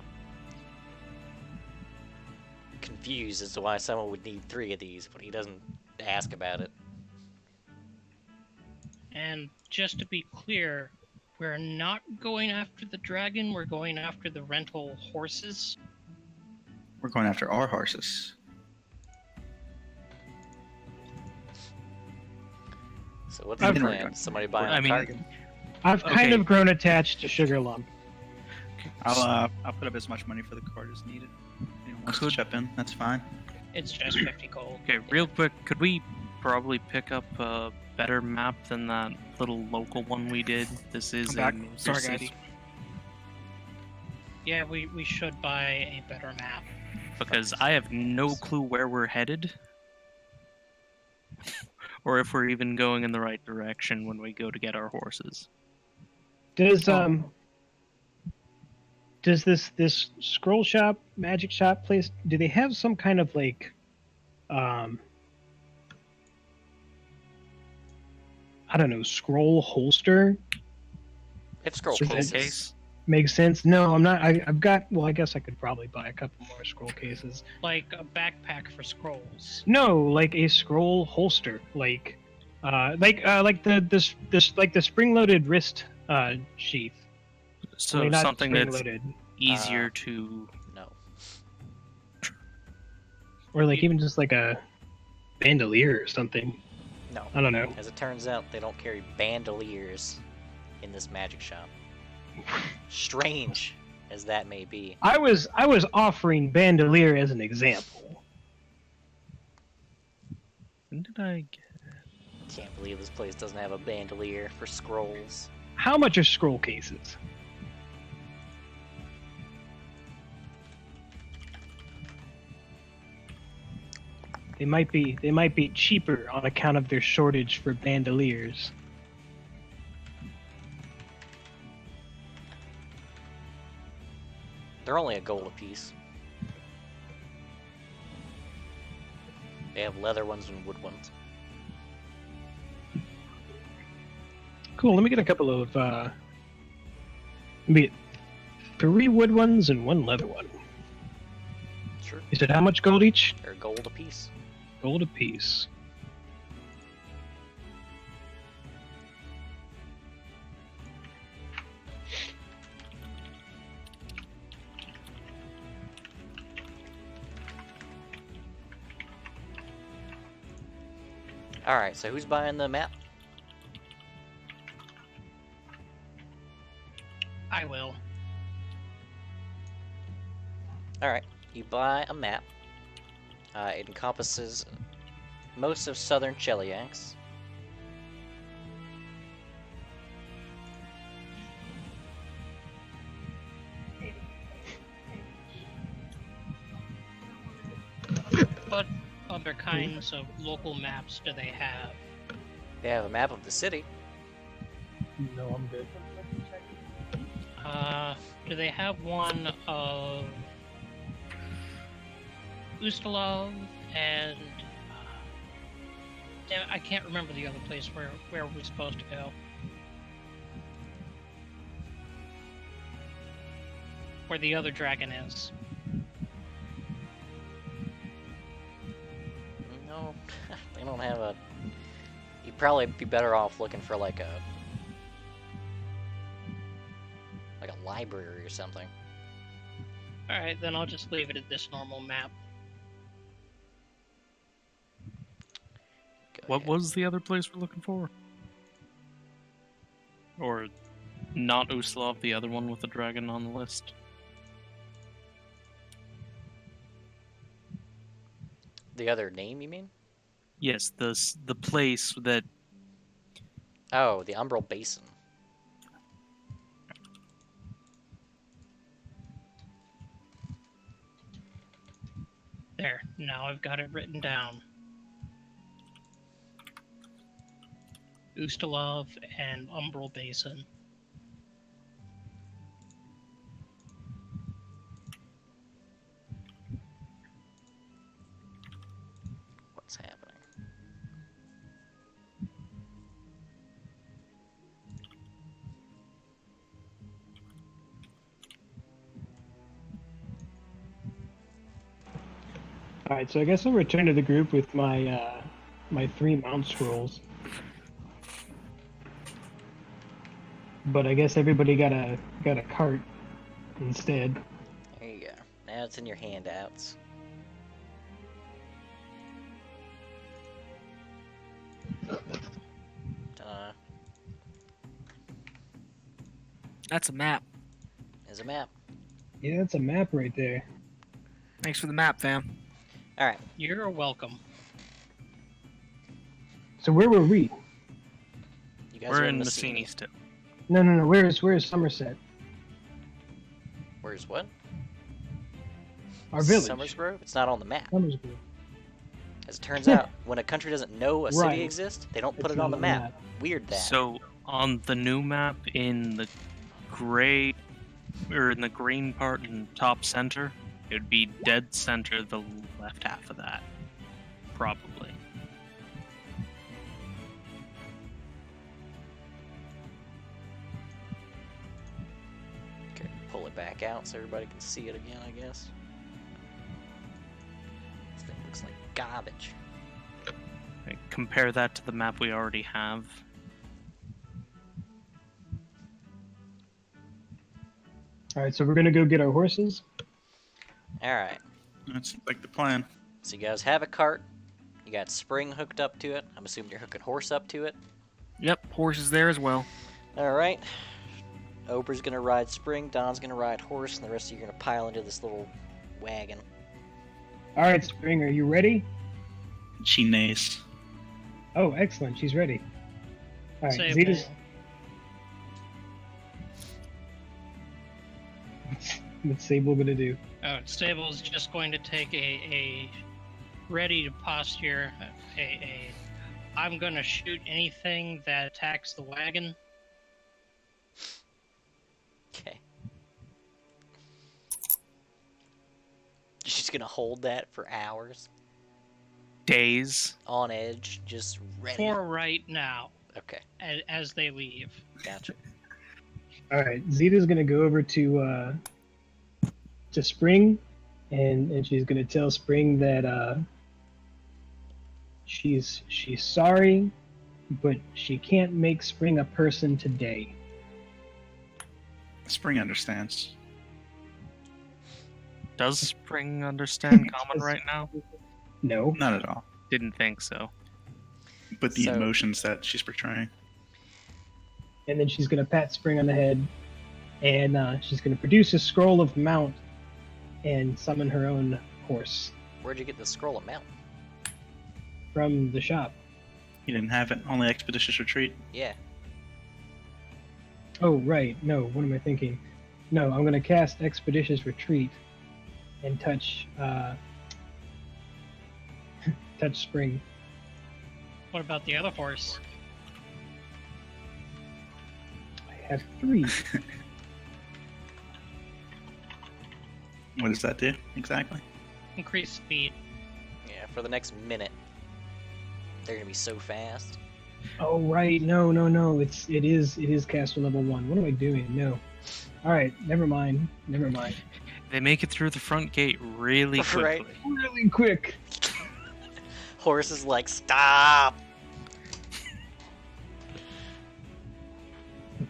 Speaker 1: confused as to why someone would need 3 of these, but he doesn't ask about it.
Speaker 5: And just to be clear, we're not going after the dragon, we're going after the rental horses.
Speaker 4: We're going after our horses.
Speaker 1: So what's the plan? Somebody buy a target?
Speaker 2: I've kind of grown attached to Sugar Lump.
Speaker 4: I'll put up as much money for the card as needed. Anyone wants to chip in, that's fine.
Speaker 5: It's just 50 gold.
Speaker 7: Okay, real quick, could we probably pick up a better map than that little local one we did? This is
Speaker 3: I'm back.
Speaker 7: in
Speaker 3: Sorry,
Speaker 7: City.
Speaker 3: guys.
Speaker 5: Yeah, we should buy a better map.
Speaker 7: Because I have no clue where we're headed. Or if we're even going in the right direction when we go to get our horses.
Speaker 2: Does this scroll shop, magic shop place, do they have some kind of like I don't know, scroll holster?
Speaker 1: If scroll
Speaker 2: So
Speaker 1: cases.
Speaker 7: Case?
Speaker 2: Makes sense. No, I'm not. I've got. Well, I guess I could probably buy a couple more scroll cases.
Speaker 5: Like a backpack for scrolls.
Speaker 2: No, like a scroll holster, like the spring-loaded wrist sheath.
Speaker 7: So
Speaker 2: Only not
Speaker 7: something that's
Speaker 2: spring-loaded.
Speaker 7: easier to...
Speaker 1: No.
Speaker 2: Or like even just like a bandolier or something.
Speaker 1: No.
Speaker 2: I don't know.
Speaker 1: As it turns out, they don't carry bandoliers in this magic shop. Strange as that may be.
Speaker 2: I was offering bandolier as an example.
Speaker 7: When did I get...
Speaker 1: Can't believe this place doesn't have a bandolier for scrolls.
Speaker 2: How much are scroll cases? They might be cheaper on account of their shortage for bandoliers.
Speaker 1: They're only a gold apiece. They have leather ones and wood ones.
Speaker 2: Cool. Let me get a couple of. Let me get 3 wood ones and 1 leather one.
Speaker 1: Sure.
Speaker 2: You said how much gold each?
Speaker 1: They're gold apiece.
Speaker 2: Gold apiece.
Speaker 1: Alright, so who's buying the map?
Speaker 5: I will.
Speaker 1: Alright, you buy a map. It encompasses most of southern Cheliax.
Speaker 5: What other kinds of local maps do they have?
Speaker 1: They have a map of the city.
Speaker 2: No, I'm good.
Speaker 5: Do they have one of Ustalov and damn it, I can't remember the other place where we're supposed to go. Where the other dragon is.
Speaker 1: No, they don't have a... You'd probably be better off looking for like a library or something.
Speaker 5: Alright, then I'll just leave it at this normal map.
Speaker 1: Go
Speaker 7: What
Speaker 1: ahead.
Speaker 7: was the other place we're looking for? Or not Uslov, the other one with the dragon on the list?
Speaker 1: The other name, you mean?
Speaker 7: Yes, the place that...
Speaker 1: Oh, the Umbral Basin.
Speaker 5: There, now I've got it written down. Ustalov and Umbral Basin.
Speaker 1: What's happening?
Speaker 2: All right, so I guess I'll return to the group with my my 3 mount scrolls. But I guess everybody got a cart instead.
Speaker 1: There you go. Now it's in your handouts.
Speaker 3: That's a map.
Speaker 1: There's a map.
Speaker 2: Yeah, that's a map right there.
Speaker 3: Thanks for the map, fam.
Speaker 1: Alright,
Speaker 5: You're welcome.
Speaker 2: So where were we?
Speaker 1: you guys
Speaker 7: We're
Speaker 1: are
Speaker 7: in
Speaker 1: Messini.
Speaker 7: Messini still.
Speaker 2: No. Where's Somerset?
Speaker 1: Where's what?
Speaker 2: Our village.
Speaker 1: Summers Grove? It's not on the map.
Speaker 2: Summersgrove.
Speaker 1: As it turns out, when a country doesn't know a city
Speaker 2: Right.
Speaker 1: exists, they don't put
Speaker 2: It's
Speaker 1: it on
Speaker 2: not
Speaker 1: the map. Weird that.
Speaker 7: So, on the new map, in the gray, or in the green part in top center, it would be dead center, the left half of that. Probably.
Speaker 1: Okay, pull it back out so everybody can see it again, I guess. This thing looks like garbage.
Speaker 7: Okay, compare that to the map we already have.
Speaker 2: All right, so we're gonna go get our horses.
Speaker 1: Alright,
Speaker 4: That's like the plan.
Speaker 1: so you guys have a cart. You got spring hooked up to it. I'm assuming you're hooking horse up to it.
Speaker 3: Yep, horse is there as well.
Speaker 1: Alright. Ober's gonna ride spring, Don's gonna ride horse, and the rest of you are gonna pile into this little wagon.
Speaker 2: All right, Spring, are you ready?
Speaker 4: She neighs.
Speaker 2: Oh, excellent. She's ready. All right,
Speaker 5: Sable.
Speaker 2: Zeta's. What's Sable gonna do?
Speaker 5: Sable's just going to take a ready to posture. I'm going to shoot anything that attacks the wagon.
Speaker 1: Okay. She's gonna hold that for hours.
Speaker 7: Days.
Speaker 1: On edge, just ready.
Speaker 5: For right now,
Speaker 1: Okay,
Speaker 5: as they leave.
Speaker 1: gotcha.
Speaker 2: All right, Zeta's gonna go over to Spring, and she's gonna tell Spring that she's sorry, but she can't make Spring a person today.
Speaker 4: Spring understands.
Speaker 7: Does Spring understand common right now?
Speaker 2: No.
Speaker 4: Not at all.
Speaker 7: Didn't think so.
Speaker 4: But the
Speaker 1: So-
Speaker 4: emotions that she's portraying.
Speaker 2: And then she's gonna pat Spring on the head, and she's gonna produce a scroll of mount, and summon her own horse
Speaker 1: Where'd you get the scroll of mount?
Speaker 2: from the shop.
Speaker 4: You didn't have it. Only Expeditious Retreat.
Speaker 1: Yeah.
Speaker 2: Oh, right. No, what am I thinking? No, I'm gonna cast Expeditious Retreat and touch touch Spring.
Speaker 5: What about the other horse?
Speaker 2: I have 3.
Speaker 4: What does that do exactly?
Speaker 5: Increase speed.
Speaker 1: Yeah, for the next minute. They're gonna be so fast.
Speaker 2: Oh, right. No. It is caster level 1. What am I doing? No. All right. Never mind.
Speaker 7: They make it through the front gate really quickly.
Speaker 1: Right.
Speaker 2: Really quick.
Speaker 1: Horse is like, stop!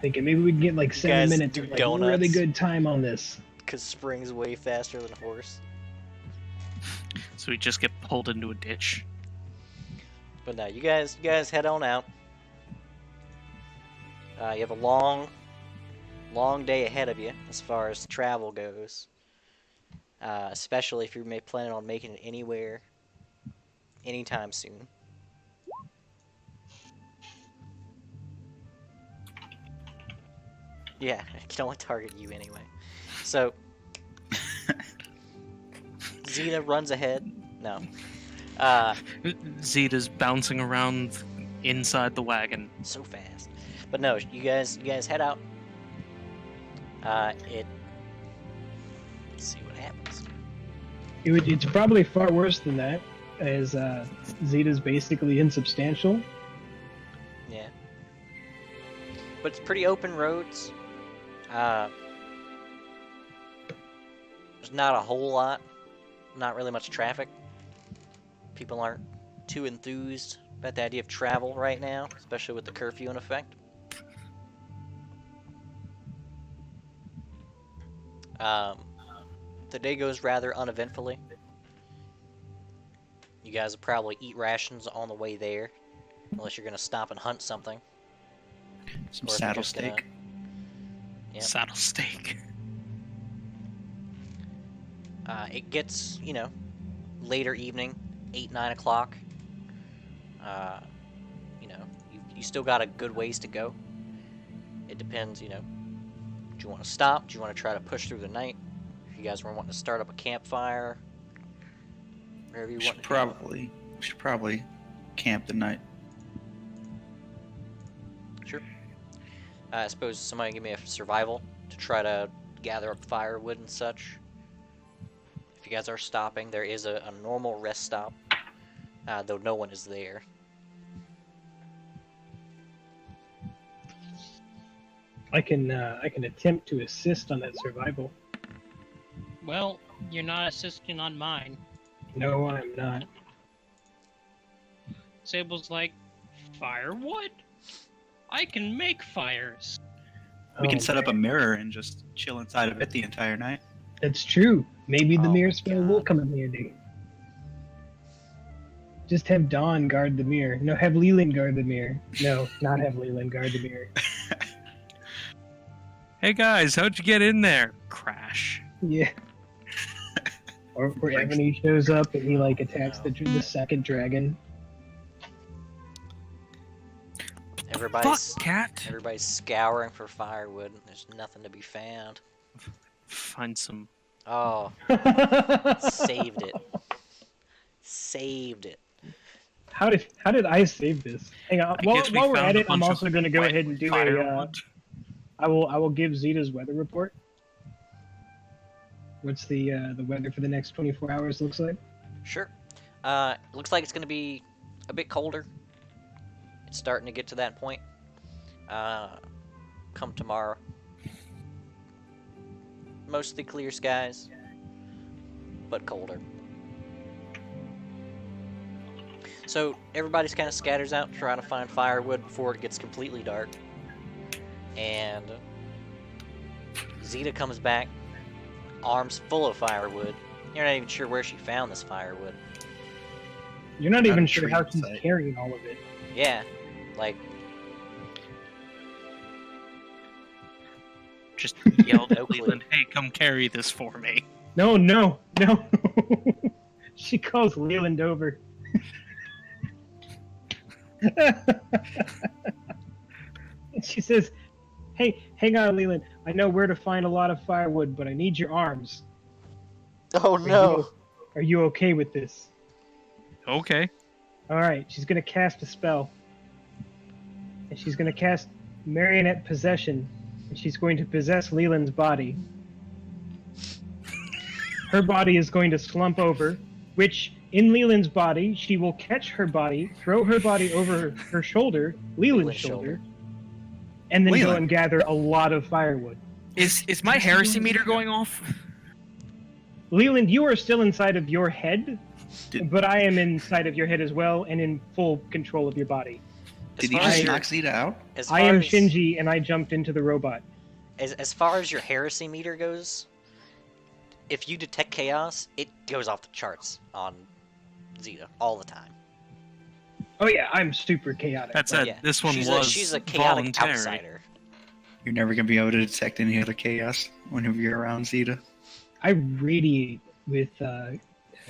Speaker 2: Thinking maybe we can get like 7
Speaker 1: guys
Speaker 2: minutes
Speaker 1: do
Speaker 2: of like
Speaker 1: donuts?
Speaker 2: really good time on this.
Speaker 1: Because spring's way faster than horse.
Speaker 7: So we just get pulled into a ditch.
Speaker 1: But no, you guys head on out. You have a long day ahead of you as far as travel goes. Especially if you're planning on making it anywhere, anytime soon. Yeah, I can only target you anyway. So, Zeta runs ahead. No.
Speaker 7: Zeta's bouncing around inside the wagon.
Speaker 1: So fast. But no, you guys head out. Let's see what happens.
Speaker 2: It's probably far worse than that, as Zeta's basically insubstantial.
Speaker 1: Yeah. But it's pretty open roads. There's not a whole lot. Not really much traffic. People aren't too enthused about the idea of travel right now, especially with the curfew in effect. The day goes rather uneventfully. You guys will probably eat rations on the way there, unless you're gonna stop and hunt something.
Speaker 4: Some
Speaker 1: Or if you're
Speaker 4: saddle
Speaker 1: just gonna-
Speaker 4: steak.
Speaker 1: Yep.
Speaker 7: Saddle steak.
Speaker 1: It gets, later evening, 8, 9 o'clock. You still got a good ways to go. It depends, do you want to stop? Do you want to try to push through the night? If you guys were wanting to start up a campfire, wherever you
Speaker 4: We
Speaker 1: want
Speaker 4: should
Speaker 1: to go.
Speaker 4: probably camp the night.
Speaker 1: Sure. I suppose somebody give me a survival to try to gather up firewood and such. If you guys are stopping, there is a normal rest stop, though no one is there.
Speaker 2: I can attempt to assist on that survival.
Speaker 5: Well, you're not assisting on mine.
Speaker 2: No, I'm not.
Speaker 5: Sable's like, firewood? I can make fires.
Speaker 4: We can
Speaker 2: Oh,
Speaker 4: set up a
Speaker 2: man.
Speaker 4: mirror and just chill inside of it the entire night.
Speaker 2: That's true. Maybe the
Speaker 1: Oh
Speaker 2: mirror
Speaker 1: my
Speaker 2: spell
Speaker 1: God.
Speaker 2: will come in handy. Just have Dawn guard the mirror. No, have Leland guard the mirror. No, not have Leland guard the mirror.
Speaker 7: Hey guys, how'd you get in there? Crash.
Speaker 2: Yeah. Or Ebony shows up and he like attacks the second dragon.
Speaker 1: Everybody's
Speaker 7: Fuck, cat.
Speaker 1: everybody's scouring for firewood. There's nothing to be found.
Speaker 7: Find some.
Speaker 1: Oh, saved it. Saved it.
Speaker 2: How did I save this? Hang on.
Speaker 7: I
Speaker 2: While
Speaker 7: guess we
Speaker 2: we're
Speaker 7: found
Speaker 2: at
Speaker 7: a
Speaker 2: it, I'm
Speaker 7: bunch
Speaker 2: also
Speaker 7: of
Speaker 2: going to go
Speaker 7: wet
Speaker 2: ahead and do
Speaker 7: firewood.
Speaker 2: I will give Zeta's weather report. What's the weather for the next 24 hours looks like?
Speaker 1: Sure. Looks like it's going to be a bit colder. It's starting to get to that point. Come tomorrow. Mostly clear skies, but colder. So everybody's kind of scatters out trying to find firewood before it gets completely dark. And Zeta comes back, arms full of firewood. You're not even sure where she found this firewood.
Speaker 2: You're not
Speaker 4: Got
Speaker 2: even
Speaker 4: a
Speaker 2: sure
Speaker 4: tree
Speaker 2: how
Speaker 4: on
Speaker 2: she's
Speaker 4: site.
Speaker 2: carrying all of it.
Speaker 1: Yeah, like
Speaker 7: Just yelled
Speaker 1: No
Speaker 7: at
Speaker 1: clue.
Speaker 7: Leland, hey, come carry this for me.
Speaker 2: No. She calls Leland over. And she says, "Hey, hang on, Leland. I know where to find a lot of firewood, but I need your arms.
Speaker 1: oh no.
Speaker 2: Are you okay with this?"
Speaker 7: Okay.
Speaker 2: All right. She's gonna cast a spell, and she's gonna cast Marionette Possession, and she's going to possess Leland's body. Her body is going to slump over, which in Leland's body, she will catch her body, throw her body over her shoulder, Leland's
Speaker 1: Leland's
Speaker 2: shoulder, and then go
Speaker 4: Leland.
Speaker 2: and gather a lot of firewood.
Speaker 3: Is my heresy meter going off?
Speaker 2: Leland, you are still inside of your head,
Speaker 4: Did-
Speaker 2: but I am inside of your head as well and in full control of your body.
Speaker 1: As
Speaker 4: Did you
Speaker 1: far as
Speaker 4: just
Speaker 1: your-
Speaker 4: knock Zeta out?
Speaker 1: As
Speaker 2: I
Speaker 1: far
Speaker 2: am
Speaker 1: as-
Speaker 2: Shinji, and I jumped into the robot.
Speaker 1: As far as your heresy meter goes, if you detect chaos, it goes off the charts on Zeta all the time.
Speaker 2: Oh yeah, I'm super chaotic.
Speaker 7: That
Speaker 2: but
Speaker 7: said,
Speaker 1: Yeah,
Speaker 7: this one
Speaker 1: she's a
Speaker 7: was
Speaker 1: chaotic
Speaker 7: voluntary.
Speaker 1: outsider.
Speaker 4: You're never gonna be able to detect any other chaos whenever you're around Zeta.
Speaker 2: I radiate with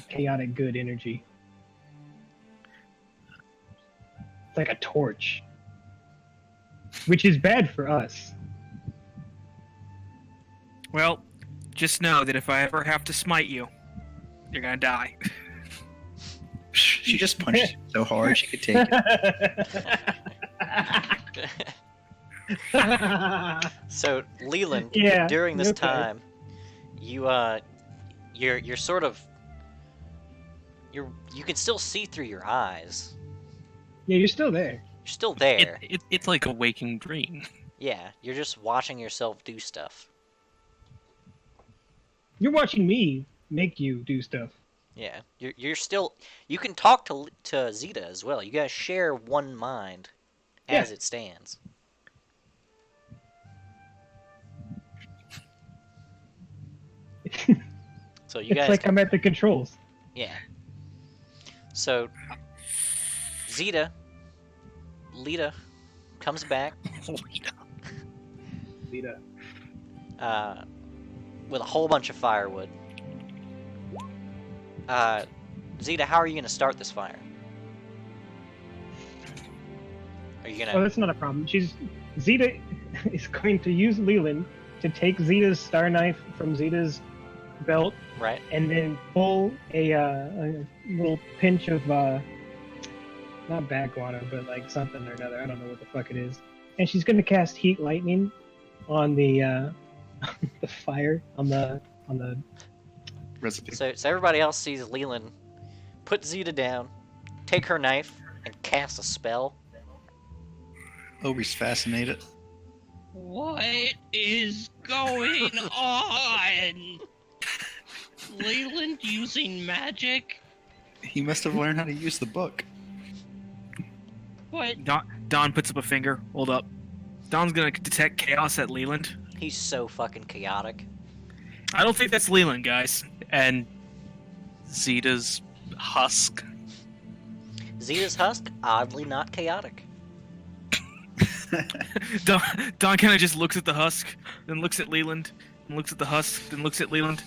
Speaker 2: chaotic good energy. It's like a torch, which is bad for us.
Speaker 3: Well, just know that if I ever have to smite you, you're gonna die.
Speaker 4: She just punched you so hard she could take it.
Speaker 1: So Leland,
Speaker 2: Yeah,
Speaker 1: during this
Speaker 2: okay.
Speaker 1: time, you're sort of you can still see through your eyes.
Speaker 2: Yeah, you're still there.
Speaker 1: You're still there.
Speaker 7: It's like a waking dream.
Speaker 1: Yeah, you're just watching yourself do stuff.
Speaker 2: You're watching me make you do stuff.
Speaker 1: Yeah, you're still. You can talk to Zeta as well. You guys share one mind, as
Speaker 2: Yeah.
Speaker 1: it stands. So you
Speaker 2: It's
Speaker 1: guys.
Speaker 2: like I'm at the controls.
Speaker 1: Yeah. So Zeta, Lita, comes back
Speaker 2: Lita.
Speaker 1: with a whole bunch of firewood. Zeta, how are you gonna start this fire? Are you
Speaker 2: Oh,
Speaker 1: gonna?
Speaker 2: that's not a problem. Zeta is going to use Leland to take Zeta's star knife from Zeta's belt
Speaker 1: Right.
Speaker 2: and then pull a little pinch of not backwater, but like something or another. I don't know what the fuck it is. And she's going to cast heat lightning on the the fire on the
Speaker 4: Recipe.
Speaker 1: So everybody else sees Leland put Zeta down, take her knife, and cast a spell.
Speaker 4: Obi's fascinated.
Speaker 5: What is going on? Leland using magic?
Speaker 4: He must have learned how to use the book.
Speaker 5: What?
Speaker 3: Don puts up a finger. Hold up. Don's gonna detect chaos at Leland.
Speaker 1: He's so fucking chaotic.
Speaker 3: I don't think that's Leland, guys.
Speaker 7: And Zeta's husk.
Speaker 1: Zeta's husk, oddly not chaotic.
Speaker 3: Don kind of just looks at the husk, then looks at Leland, and looks at the husk, then looks at Leland.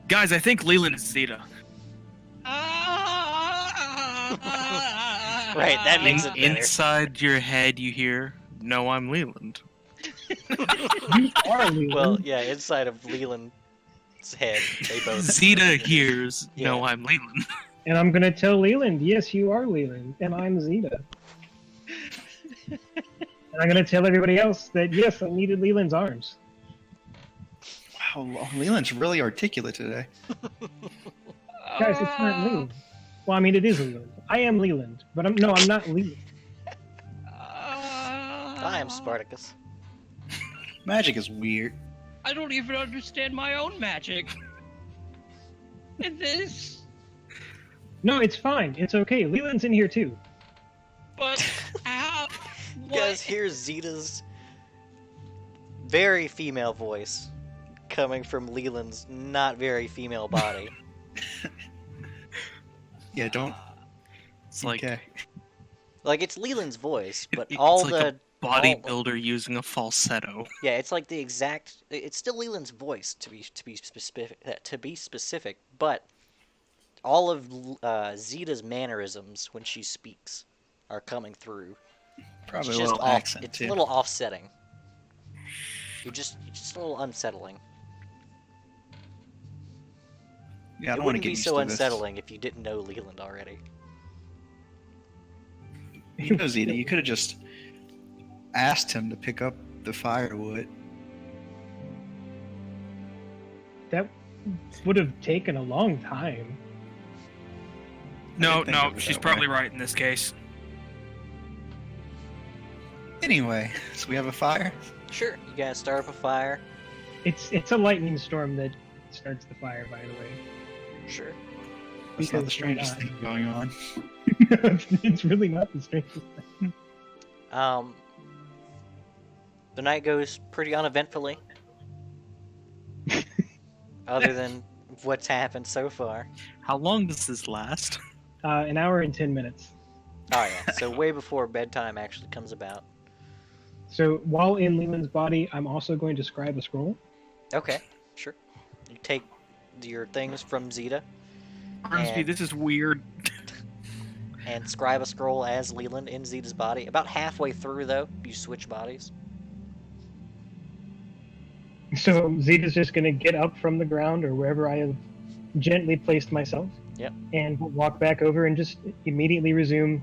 Speaker 3: Guys, I think Leland is Zeta.
Speaker 1: Right, that makes it better.
Speaker 7: Inside your head, you hear, "No, I'm Leland."
Speaker 2: You are Leland.
Speaker 1: Well, yeah, inside of Leland's head, they both.
Speaker 7: Zeta hears, "No,
Speaker 1: Yeah.
Speaker 7: I'm Leland."
Speaker 2: And I'm going to tell Leland, yes, you are Leland, and I'm Zeta. And I'm going to tell everybody else that, yes, I needed Leland's arms.
Speaker 4: Wow, Leland's really articulate today.
Speaker 2: Guys, it's not Leland. Well, I mean, it is Leland. I am Leland, but I'm not Leland.
Speaker 1: I am Spartacus.
Speaker 4: Magic is weird.
Speaker 5: I don't even understand my own magic. And this,
Speaker 2: No, it's fine. It's okay. Leland's in here too.
Speaker 5: but how?
Speaker 1: You guys hear Zeta's very female voice coming from Leland's not very female body.
Speaker 4: Yeah, don't.
Speaker 7: It's like
Speaker 4: Okay.
Speaker 1: Like, it's Leland's voice, but
Speaker 7: it's
Speaker 1: all
Speaker 7: like
Speaker 1: the...
Speaker 7: a bodybuilder using a falsetto.
Speaker 1: Yeah, it's like the exact... It's still Leland's voice, to be specific, but all of Zeta's mannerisms when she speaks are coming through.
Speaker 4: Probably
Speaker 1: It's
Speaker 4: a
Speaker 1: just
Speaker 4: little
Speaker 1: off,
Speaker 4: accent
Speaker 1: it's
Speaker 4: too.
Speaker 1: a little offsetting. You're just a little unsettling.
Speaker 4: Yeah, I
Speaker 1: It
Speaker 4: don't want to
Speaker 1: wouldn't
Speaker 4: get
Speaker 1: be
Speaker 4: used
Speaker 1: so
Speaker 4: to this.
Speaker 1: unsettling if you didn't know Leland already.
Speaker 4: You know, Zeta, you could have just asked him to pick up the firewood.
Speaker 2: That would have taken a long time.
Speaker 3: No,
Speaker 4: didn't think
Speaker 3: no,
Speaker 4: of it
Speaker 3: she's
Speaker 4: that
Speaker 3: probably
Speaker 4: way.
Speaker 3: right in this case.
Speaker 4: Anyway, so we have a fire.
Speaker 1: Sure, you guys start up a fire.
Speaker 2: It's a lightning storm that starts the fire, by the way.
Speaker 1: Sure.
Speaker 4: That's not the
Speaker 2: Because
Speaker 4: strangest
Speaker 2: why
Speaker 4: thing going on.
Speaker 2: it's really not the strangest thing.
Speaker 1: The night goes pretty uneventfully, other than what's happened so far.
Speaker 7: How long does this last?
Speaker 2: An hour and 10 minutes.
Speaker 1: Oh yeah, so way before bedtime actually comes about.
Speaker 2: So while in Leland's body, I'm also going to scribe a scroll.
Speaker 1: Okay, sure. You take your things from Zeta
Speaker 3: Grimsby,
Speaker 1: And-
Speaker 3: this is weird.
Speaker 1: and scribe a scroll as Leland in Zeta's body. About halfway through, though, you switch bodies.
Speaker 2: So Zeta's just going to get up from the ground or wherever I have gently placed myself.
Speaker 1: Yep.
Speaker 2: And walk back over and just immediately resume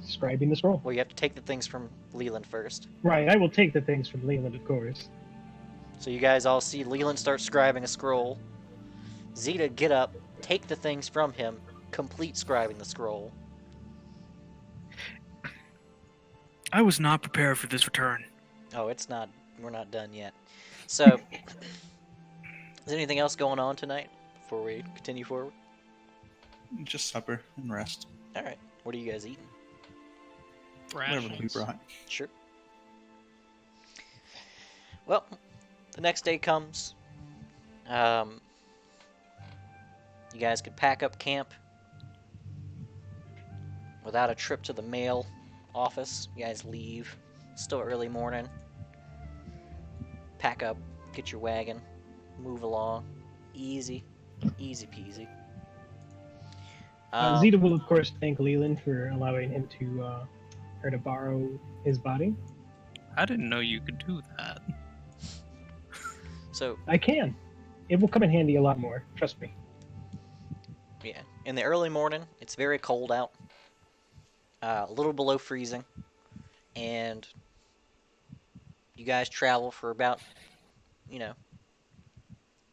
Speaker 2: scribing the scroll.
Speaker 1: Well, you have to take the things from Leland first.
Speaker 2: Right, I will take the things from Leland, of course.
Speaker 1: So you guys all see Leland start scribing a scroll. Zeta get up, take the things from him, complete scribing the scroll.
Speaker 3: I was not prepared for this return.
Speaker 1: Oh, we're not done yet. So, is there anything else going on tonight before we continue forward?
Speaker 4: Just supper and rest.
Speaker 1: Alright, what are you guys eating?
Speaker 4: Whatever we
Speaker 5: Rations.
Speaker 4: brought.
Speaker 1: Sure. Well, the next day comes. You guys could pack up camp without a trip to the mail office. You guys leave. Still early morning. Pack up, get your wagon, move along. Easy. Easy peasy.
Speaker 2: Zeta will, of course, thank Leland for allowing him to, her to borrow his body.
Speaker 7: I didn't know you could do that.
Speaker 1: So,
Speaker 2: I can. It will come in handy a lot more. Trust me.
Speaker 1: yeah, in the early morning, it's very cold out. A little below freezing. And you guys travel for about,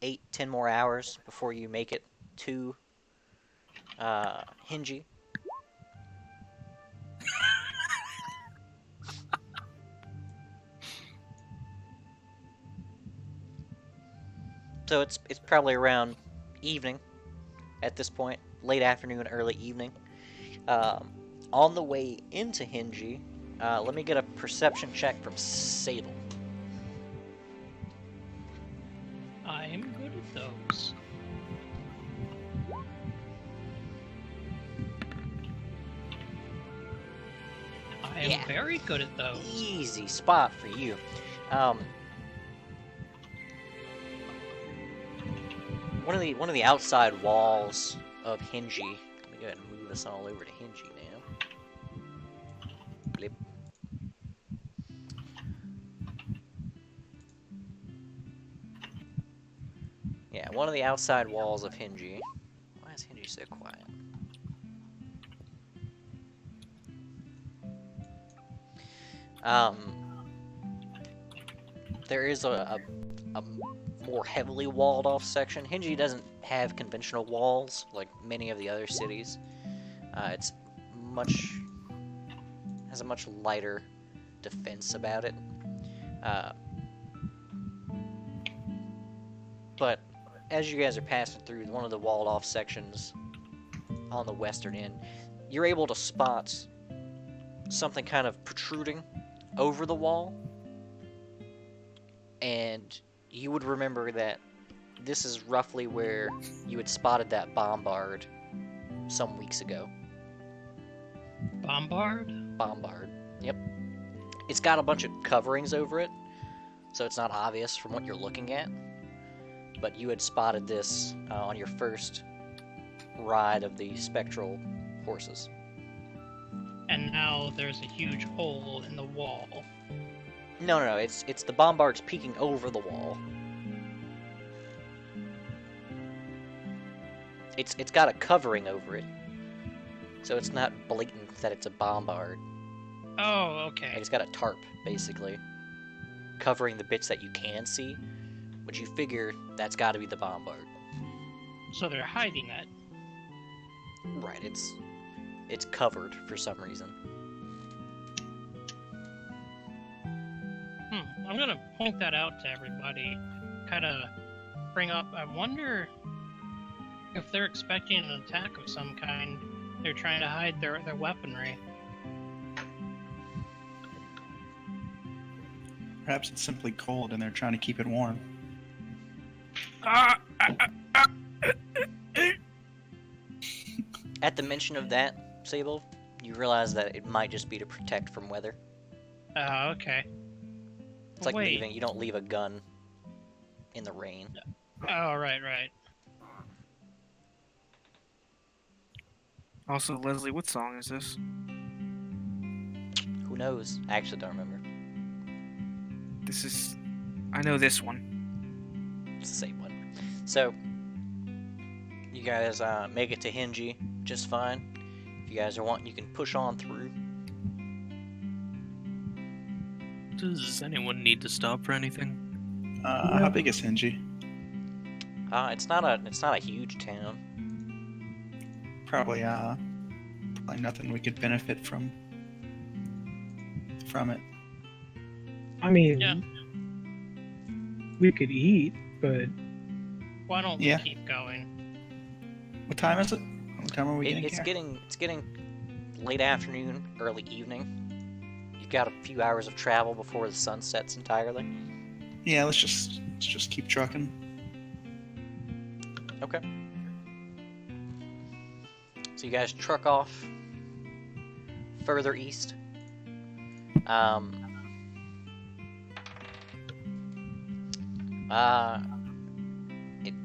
Speaker 1: 8-10 more hours before you make it to Hingy. So it's probably around evening at this point, late afternoon, early evening. On the way into Hingy, let me get a perception check from Sable.
Speaker 5: I'm good at those. I am
Speaker 1: Yeah.
Speaker 5: very good at those.
Speaker 1: Easy spot for you. One of the outside walls of Hingy. Let me go ahead and move this all over to Hingy now. Blip. Yeah, one of the outside walls of Hingy. Why is Hingy so quiet? There is a more heavily walled off section. Hingy doesn't have conventional walls like many of the other cities. It's has a much lighter defense about it. But as you guys are passing through one of the walled off sections on the western end, you're able to spot something kind of protruding over the wall. And you would remember that this is roughly where you had spotted that bombard some weeks ago.
Speaker 5: Bombard?
Speaker 1: Bombard. Yep. It's got a bunch of coverings over it, so it's not obvious from what you're looking at. But you had spotted this on your first ride of the spectral horses.
Speaker 5: And now there's a huge hole in the wall.
Speaker 1: No, it's the bombard's peeking over the wall. It's got a covering over it, so it's not blatant that it's a bombard.
Speaker 5: Oh, okay.
Speaker 1: It's got a tarp, basically, covering the bits that you can see, but you figure that's got to be the bombard.
Speaker 5: So they're hiding it.
Speaker 1: Right, it's covered for some reason.
Speaker 5: I'm gonna point that out to everybody. Kind of bring up, I wonder if they're expecting an attack of some kind. They're trying to hide their weaponry.
Speaker 4: Perhaps it's simply cold and they're trying to keep it warm.
Speaker 1: At the mention of that, Sable, you realize that it might just be to protect from weather.
Speaker 5: Oh, okay.
Speaker 1: It's like
Speaker 5: Wait.
Speaker 1: leaving. You don't leave a gun in the rain.
Speaker 5: Oh, right.
Speaker 3: Also, Leslie, what song is this?
Speaker 1: Who knows? I actually don't remember.
Speaker 3: This is. I know this one.
Speaker 1: It's the same one. So, you guys make it to Hingy just fine. If you guys are wanting, you can push on through.
Speaker 7: Does anyone need to stop for anything?
Speaker 4: How big is Hingy?
Speaker 1: It's not a huge town.
Speaker 4: Probably nothing we could benefit from it.
Speaker 2: I mean,
Speaker 5: Yeah.
Speaker 2: we could eat, but
Speaker 5: Why don't
Speaker 4: Yeah.
Speaker 5: we keep going?
Speaker 4: What time is it? What time are we getting
Speaker 1: It's
Speaker 4: here?
Speaker 1: getting late afternoon, early evening. You've got a few hours of travel before the sun sets entirely.
Speaker 4: Yeah, let's just keep trucking.
Speaker 1: Okay. So you guys truck off further east.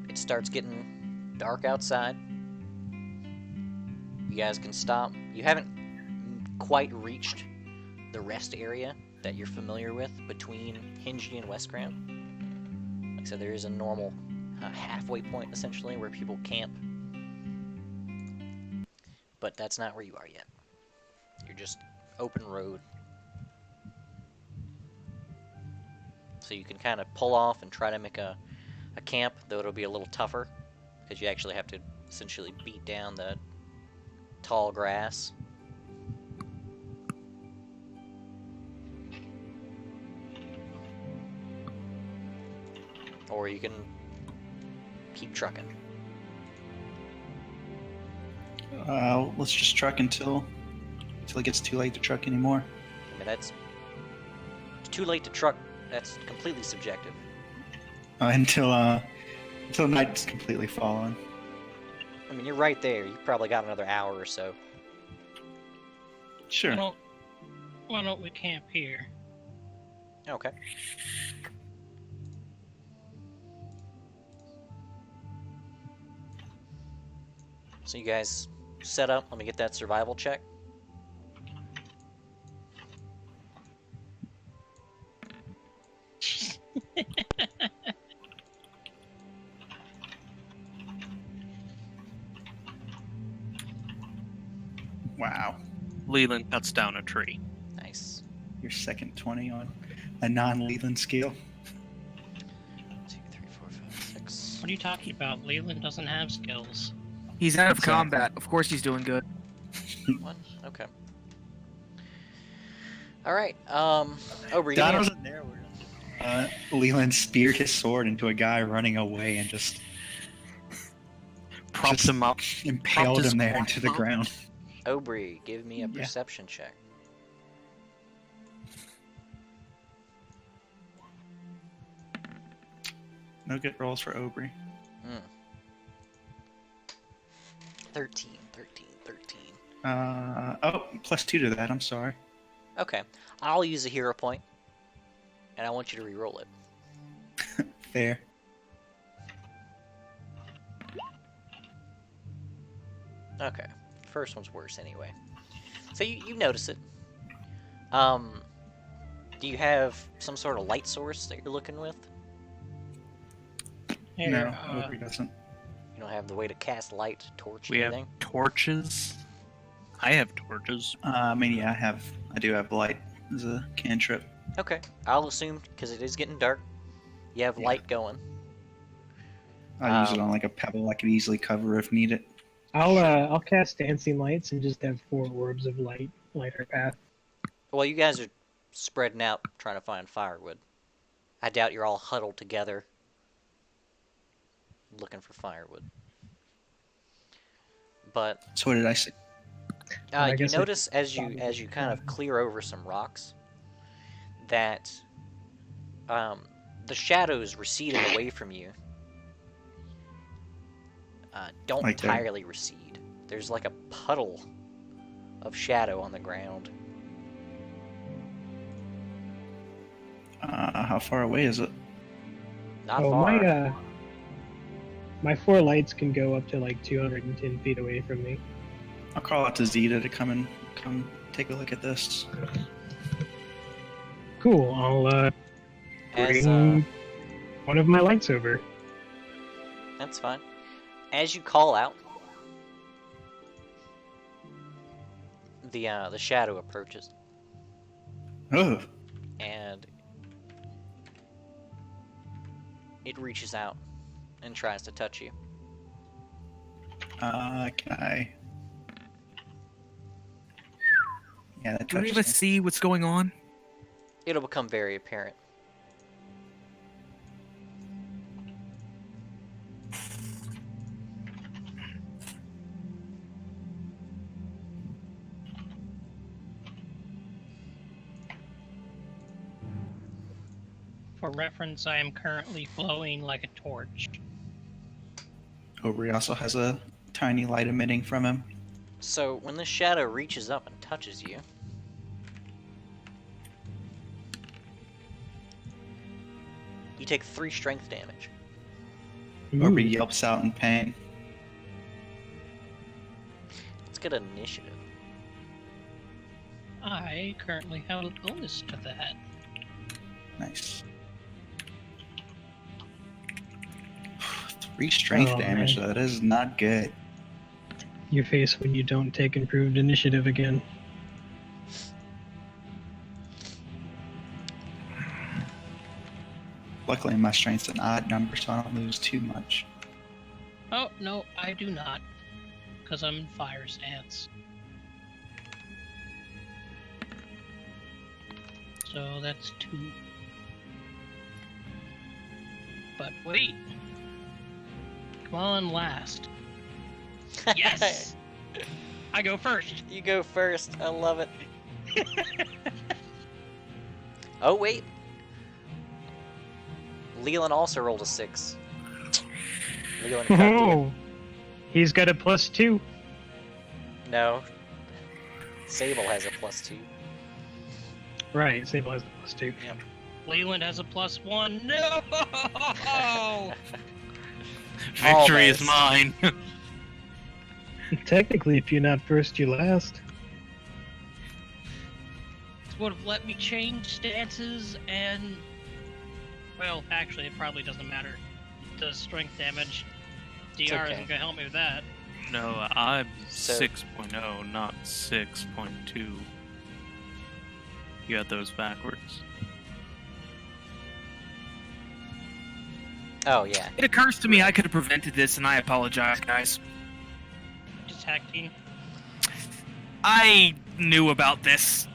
Speaker 1: It starts getting dark outside. You guys can stop. You haven't quite reached the rest area that you're familiar with between Hingy and West Grand. Like I said, there is a normal halfway point essentially where people camp. But that's not where you are yet. You're just open road. So you can kind of pull off and try to make a camp, though it'll be a little tougher, because you actually have to essentially beat down the tall grass. Or you can keep trucking.
Speaker 4: Let's just truck until it gets too late to truck anymore.
Speaker 1: I mean, it's too late to truck. That's completely subjective.
Speaker 4: Until night's completely fallen.
Speaker 1: I mean, you're right there. You probably got another hour or so.
Speaker 4: Sure.
Speaker 5: Why don't we camp here?
Speaker 1: Okay. So you guys set up. Let me get that survival check.
Speaker 4: Wow.
Speaker 7: Leland cuts down a tree.
Speaker 1: Nice.
Speaker 4: Your second 20 on a non-Leland scale.
Speaker 1: 2, 3, 4, 5, 6.
Speaker 5: What are you talking about? Leland doesn't have skills.
Speaker 3: He's out of
Speaker 4: Exactly.
Speaker 3: combat. Of course he's doing good.
Speaker 1: 1. Okay. All right. Ober,
Speaker 4: Don wasn't there. Leland speared his sword into a guy running away and just
Speaker 7: Propped
Speaker 4: Just-
Speaker 7: him up.
Speaker 4: impaled
Speaker 7: his
Speaker 4: him there
Speaker 7: sword
Speaker 4: into the
Speaker 7: up.
Speaker 4: ground.
Speaker 1: Aubrey, give me a
Speaker 4: Yeah.
Speaker 1: perception check.
Speaker 4: No good rolls for Aubrey.
Speaker 1: 13, 13, 13.
Speaker 4: +2 to that. I'm sorry.
Speaker 1: Okay. I'll use a hero point, and I want you to re-roll it.
Speaker 4: Fair.
Speaker 1: Okay. First one's worse anyway. So you notice it. Do you have some sort of light source that you're looking with?
Speaker 5: Here,
Speaker 4: No, Aubrey doesn't.
Speaker 1: You don't have the way to cast light, torch,
Speaker 7: We have
Speaker 1: anything?
Speaker 7: torches. I have torches.
Speaker 4: I mean, yeah, I do have light as a cantrip.
Speaker 1: Okay. I'll assume, because it is getting dark, you have
Speaker 4: Yeah.
Speaker 1: light going.
Speaker 4: I'll use it on like a pebble I could easily cover if needed.
Speaker 2: I'll cast dancing lights and just have 4 orbs of light our path.
Speaker 1: Well, you guys are spreading out trying to find firewood. I doubt you're all huddled together looking for firewood. But
Speaker 4: So what did I say?
Speaker 2: I
Speaker 1: you
Speaker 2: guess
Speaker 1: notice as
Speaker 2: probably
Speaker 1: you kind of clear over some rocks that The shadows receding away from you don't
Speaker 4: Like that.
Speaker 1: entirely recede. There's like a puddle of shadow on the ground.
Speaker 4: How far away is it?
Speaker 1: Not
Speaker 2: Oh,
Speaker 1: far.
Speaker 2: my 4 lights can go up to like 210 feet away from me.
Speaker 4: I'll call out to Zeta to come take a look at this.
Speaker 2: Cool. I'll
Speaker 1: As
Speaker 2: bring one of my lights over.
Speaker 1: that's fine. As you call out, the shadow approaches,
Speaker 4: Oh,
Speaker 1: and it reaches out and tries to touch you.
Speaker 4: can I? Yeah, that
Speaker 3: Do any of
Speaker 4: touches
Speaker 3: us see what's going on?
Speaker 1: It'll become very apparent.
Speaker 5: For reference, I am currently glowing like a torch.
Speaker 4: Aubrey also has a tiny light emitting from him.
Speaker 1: So when this shadow reaches up and touches you, you take 3 strength damage.
Speaker 4: Aubrey
Speaker 2: Ooh.
Speaker 4: yelps out in pain.
Speaker 1: Let's get an initiative.
Speaker 5: I currently have a bonus to that.
Speaker 4: Nice. 3 strength
Speaker 2: Oh,
Speaker 4: damage,
Speaker 2: man.
Speaker 4: though. That is not good.
Speaker 2: You face when you don't take improved initiative again.
Speaker 4: Luckily, my strength's an odd number, so I don't lose too much.
Speaker 5: Oh, no, I do not. Because I'm in fire stance. So that's 2. But wait. Come on, last. Yes! I go first.
Speaker 1: You go first. I love it. Oh, wait. Leland also rolled a 6. Leland cut you.
Speaker 2: Oh, he's got a +2.
Speaker 1: No. Sable has a +2.
Speaker 2: Right, Sable has the +2.
Speaker 5: Leland has a +1. No!
Speaker 7: Victory is
Speaker 1: Almost.
Speaker 7: mine.
Speaker 2: Technically, if you're not first, you're last.
Speaker 5: This would have let me change stances and... Well, actually, it probably doesn't matter. It does strength damage. DR
Speaker 1: okay.
Speaker 5: isn't gonna help me with that.
Speaker 7: No, I'm
Speaker 1: So-
Speaker 7: 6.0, not 6.2. You got those backwards.
Speaker 1: Oh, yeah.
Speaker 3: It occurs to me I could have prevented this, and I apologize, guys.
Speaker 5: Just hacking.
Speaker 3: I knew about this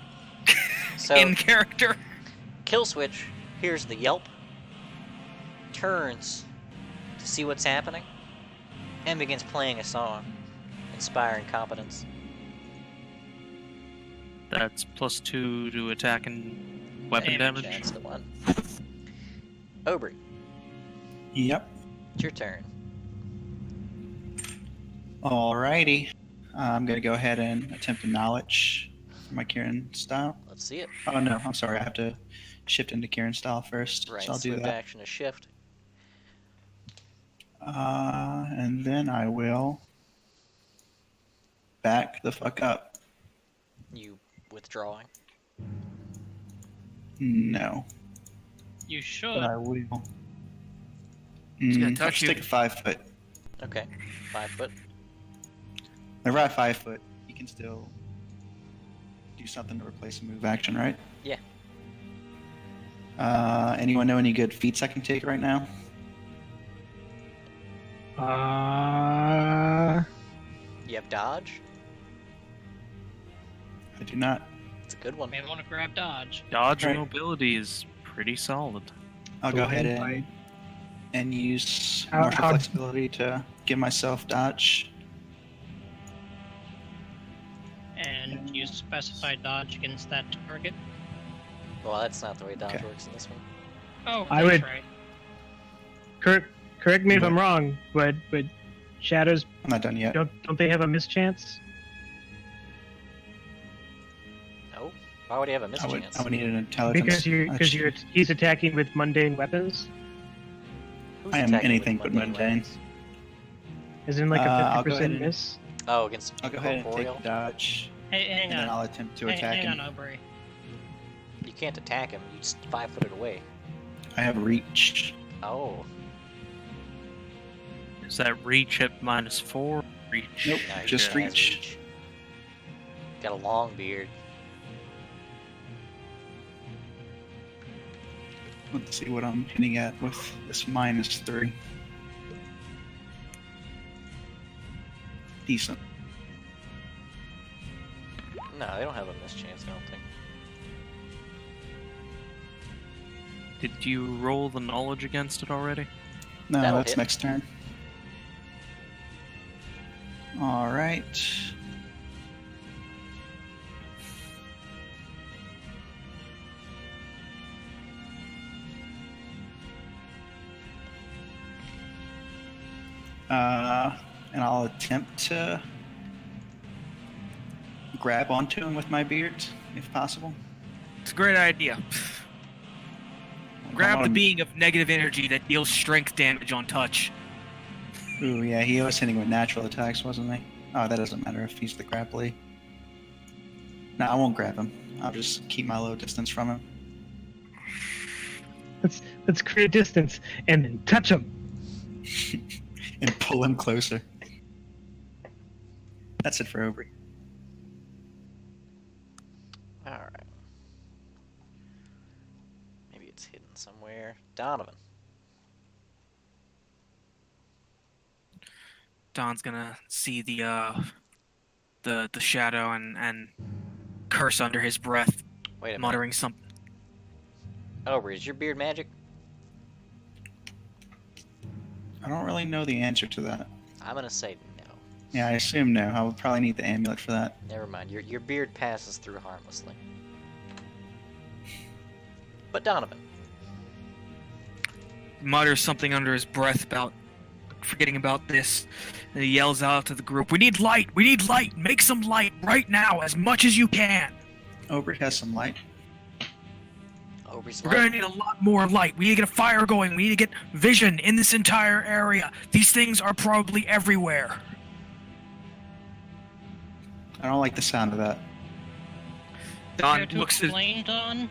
Speaker 1: So,
Speaker 3: in character.
Speaker 1: kill switch, here's the yelp, turns to see what's happening, and begins playing a song, inspiring competence.
Speaker 7: That's +2 to attack and weapon damage.
Speaker 1: That's the one. Aubrey,
Speaker 4: Yep.
Speaker 1: it's your turn.
Speaker 4: Alrighty. I'm going to go ahead and attempt a knowledge for my Kieran style.
Speaker 1: Let's see it.
Speaker 4: Oh, no. I'm sorry. I have to shift into Kieran style first.
Speaker 1: Right,
Speaker 4: So I'll do
Speaker 1: move
Speaker 4: that.
Speaker 1: action to shift.
Speaker 4: And then I will back the fuck up.
Speaker 1: You withdrawing.
Speaker 4: No.
Speaker 5: You
Speaker 4: But
Speaker 5: should.
Speaker 4: I will.
Speaker 3: gonna
Speaker 4: I'll
Speaker 3: touch you.
Speaker 4: stick a 5 foot.
Speaker 1: Okay, 5 foot.
Speaker 4: Whenever I have 5 foot, you can still do something to replace a move action, right?
Speaker 1: Yeah.
Speaker 4: Anyone know any good feats I can take right now?
Speaker 1: You have dodge.
Speaker 4: I do not.
Speaker 1: It's a good one.
Speaker 5: May want to grab dodge.
Speaker 7: Dodge and
Speaker 4: Right.
Speaker 7: mobility is pretty solid.
Speaker 4: I'll
Speaker 2: So
Speaker 4: go ahead
Speaker 2: invite-
Speaker 4: and use
Speaker 2: How-
Speaker 4: martial
Speaker 2: how-
Speaker 4: flexibility to give myself dodge.
Speaker 5: And use specified dodge against that target.
Speaker 1: Well, that's not the way dodge
Speaker 4: Okay.
Speaker 1: works in this one.
Speaker 5: Oh,
Speaker 2: I
Speaker 5: that's
Speaker 2: would-
Speaker 5: right.
Speaker 2: Correct me if I'm wrong, but shadows
Speaker 4: I'm not done yet.
Speaker 2: don't they have a mischance?
Speaker 1: No? Why would he have a mischance?
Speaker 4: I would need an intelligence.
Speaker 2: He's attacking with mundane weapons.
Speaker 1: Who's
Speaker 4: I am
Speaker 1: attacking with
Speaker 4: anything but mundane.
Speaker 1: weapons?
Speaker 2: Isn't like a
Speaker 4: I'll go
Speaker 2: 50%
Speaker 4: ahead and-
Speaker 2: miss?
Speaker 1: Oh, against
Speaker 4: I'll go ahead and
Speaker 1: corporeal?
Speaker 4: take dodge,
Speaker 5: Hey, hang
Speaker 4: and then
Speaker 5: on.
Speaker 4: I'll attempt to
Speaker 5: Hang,
Speaker 4: attack
Speaker 5: hang
Speaker 4: him.
Speaker 1: Oh,
Speaker 5: on, Aubrey.
Speaker 1: You can't attack him. You just 5 foot it away.
Speaker 4: I have reach.
Speaker 1: Oh.
Speaker 7: Is that reach at -4? Reach.
Speaker 4: Nope,
Speaker 1: No, he
Speaker 4: just
Speaker 1: sure has
Speaker 4: reach.
Speaker 1: Got a long beard.
Speaker 4: Let's see what I'm hitting at with this -3. Decent.
Speaker 1: No, they don't have a mischance, I don't think.
Speaker 7: Did you roll the knowledge against it already?
Speaker 4: No,
Speaker 1: That'll
Speaker 4: that's
Speaker 1: hit.
Speaker 4: next turn. All right. And I'll attempt to grab onto him with my beard, if possible.
Speaker 3: It's a great idea. Grab the being of negative energy that deals strength damage on touch.
Speaker 4: Ooh, yeah, he was hitting with natural attacks, wasn't he? Oh, that doesn't matter if he's the grapply. No, I won't grab him. I'll just keep my low distance from him.
Speaker 2: Let's create distance and then touch him.
Speaker 4: And pull him closer. That's it for Aubrey.
Speaker 1: Alright. Maybe it's hidden somewhere. Donovan.
Speaker 3: Don's gonna see the shadow and curse under his breath,
Speaker 1: Wait a minute.
Speaker 3: muttering something.
Speaker 1: Aubrey, is your beard magic?
Speaker 4: I don't really know the answer to that.
Speaker 1: I'm gonna say no.
Speaker 4: Yeah, I assume no. I would probably need the amulet for that.
Speaker 1: Never mind. Your beard passes through harmlessly. But Donovan.
Speaker 3: Mutters something under his breath about forgetting about this, and he yells out to the group, "We need light! We need light! Make some light right now, as much as you can!
Speaker 4: Aubrey has some light.
Speaker 1: Aubrey's
Speaker 3: We're gonna
Speaker 1: light.
Speaker 3: need a lot more light. We need to get a fire going. We need to get vision in this entire area. These things are probably everywhere."
Speaker 4: I don't like the sound of that.
Speaker 3: Don
Speaker 5: Care to
Speaker 3: looks at
Speaker 5: explain, Don?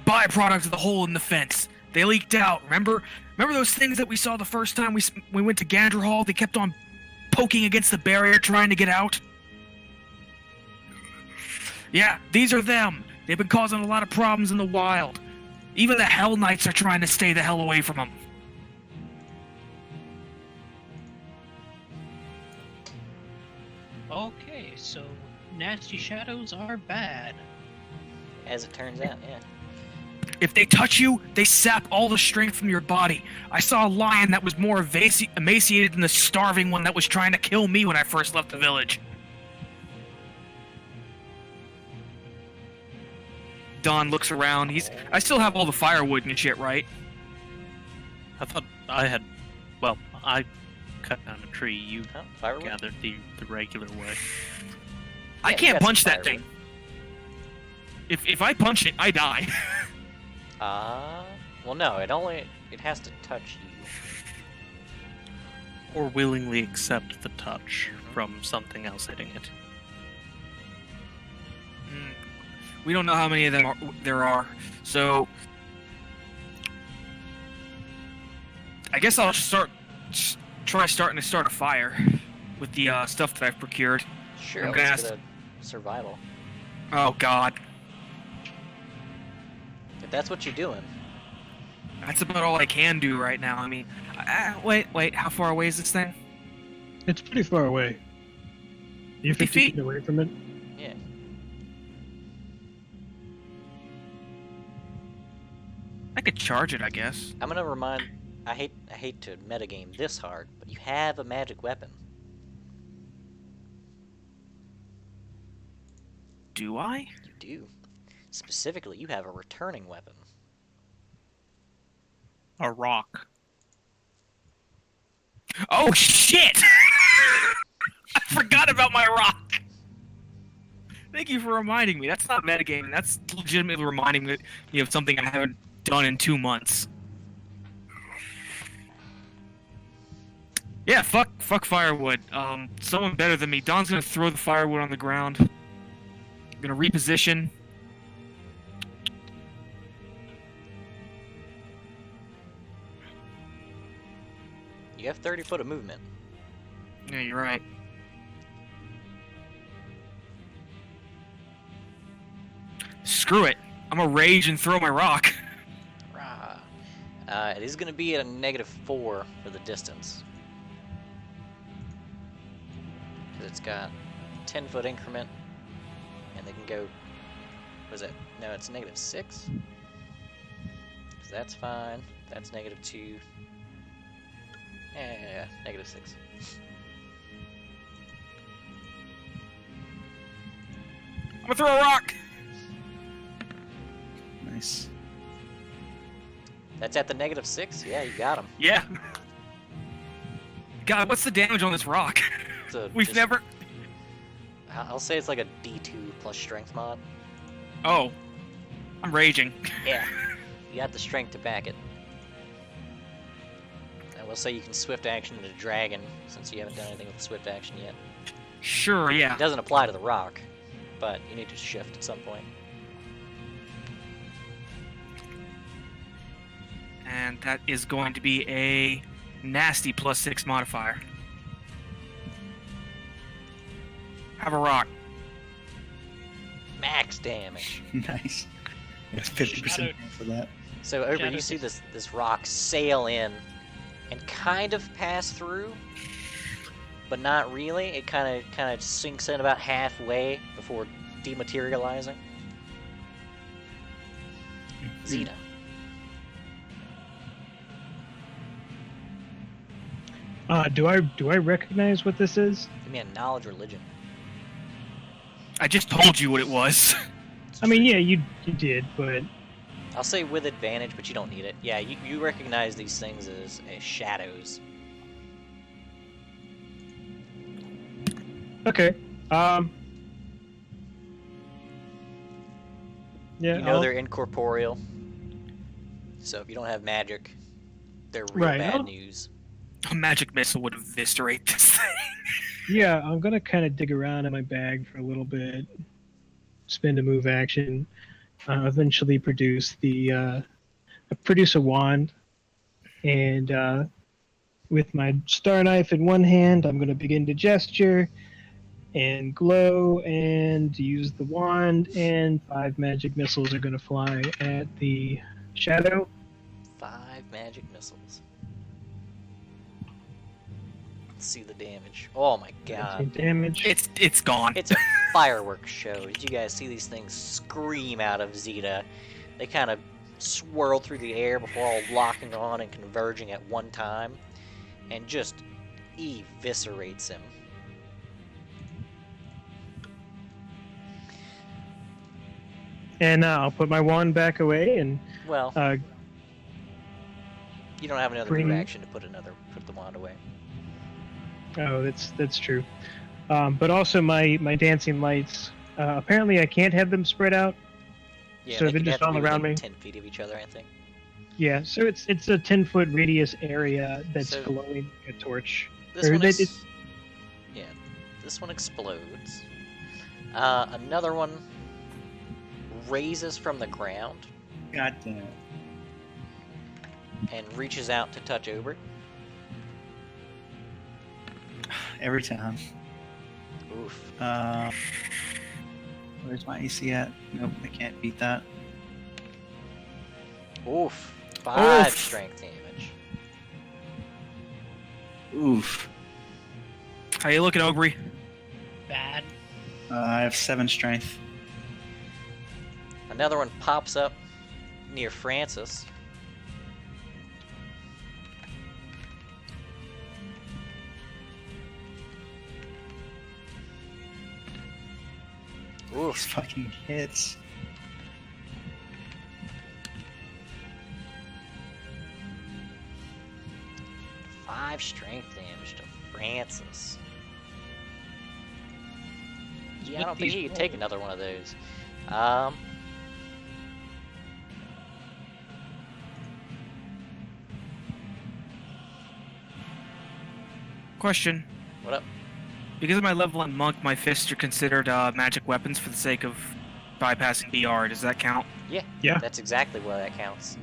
Speaker 3: byproduct of the hole in the fence. They leaked out. Remember those things that we saw the first time we went to Gander Hall? They kept on poking against the barrier trying to get out. Yeah, these are them. They've been causing a lot of problems in the wild. Even the Hell Knights are trying to stay the hell away from them.
Speaker 5: Okay, so nasty shadows are bad.
Speaker 1: As it turns out, yeah.
Speaker 3: If they touch you, they sap all the strength from your body. I saw a lion that was more emaciated than the starving one that was trying to kill me when I first left the village. Don looks around. I still have all the firewood and shit, right?
Speaker 7: I thought I had. Well, I cut down a tree. You
Speaker 1: Huh? Firewood?
Speaker 7: gathered the regular way.
Speaker 3: I
Speaker 1: Yeah, you
Speaker 3: can't
Speaker 1: got some
Speaker 3: punch that
Speaker 1: firewood.
Speaker 3: thing. If I punch it, I die.
Speaker 1: Well, no, it has to touch you.
Speaker 7: Or willingly accept the touch from something else hitting it.
Speaker 3: We don't know how many of them there are, so I guess I'll try starting to start a fire with the stuff that I've procured.
Speaker 1: Sure,
Speaker 3: I'm gonna
Speaker 1: let's
Speaker 3: ask-
Speaker 1: get a survival.
Speaker 3: Oh God,
Speaker 1: If that's what you're doing.
Speaker 3: that's about all I can do right now. I mean, wait, how far away is this thing?
Speaker 2: It's pretty far away. You're
Speaker 3: 50
Speaker 2: 50
Speaker 3: feet?
Speaker 2: feet away from it.
Speaker 1: Yeah.
Speaker 3: I could charge it, I guess.
Speaker 1: I'm gonna remind. I hate to metagame this hard, but you have a magic weapon.
Speaker 3: Do I?
Speaker 1: You do. Specifically, you have a returning weapon.
Speaker 7: A rock.
Speaker 3: Oh shit! I forgot about my rock. Thank you for reminding me. That's not metagaming. That's legitimately reminding me of something I haven't done in 2 months. Yeah, fuck firewood. Someone better than me. Don's gonna throw the firewood on the ground. I'm gonna reposition.
Speaker 1: You have 30 foot of movement.
Speaker 3: Yeah, you're right. Screw it. I'm gonna rage and throw my rock.
Speaker 1: Rah. It is going to be at a -4 for the distance. Because it's got 10 foot increment. And they can go... What is it? No, it's -6. So that's fine. That's -2. Yeah, -6.
Speaker 3: I'm gonna throw a rock.
Speaker 4: Nice.
Speaker 1: That's at the -6? Yeah, you got him.
Speaker 3: Yeah. God, what's the damage on this rock?
Speaker 1: So
Speaker 3: We've
Speaker 1: just-
Speaker 3: never...
Speaker 1: I'll say it's like a D2 plus strength mod.
Speaker 3: Oh. I'm raging.
Speaker 1: Yeah. You got the strength to back it. I will say you can swift action into dragon, since you haven't done anything with the swift action yet.
Speaker 3: Sure, yeah.
Speaker 1: It doesn't apply to the rock, but you need to shift at some point.
Speaker 3: And that is going to be a nasty +6 modifier. Have a rock.
Speaker 1: Max damage.
Speaker 4: Nice. It's 50%
Speaker 5: Shadow-
Speaker 4: for that.
Speaker 1: So over,
Speaker 5: Shadow
Speaker 1: you see this rock sail in and kind of pass through, but not really. It kind of sinks in about halfway before dematerializing. Zeta.
Speaker 2: Do I recognize what this is?
Speaker 1: Give me a knowledge religion.
Speaker 3: I just told you what it was.
Speaker 2: I mean, yeah, you did, but
Speaker 1: I'll say with advantage, but you don't need it. Yeah, you recognize these things as shadows.
Speaker 2: okay. Yeah,
Speaker 1: You know
Speaker 2: I'll-
Speaker 1: they're incorporeal. So if you don't have magic, they're real
Speaker 2: Right,
Speaker 1: bad
Speaker 2: I'll-
Speaker 1: news.
Speaker 3: A magic missile would eviscerate this thing.
Speaker 2: Yeah, I'm gonna kind of dig around in my bag for a little bit, spend a move action, eventually produce a wand, and with my star knife in one hand, I'm gonna begin to gesture and glow and use the wand, and 5 magic missiles are gonna fly at the shadow.
Speaker 1: 5 magic missiles. Let's see the damage. Oh my god.
Speaker 2: Damage.
Speaker 3: It's gone.
Speaker 1: It's a fireworks show. Did you guys see these things scream out of Zeta? They kind of swirl through the air before all locking on and converging at one time, and just eviscerates him.
Speaker 2: And I'll put my wand back away and
Speaker 1: Well, you don't have another
Speaker 2: bring-
Speaker 1: move action to put the wand away.
Speaker 2: oh, that's true. But also my dancing lights. Apparently, I can't have them spread out.
Speaker 1: Yeah,
Speaker 2: So
Speaker 1: they
Speaker 2: they're
Speaker 1: could
Speaker 2: just
Speaker 1: have to
Speaker 2: all
Speaker 1: be
Speaker 2: around
Speaker 1: within
Speaker 2: me?
Speaker 1: 10 feet of each other, I think.
Speaker 2: Yeah, so it's a 10-foot radius area that's
Speaker 1: So-
Speaker 2: glowing like a torch.
Speaker 1: This
Speaker 2: Or
Speaker 1: one
Speaker 2: they-
Speaker 1: is... Yeah, this one explodes. Another one raises from the ground
Speaker 4: God damn it.
Speaker 1: and reaches out to touch Ober.
Speaker 4: Every time.
Speaker 1: Oof.
Speaker 4: Where's my AC at? Nope, I can't beat that.
Speaker 1: Oof. 5
Speaker 3: Oof.
Speaker 1: strength damage.
Speaker 4: Oof.
Speaker 3: How you looking, Ogre?
Speaker 5: Bad.
Speaker 4: I have 7 strength.
Speaker 1: Another one pops up near Francis.
Speaker 4: These
Speaker 1: Oof.
Speaker 4: fucking hits.
Speaker 1: 5 strength damage to Francis. Yeah, I
Speaker 5: With
Speaker 1: don't think
Speaker 5: these
Speaker 1: he can take
Speaker 5: rolls.
Speaker 1: another one of those.
Speaker 3: Question.
Speaker 1: What up?
Speaker 3: Because of my level 1 monk, my fists are considered magic weapons for the sake of bypassing BR. Does that count?
Speaker 1: Yeah.
Speaker 2: Yeah.
Speaker 1: That's exactly why that counts.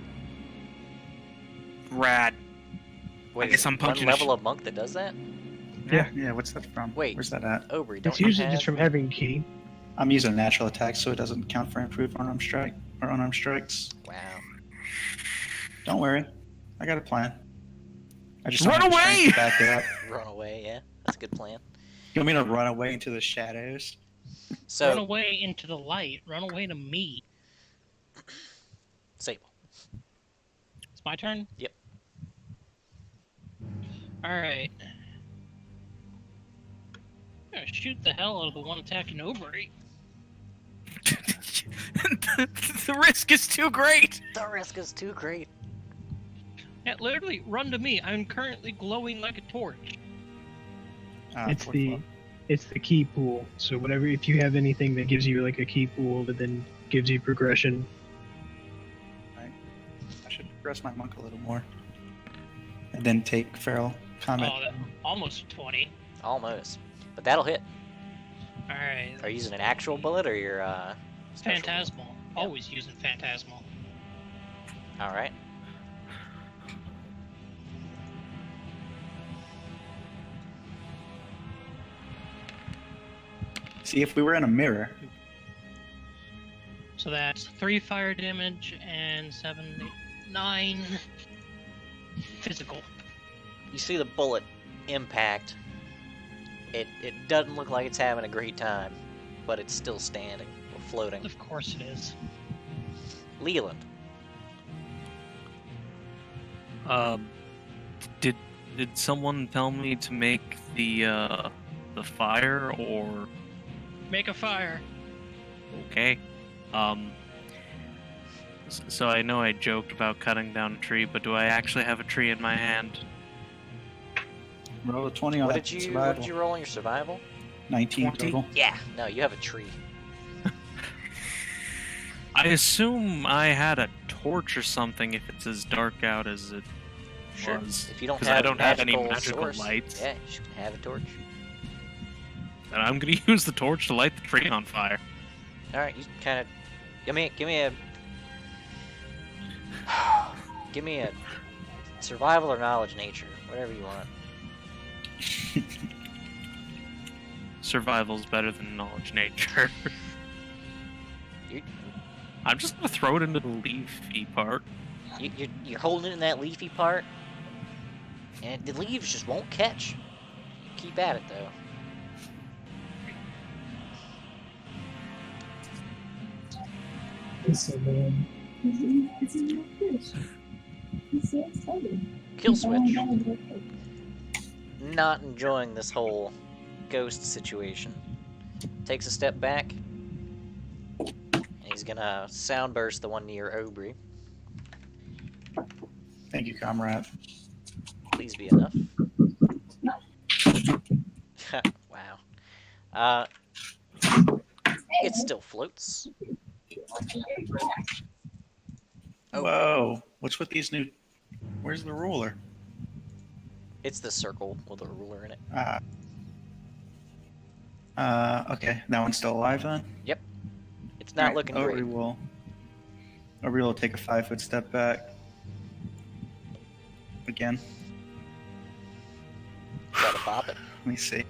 Speaker 3: Rad.
Speaker 1: Wait,
Speaker 3: I guess
Speaker 1: is
Speaker 3: I'm
Speaker 1: it one
Speaker 3: punching a
Speaker 1: level of monk that does that?
Speaker 4: Yeah, what's that from?
Speaker 1: Wait.
Speaker 4: Where's that at?
Speaker 1: Aubrey, don't
Speaker 2: It's
Speaker 1: you
Speaker 2: usually
Speaker 1: have...
Speaker 2: just from having key.
Speaker 4: I'm using a natural attack, so it doesn't count for improved unarmed strike or unarmed strikes.
Speaker 1: Wow.
Speaker 4: Don't worry, I got a plan. I just
Speaker 3: Run
Speaker 4: don't have the strength
Speaker 3: away!
Speaker 4: to back it up.
Speaker 1: Run away, yeah. That's a good plan.
Speaker 4: You want me to run away into the shadows?
Speaker 5: Run
Speaker 1: So,
Speaker 5: away into the light. Run away to me.
Speaker 1: Sable.
Speaker 5: It's my turn?
Speaker 1: Yep.
Speaker 5: Alright. I'm gonna shoot the hell out of the one attacking Aubrey.
Speaker 3: The risk is too great.
Speaker 1: The risk is too great.
Speaker 5: Yeah, literally, run to me. I'm currently glowing like a torch.
Speaker 2: It's
Speaker 4: fourth
Speaker 2: the
Speaker 4: level.
Speaker 2: it's the key pool. So whatever, if you have anything that gives you like a key pool that then gives you progression.
Speaker 4: I should progress my monk a little more, and then take feral combat.
Speaker 5: Oh, that, almost 20.
Speaker 1: Almost. But that'll hit.
Speaker 5: Alright.
Speaker 1: Are you using an actual bullet or your, special?
Speaker 5: Phantasmal. Always using Phantasmal.
Speaker 1: Alright.
Speaker 4: See, if we were in a mirror,
Speaker 5: So that's 3 fire damage and 9 physical.
Speaker 1: You see the bullet impact. It doesn't look like it's having a great time, but it's still standing or floating.
Speaker 5: Of course it is.
Speaker 1: Leland.
Speaker 7: Did someone tell me to make the fire or
Speaker 5: Make a fire.
Speaker 7: okay? So I know I joked about cutting down a tree, but do I actually have a tree in my hand?
Speaker 4: roll a 20 on
Speaker 1: What
Speaker 4: that
Speaker 1: did you
Speaker 4: survival.
Speaker 1: roll on your survival?
Speaker 4: 19
Speaker 3: 20?
Speaker 4: total.
Speaker 1: Yeah, no, you have a tree.
Speaker 7: I assume I had a torch or something if it's as dark out as it
Speaker 1: Sure.
Speaker 7: was.
Speaker 1: If you don't
Speaker 7: 'Cause
Speaker 1: have
Speaker 7: I don't have any
Speaker 1: magical
Speaker 7: magical
Speaker 1: source,
Speaker 7: lights.
Speaker 1: yeah, you should have a torch.
Speaker 7: And I'm gonna use the torch to light the tree on fire.
Speaker 1: All right, you kind of give me a survival or knowledge nature, whatever you want.
Speaker 7: Survival's better than knowledge nature.
Speaker 1: You-
Speaker 7: I'm just gonna throw it into the leafy part.
Speaker 1: You're holding it in that leafy part, and the leaves just won't catch. Keep at it though. Kill switch. Not enjoying this whole ghost situation. Takes a step back. And he's gonna sound burst the one near Aubrey.
Speaker 4: Thank you, comrade.
Speaker 1: Please be enough. Wow. It still floats. Oh.
Speaker 4: Whoa! What's with these new? Where's the ruler?
Speaker 1: It's the circle with a ruler in it.
Speaker 4: Okay, that one's still alive then.
Speaker 1: It's not
Speaker 4: Alright,
Speaker 1: looking
Speaker 4: Aubrey
Speaker 1: great.
Speaker 4: Aubrey will take a 5-foot step back. Again.
Speaker 1: Try to bop it.
Speaker 4: Let me see.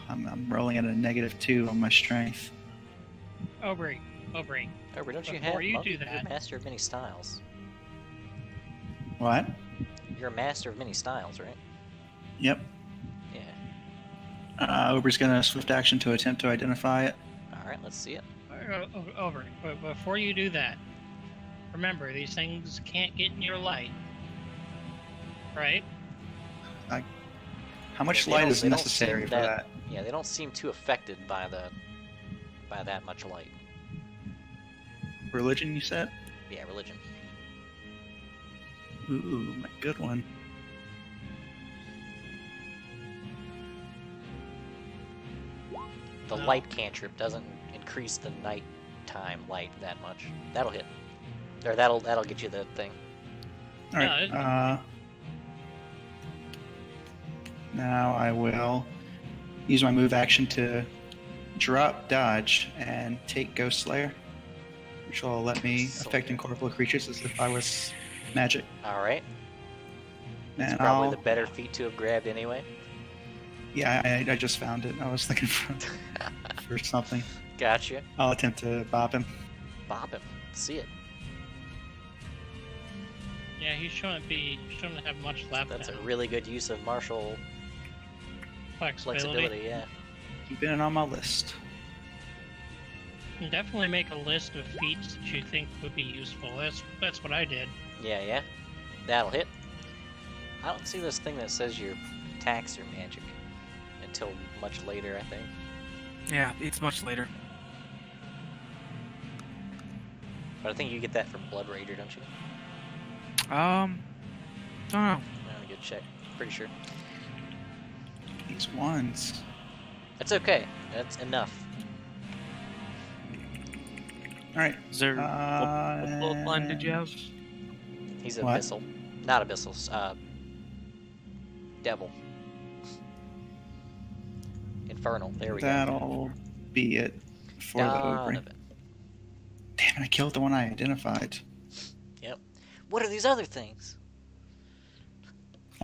Speaker 4: I'm rolling at a -2 on my strength.
Speaker 5: Aubrey.
Speaker 1: Aubrey, don't you
Speaker 5: Before
Speaker 1: have
Speaker 5: you
Speaker 1: monk?
Speaker 5: do
Speaker 1: You're a
Speaker 5: that-
Speaker 1: master of many styles.
Speaker 4: What?
Speaker 1: You're a master of many styles, right?
Speaker 4: Yep.
Speaker 1: Yeah.
Speaker 4: Aubrey's gonna swift action to attempt to identify it.
Speaker 1: Alright, let's see it.
Speaker 5: Aubrey, but before you do that, remember, these things can't get in your light. Right?
Speaker 4: How much
Speaker 1: They
Speaker 4: light
Speaker 1: don't-
Speaker 4: is
Speaker 1: they don't
Speaker 4: necessary
Speaker 1: seem
Speaker 4: for that?
Speaker 1: Yeah, they don't seem too affected by that much light.
Speaker 4: Religion, you said?
Speaker 1: Yeah, religion.
Speaker 4: Ooh, my good one.
Speaker 1: The
Speaker 5: No.
Speaker 1: light cantrip doesn't increase the nighttime light that much. That'll hit. Or that'll get you the thing.
Speaker 4: All right. Now I will use my move action to drop dodge and take Ghost Slayer, which will let me affect incorporeal creatures as if I was magic.
Speaker 1: Alright. It's
Speaker 4: And
Speaker 1: probably
Speaker 4: I'll,
Speaker 1: the better feat to have grabbed anyway.
Speaker 4: yeah, I just found it. I was looking for something.
Speaker 1: Gotcha.
Speaker 4: I'll attempt to bop him.
Speaker 1: Bop him. See it.
Speaker 5: Yeah, he shouldn't have much left.
Speaker 1: That's a
Speaker 5: now.
Speaker 1: really good use of martial flexibility, yeah.
Speaker 4: Keeping it on my list.
Speaker 5: And definitely make a list of feats that you think would be useful. That's what I did.
Speaker 1: Yeah. That'll hit. I don't see this thing that says your attacks are magic until much later, I think.
Speaker 3: Yeah, it's much later.
Speaker 1: But I think you get that from Blood Raider, don't you?
Speaker 3: Don't know.
Speaker 1: Let me go check. Pretty sure.
Speaker 4: These ones.
Speaker 1: That's okay. That's enough.
Speaker 4: All right.
Speaker 7: Is there what bullet line did you have?
Speaker 1: He's
Speaker 4: What?
Speaker 1: Abyssal. Not Abyssal. Devil. Infernal. There we go.
Speaker 4: That'll be it for the ogre.
Speaker 1: Donovan.
Speaker 4: Damn it! I killed the one I identified.
Speaker 1: Yep. What are these other things?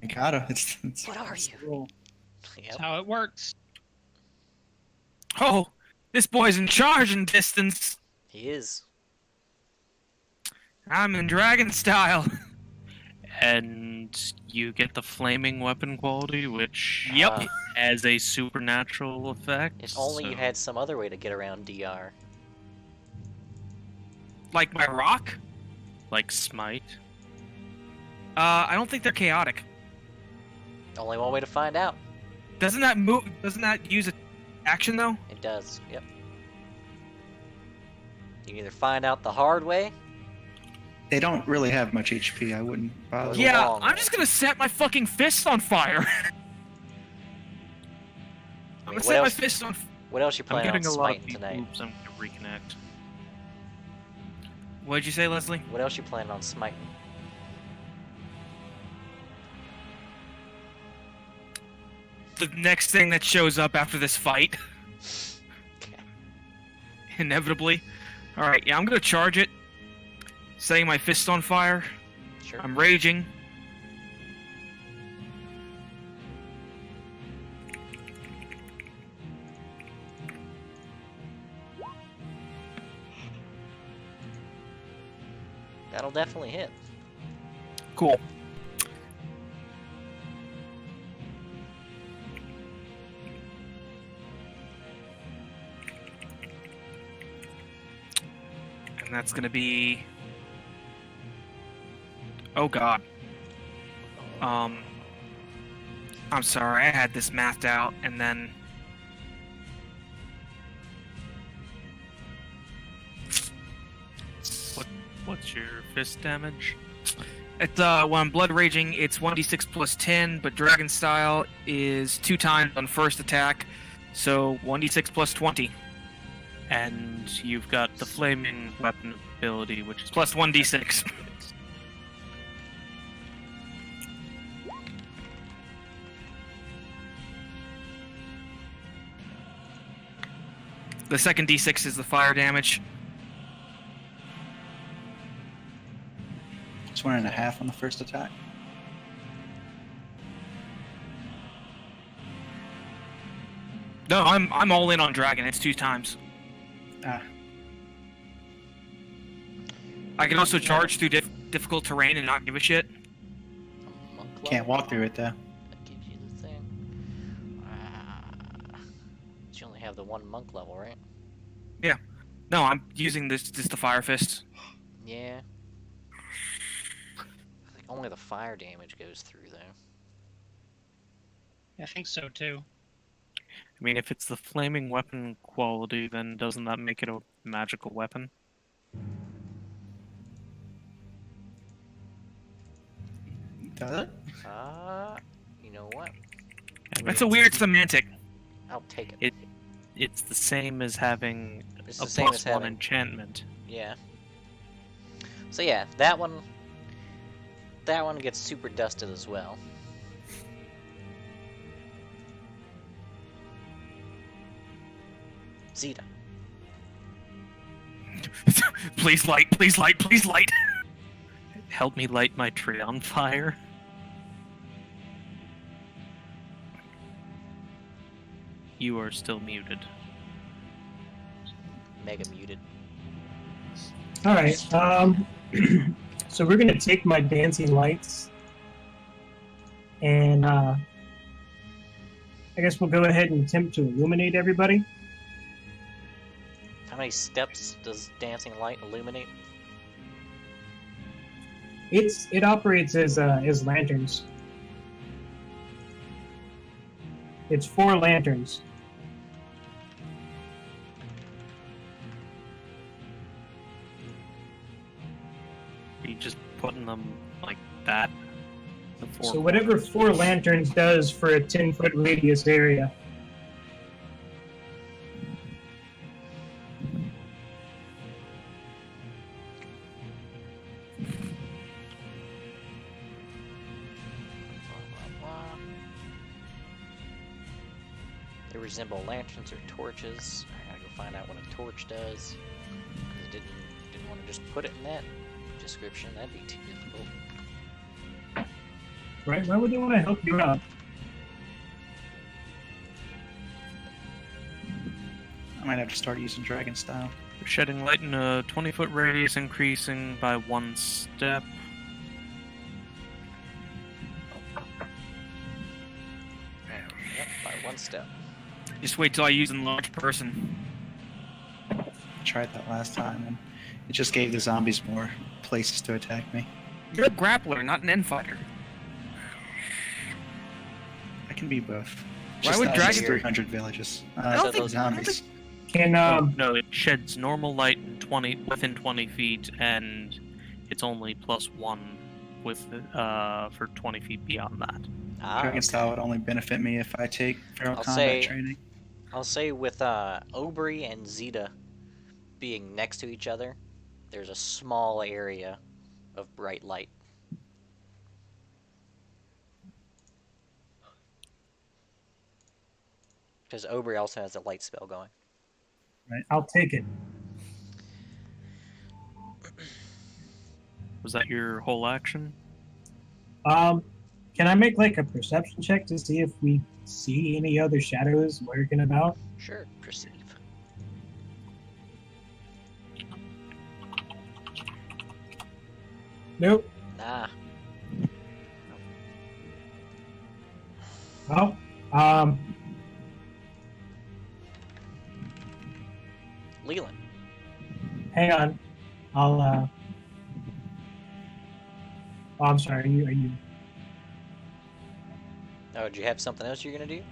Speaker 4: I gotta. It's
Speaker 1: What are
Speaker 4: it's
Speaker 1: you?
Speaker 4: the rule.
Speaker 1: Yep.
Speaker 5: That's how it works.
Speaker 3: Oh, this boy's in charge in distance.
Speaker 1: He is.
Speaker 3: I'm in dragon style.
Speaker 7: And you get the flaming weapon quality, which
Speaker 3: Yep.
Speaker 7: has a supernatural effect.
Speaker 1: If only you
Speaker 7: so-
Speaker 1: had some other way to get around DR.
Speaker 3: Like my rock?
Speaker 7: like smite.
Speaker 3: I don't think they're chaotic.
Speaker 1: Only one way to find out.
Speaker 3: Doesn't that move? Doesn't that use a action though?
Speaker 1: It does. Yep. You can either find out the hard way.
Speaker 4: They don't really have much HP. I wouldn't bother.
Speaker 1: There's a
Speaker 3: Yeah,
Speaker 1: long
Speaker 3: I'm
Speaker 1: way.
Speaker 3: just gonna set my fucking fist on fire. I'm gonna
Speaker 1: what
Speaker 3: set my
Speaker 1: else?
Speaker 3: fist on.
Speaker 1: What else you
Speaker 7: I'm
Speaker 1: planning on
Speaker 7: getting a lot of
Speaker 1: smiting
Speaker 7: deep
Speaker 1: tonight?
Speaker 7: loops. I'm gonna reconnect.
Speaker 3: What'd you say, Leslie?
Speaker 1: What else you planning on smiting?
Speaker 3: The next thing that shows up after this fight,
Speaker 1: Okay.
Speaker 3: inevitably. All right, yeah, I'm gonna charge it. Setting my fist on fire.
Speaker 1: Sure.
Speaker 3: I'm raging.
Speaker 1: That'll definitely hit.
Speaker 3: Cool. And that's gonna be. Oh god. I'm sorry, I had this mathed out and then.
Speaker 7: What's your fist damage?
Speaker 3: It's when I'm blood raging, it's 1d6 plus 10, but dragon style is 2 times on first attack, so 1d6 plus 20
Speaker 7: And you've got the flaming weapon ability, which is
Speaker 3: plus 1d6. The second d6 is the fire damage.
Speaker 4: It's 1.5 on the first attack.
Speaker 3: No, I'm all in on dragon. It's 2 times.
Speaker 4: Ah,
Speaker 3: I can also charge through difficult terrain and not give a shit.
Speaker 1: A monk
Speaker 4: can't
Speaker 1: level?
Speaker 4: walk through it though.
Speaker 1: That gives you the thing. You only have the one monk level, right?
Speaker 3: No, I'm using this the fire fist.
Speaker 1: Yeah. I think only the fire damage goes through though.
Speaker 5: I think so too.
Speaker 7: I mean, if it's the flaming weapon quality, then doesn't that make it a magical weapon?
Speaker 4: Does it?
Speaker 1: You know what?
Speaker 7: I mean,
Speaker 3: That's a weird semantic.
Speaker 1: I'll take it.
Speaker 7: it's the same as having
Speaker 1: It's
Speaker 7: a
Speaker 1: the same
Speaker 7: plus
Speaker 1: as
Speaker 7: one
Speaker 1: having.
Speaker 7: enchantment.
Speaker 1: Yeah. So yeah, that one gets super dusted as well. Zeta.
Speaker 3: Please light, please light, please light.
Speaker 7: Help me light my tree on fire. You are still muted.
Speaker 1: Mega muted.
Speaker 2: All right. So we're gonna take my dancing lights, and I guess we'll go ahead and attempt to illuminate everybody.
Speaker 1: How many steps does dancing light illuminate?
Speaker 2: It operates as lanterns. It's 4 lanterns.
Speaker 7: Are you just putting them like that? The four
Speaker 2: So whatever 4 lanterns does for a 10-foot radius area.
Speaker 1: They resemble lanterns or torches. I gotta go find out what a torch does. 'Cause it didn't want to just put it in that description. That'd be too difficult.
Speaker 2: Right? Why would they want to help you out?
Speaker 4: I might have to start using dragon style.
Speaker 7: Shedding light in a 20-foot radius, increasing by 1 step.
Speaker 1: Yep, by 1 step.
Speaker 3: Just wait till I use enlarge person.
Speaker 4: I tried that last time, and it just gave the zombies more places to attack me.
Speaker 3: You're a grappler, not an end fighter.
Speaker 4: I can be both.
Speaker 3: Why
Speaker 4: Just
Speaker 3: would
Speaker 4: not
Speaker 3: dragon-
Speaker 4: just 300 villages?
Speaker 3: I don't think-
Speaker 4: Zombies.
Speaker 2: Can
Speaker 7: No, it sheds normal light in within 20 feet, and it's only +1 with for 20 feet beyond that.
Speaker 4: Dragon style would only benefit me if I take feral
Speaker 1: I'll
Speaker 4: combat
Speaker 1: say-
Speaker 4: training.
Speaker 1: I'll say with Aubrey and Zeta being next to each other, there's a small area of bright light. Because Aubrey also has a light spell going.
Speaker 2: I'll take it.
Speaker 7: Was that your whole action?
Speaker 2: Can I make like a perception check to see if we see any other shadows lurking about?
Speaker 1: Sure, perceive.
Speaker 2: Nope.
Speaker 1: Nah.
Speaker 2: Well,
Speaker 1: Leland.
Speaker 2: hang on. I'll Oh, I'm sorry. Are you?
Speaker 1: Oh, do you have something else you're gonna do?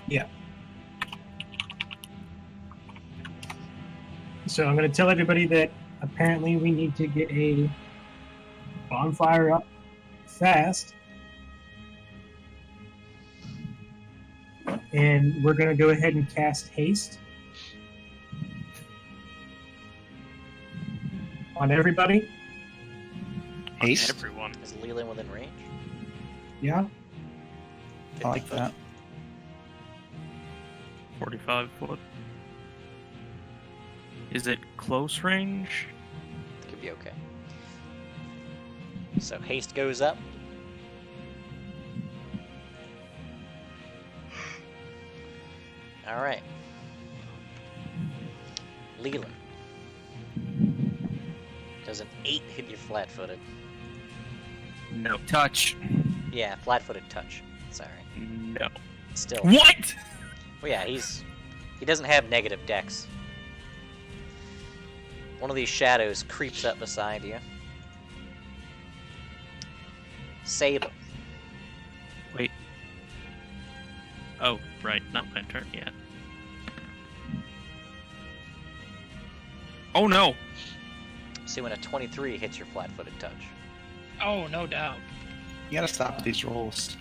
Speaker 2: Yeah. So I'm going to tell everybody that apparently we need to get a bonfire up fast. And we're going to go ahead and cast haste on everybody.
Speaker 4: Haste?
Speaker 3: Everyone.
Speaker 1: Is Leland within range?
Speaker 2: Yeah.
Speaker 4: I like that.
Speaker 7: 45 foot. Is it close range?
Speaker 1: Could be okay. So haste goes up. All right. Leland. Does an 8 hit you flat-footed?
Speaker 3: No touch.
Speaker 1: Yeah, flat-footed touch. Sorry.
Speaker 7: No.
Speaker 1: Still.
Speaker 3: What?
Speaker 1: Well, yeah, he doesn't have negative dex. One of these shadows creeps up beside you. Sable.
Speaker 7: Wait. Oh, right. Not my turn yet.
Speaker 3: Oh no.
Speaker 1: See when a 23 hits your flat-footed touch.
Speaker 5: Oh, no doubt.
Speaker 4: You gotta stop with these rolls.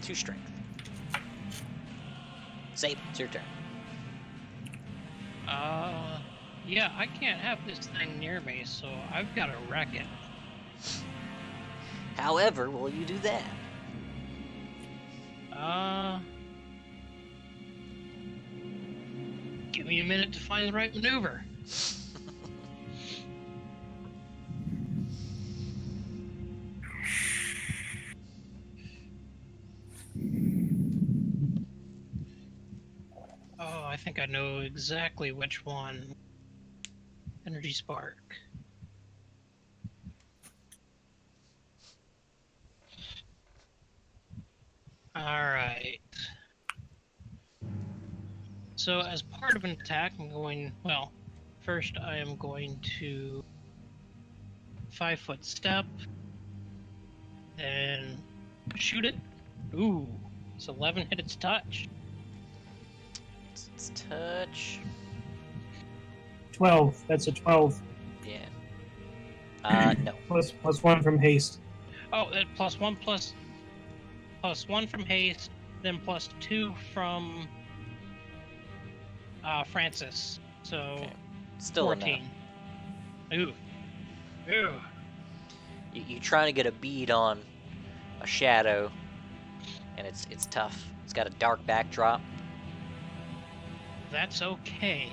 Speaker 1: 2 strength. Sable, it's your turn.
Speaker 5: Yeah, I can't have this thing near me, so I've got to wreck it.
Speaker 1: However, will you do that?
Speaker 5: Give me a minute to find the right maneuver. Oh, I think I know exactly which one. Energy spark. Alright. So as part of an attack, I'm going, well, first I am going to 5-foot step, then shoot it. Ooh, it's 11 hit its touch.
Speaker 1: It's touch.
Speaker 8: 12. That's a 12.
Speaker 1: Yeah. No.
Speaker 8: Plus 1 from haste.
Speaker 5: Oh, plus one from haste, then plus 2 from Francis. So
Speaker 1: Okay. Still
Speaker 5: 14.
Speaker 1: enough.
Speaker 5: Ooh.
Speaker 1: You trying to get a bead on a shadow, and it's tough. It's got a dark backdrop.
Speaker 5: That's okay.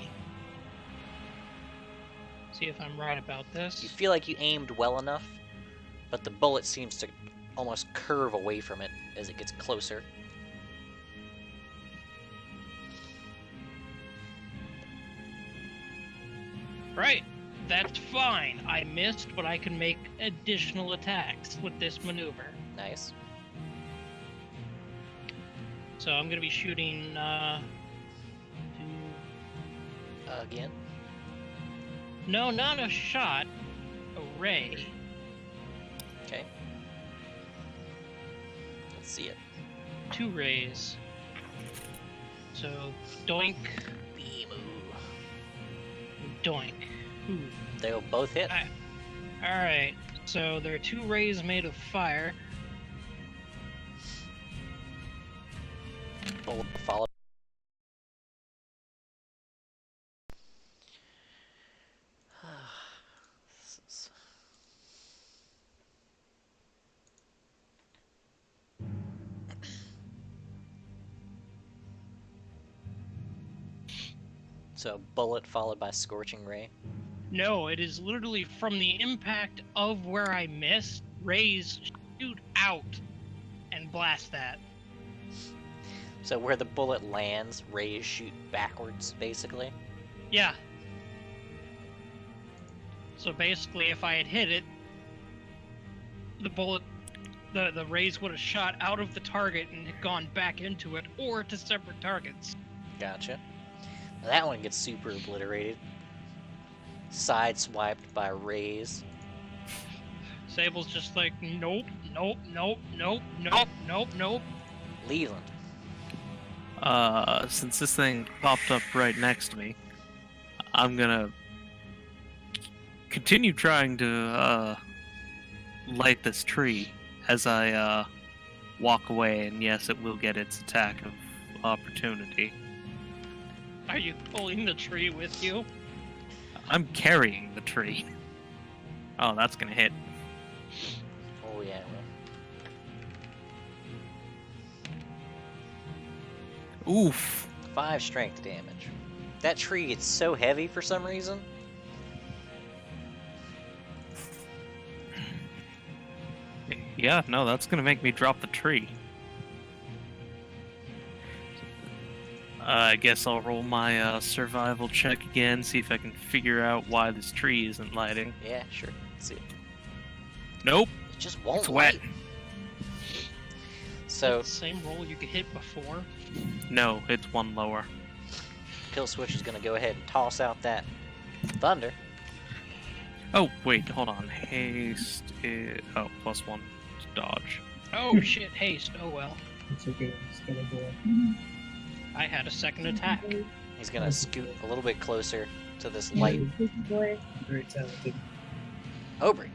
Speaker 5: See if I'm right about this.
Speaker 1: You feel like you aimed well enough, but the bullet seems to almost curve away from it as it gets closer.
Speaker 5: Right. That's fine. I missed, but I can make additional attacks with this maneuver.
Speaker 1: Nice.
Speaker 5: So I'm gonna be shooting
Speaker 1: Again.
Speaker 5: no, not a shot, a ray.
Speaker 1: Okay. Let's see it.
Speaker 5: 2 rays. So doink,
Speaker 1: Beam.
Speaker 5: doink. Ooh.
Speaker 1: They'll both hit.
Speaker 5: Alright, so there are 2 rays made of fire.
Speaker 1: Bullet followed. This is... So bullet followed by scorching ray.
Speaker 5: No, it is literally from the impact of where I missed, rays shoot out and blast that.
Speaker 1: So where the bullet lands, rays shoot backwards, basically.
Speaker 5: Yeah. So basically, if I had hit it, the bullet, the rays would have shot out of the target and had gone back into it, or to separate targets.
Speaker 1: Gotcha. That one gets super obliterated. Sideswiped by rays.
Speaker 5: Sable's just like, nope, nope, nope, nope, nope, nope, nope.
Speaker 1: Leland.
Speaker 7: Since this thing popped up right next to me, I'm gonna continue trying to light this tree as I walk away, and yes, it will get its attack of opportunity.
Speaker 5: Are you pulling the tree with you?
Speaker 7: I'm carrying the tree. Oh, that's gonna hit.
Speaker 1: Oh yeah.
Speaker 7: Oof.
Speaker 1: 5 strength damage. That tree gets so heavy for some reason.
Speaker 7: Yeah, no, that's gonna make me drop the tree. I guess I'll roll my survival check again, see if I can figure out why this tree isn't lighting.
Speaker 1: Yeah, sure. Let's see.
Speaker 7: Nope.
Speaker 1: It just won't
Speaker 7: It's wet.
Speaker 1: light. So,
Speaker 5: The same roll you hit before.
Speaker 7: No, it's one lower.
Speaker 1: Kill Switch is gonna go ahead and toss out that thunder.
Speaker 7: Oh, wait, hold on. Haste is... Oh, +1 to dodge.
Speaker 5: Oh shit, haste. Oh well.
Speaker 8: It's okay. It's gonna go.
Speaker 5: I had a second attack.
Speaker 1: He's gonna scoot a little bit closer to this light.
Speaker 8: Very talented.
Speaker 1: Aubrey.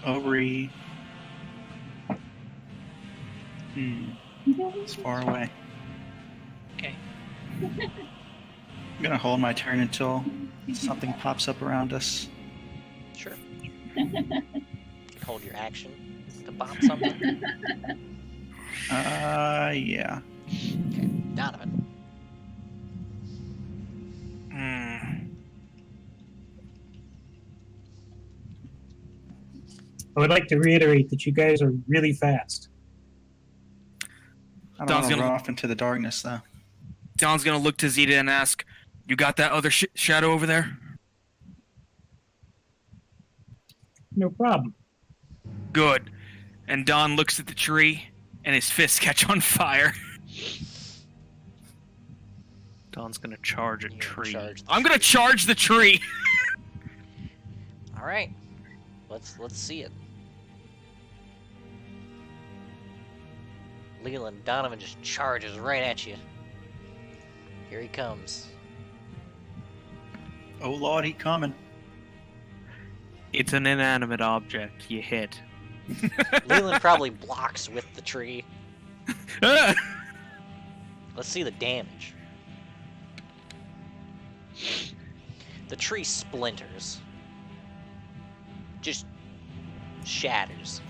Speaker 4: Aubrey. It's far away. I'm gonna hold my turn until something pops up around us.
Speaker 1: Sure. Hold your action to bomb something.
Speaker 4: Yeah.
Speaker 1: Okay, Donovan.
Speaker 8: I would like to reiterate that you guys are really fast.
Speaker 4: I don't
Speaker 3: Don's
Speaker 4: want to
Speaker 3: gonna-
Speaker 4: run off into the darkness, though.
Speaker 3: Don's gonna look to Zeta and ask, "You got that other shadow over there?"
Speaker 8: No problem.
Speaker 3: Good. And Don looks at the tree, and his fists catch on fire.
Speaker 7: Don's gonna charge a
Speaker 1: You're
Speaker 7: tree.
Speaker 1: charge the
Speaker 3: I'm gonna
Speaker 1: tree.
Speaker 3: charge the tree.
Speaker 1: All right. Let's see it. Leland Donovan just charges right at you. Here he comes.
Speaker 4: Oh Lord, he coming.
Speaker 7: It's an inanimate object. You hit.
Speaker 1: Leland probably blocks with the tree.
Speaker 3: Ah!
Speaker 1: Let's see the damage. The tree splinters. Just shatters.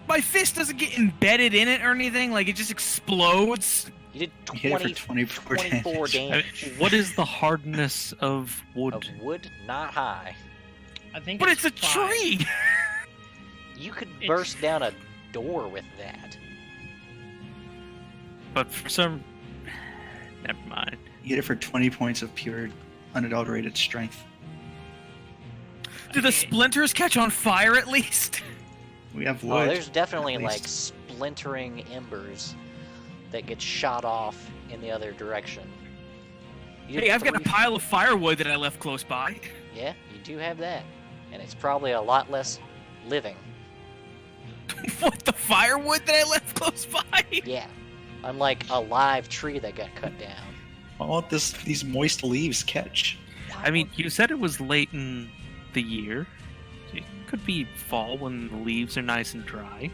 Speaker 3: My fist doesn't get embedded in it or anything. Like, it just explodes.
Speaker 1: You did
Speaker 4: You hit it
Speaker 1: 20,
Speaker 4: for 24
Speaker 1: 24
Speaker 4: damage.
Speaker 7: I mean,
Speaker 1: damage.
Speaker 7: what is the hardness of wood?
Speaker 1: Of wood, not high.
Speaker 5: I think
Speaker 3: But it's a
Speaker 5: 5.
Speaker 3: tree.
Speaker 1: You could
Speaker 5: It's-
Speaker 1: burst down a door with that.
Speaker 7: But for some, never mind.
Speaker 4: You hit it for 20 points of pure, unadulterated strength.
Speaker 3: Do the splinters catch on fire at least?
Speaker 4: We have
Speaker 1: Oh,
Speaker 4: wood.
Speaker 1: there's definitely
Speaker 4: at
Speaker 1: like
Speaker 4: least.
Speaker 1: splintering embers that get shot off in the other direction. You
Speaker 3: Hey,
Speaker 1: did
Speaker 3: I've got a
Speaker 1: 3
Speaker 3: pile of firewood that I left close by.
Speaker 1: Yeah, you do have that. And it's probably a lot less living.
Speaker 3: What, the firewood that I left close by?
Speaker 1: Yeah. Unlike a live tree that got cut down.
Speaker 4: All these moist leaves catch.
Speaker 7: I mean, you said it was late in the year. It could be fall when the leaves are nice and dry.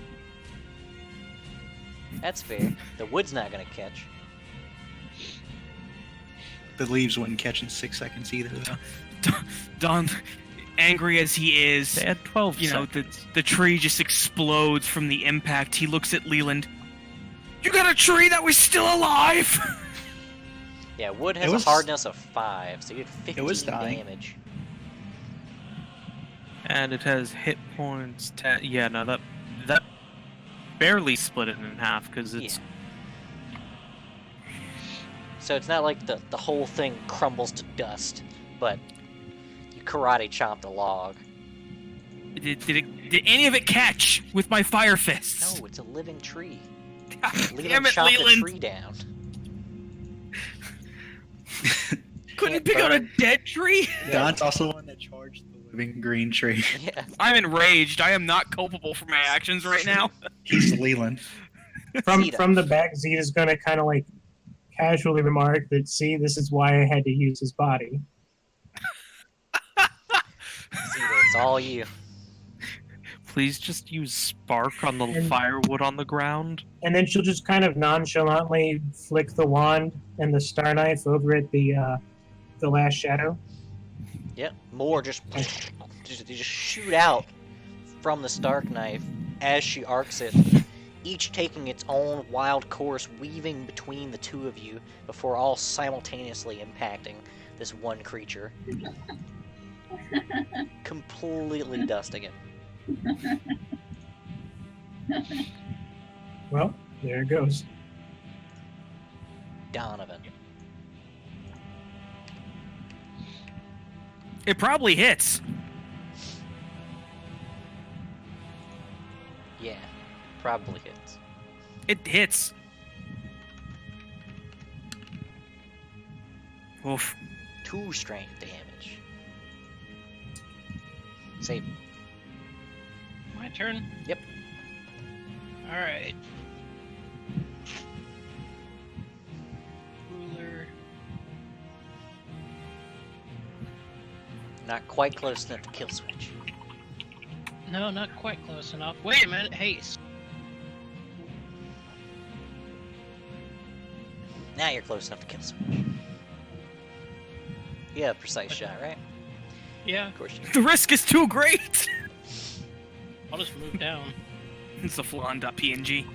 Speaker 1: That's fair. The wood's not gonna catch.
Speaker 4: The leaves wouldn't catch in 6 seconds either, though.
Speaker 3: Don, angry as he is,
Speaker 7: They had 12
Speaker 3: you know,
Speaker 7: seconds.
Speaker 3: the tree just explodes from the impact. He looks at Leland. You got a tree that was still alive?
Speaker 1: Yeah, wood
Speaker 4: It
Speaker 1: has
Speaker 4: was-
Speaker 1: a hardness of 5, so you did 15
Speaker 4: was dying.
Speaker 1: damage.
Speaker 7: And it has hit points. Yeah, no, that barely split it in half because it's
Speaker 1: So it's not like the whole thing crumbles to dust, but you karate chomp the log.
Speaker 3: Did any of it catch with my fire fists?
Speaker 1: No, it's a living tree.
Speaker 3: Damn
Speaker 1: Leland
Speaker 3: it,
Speaker 1: chopped the
Speaker 3: Leland!
Speaker 1: tree down.
Speaker 3: Couldn't
Speaker 1: Can't
Speaker 3: pick out a
Speaker 1: burn.
Speaker 3: dead tree?
Speaker 4: Don's also the one that charged the living green tree.
Speaker 1: Yeah.
Speaker 3: I'm enraged. I am not culpable for my actions right now.
Speaker 4: He's Leland.
Speaker 1: Zeta.
Speaker 8: From the back, Zeta's gonna kind of like casually remark that, see, this is why I had to use his body.
Speaker 1: Zeta, it's all you.
Speaker 7: please just use spark on the
Speaker 8: And-
Speaker 7: firewood on the ground.
Speaker 8: And then she'll just kind of nonchalantly flick the wand and the star knife over at the last shadow.
Speaker 1: Yep, more just shoot out from the Stark knife as she arcs it, each taking its own wild course, weaving between the two of you before all simultaneously impacting this one creature. Completely dusting it.
Speaker 8: Well, there it goes.
Speaker 1: Donovan.
Speaker 3: It probably hits.
Speaker 1: Yeah, probably hits.
Speaker 3: It hits. Oof.
Speaker 1: 2 strength damage. Save.
Speaker 5: My turn?
Speaker 1: Yep.
Speaker 5: Alright. Ruler.
Speaker 1: Not quite close enough to kill switch.
Speaker 5: No, not quite close enough. Wait a minute, haste.
Speaker 1: Now you're close enough to kill someone. You have a precise shot, right?
Speaker 5: Yeah,
Speaker 1: Of course you do.
Speaker 3: The risk is too great.
Speaker 5: I'll just move down.
Speaker 3: It's a flan.png.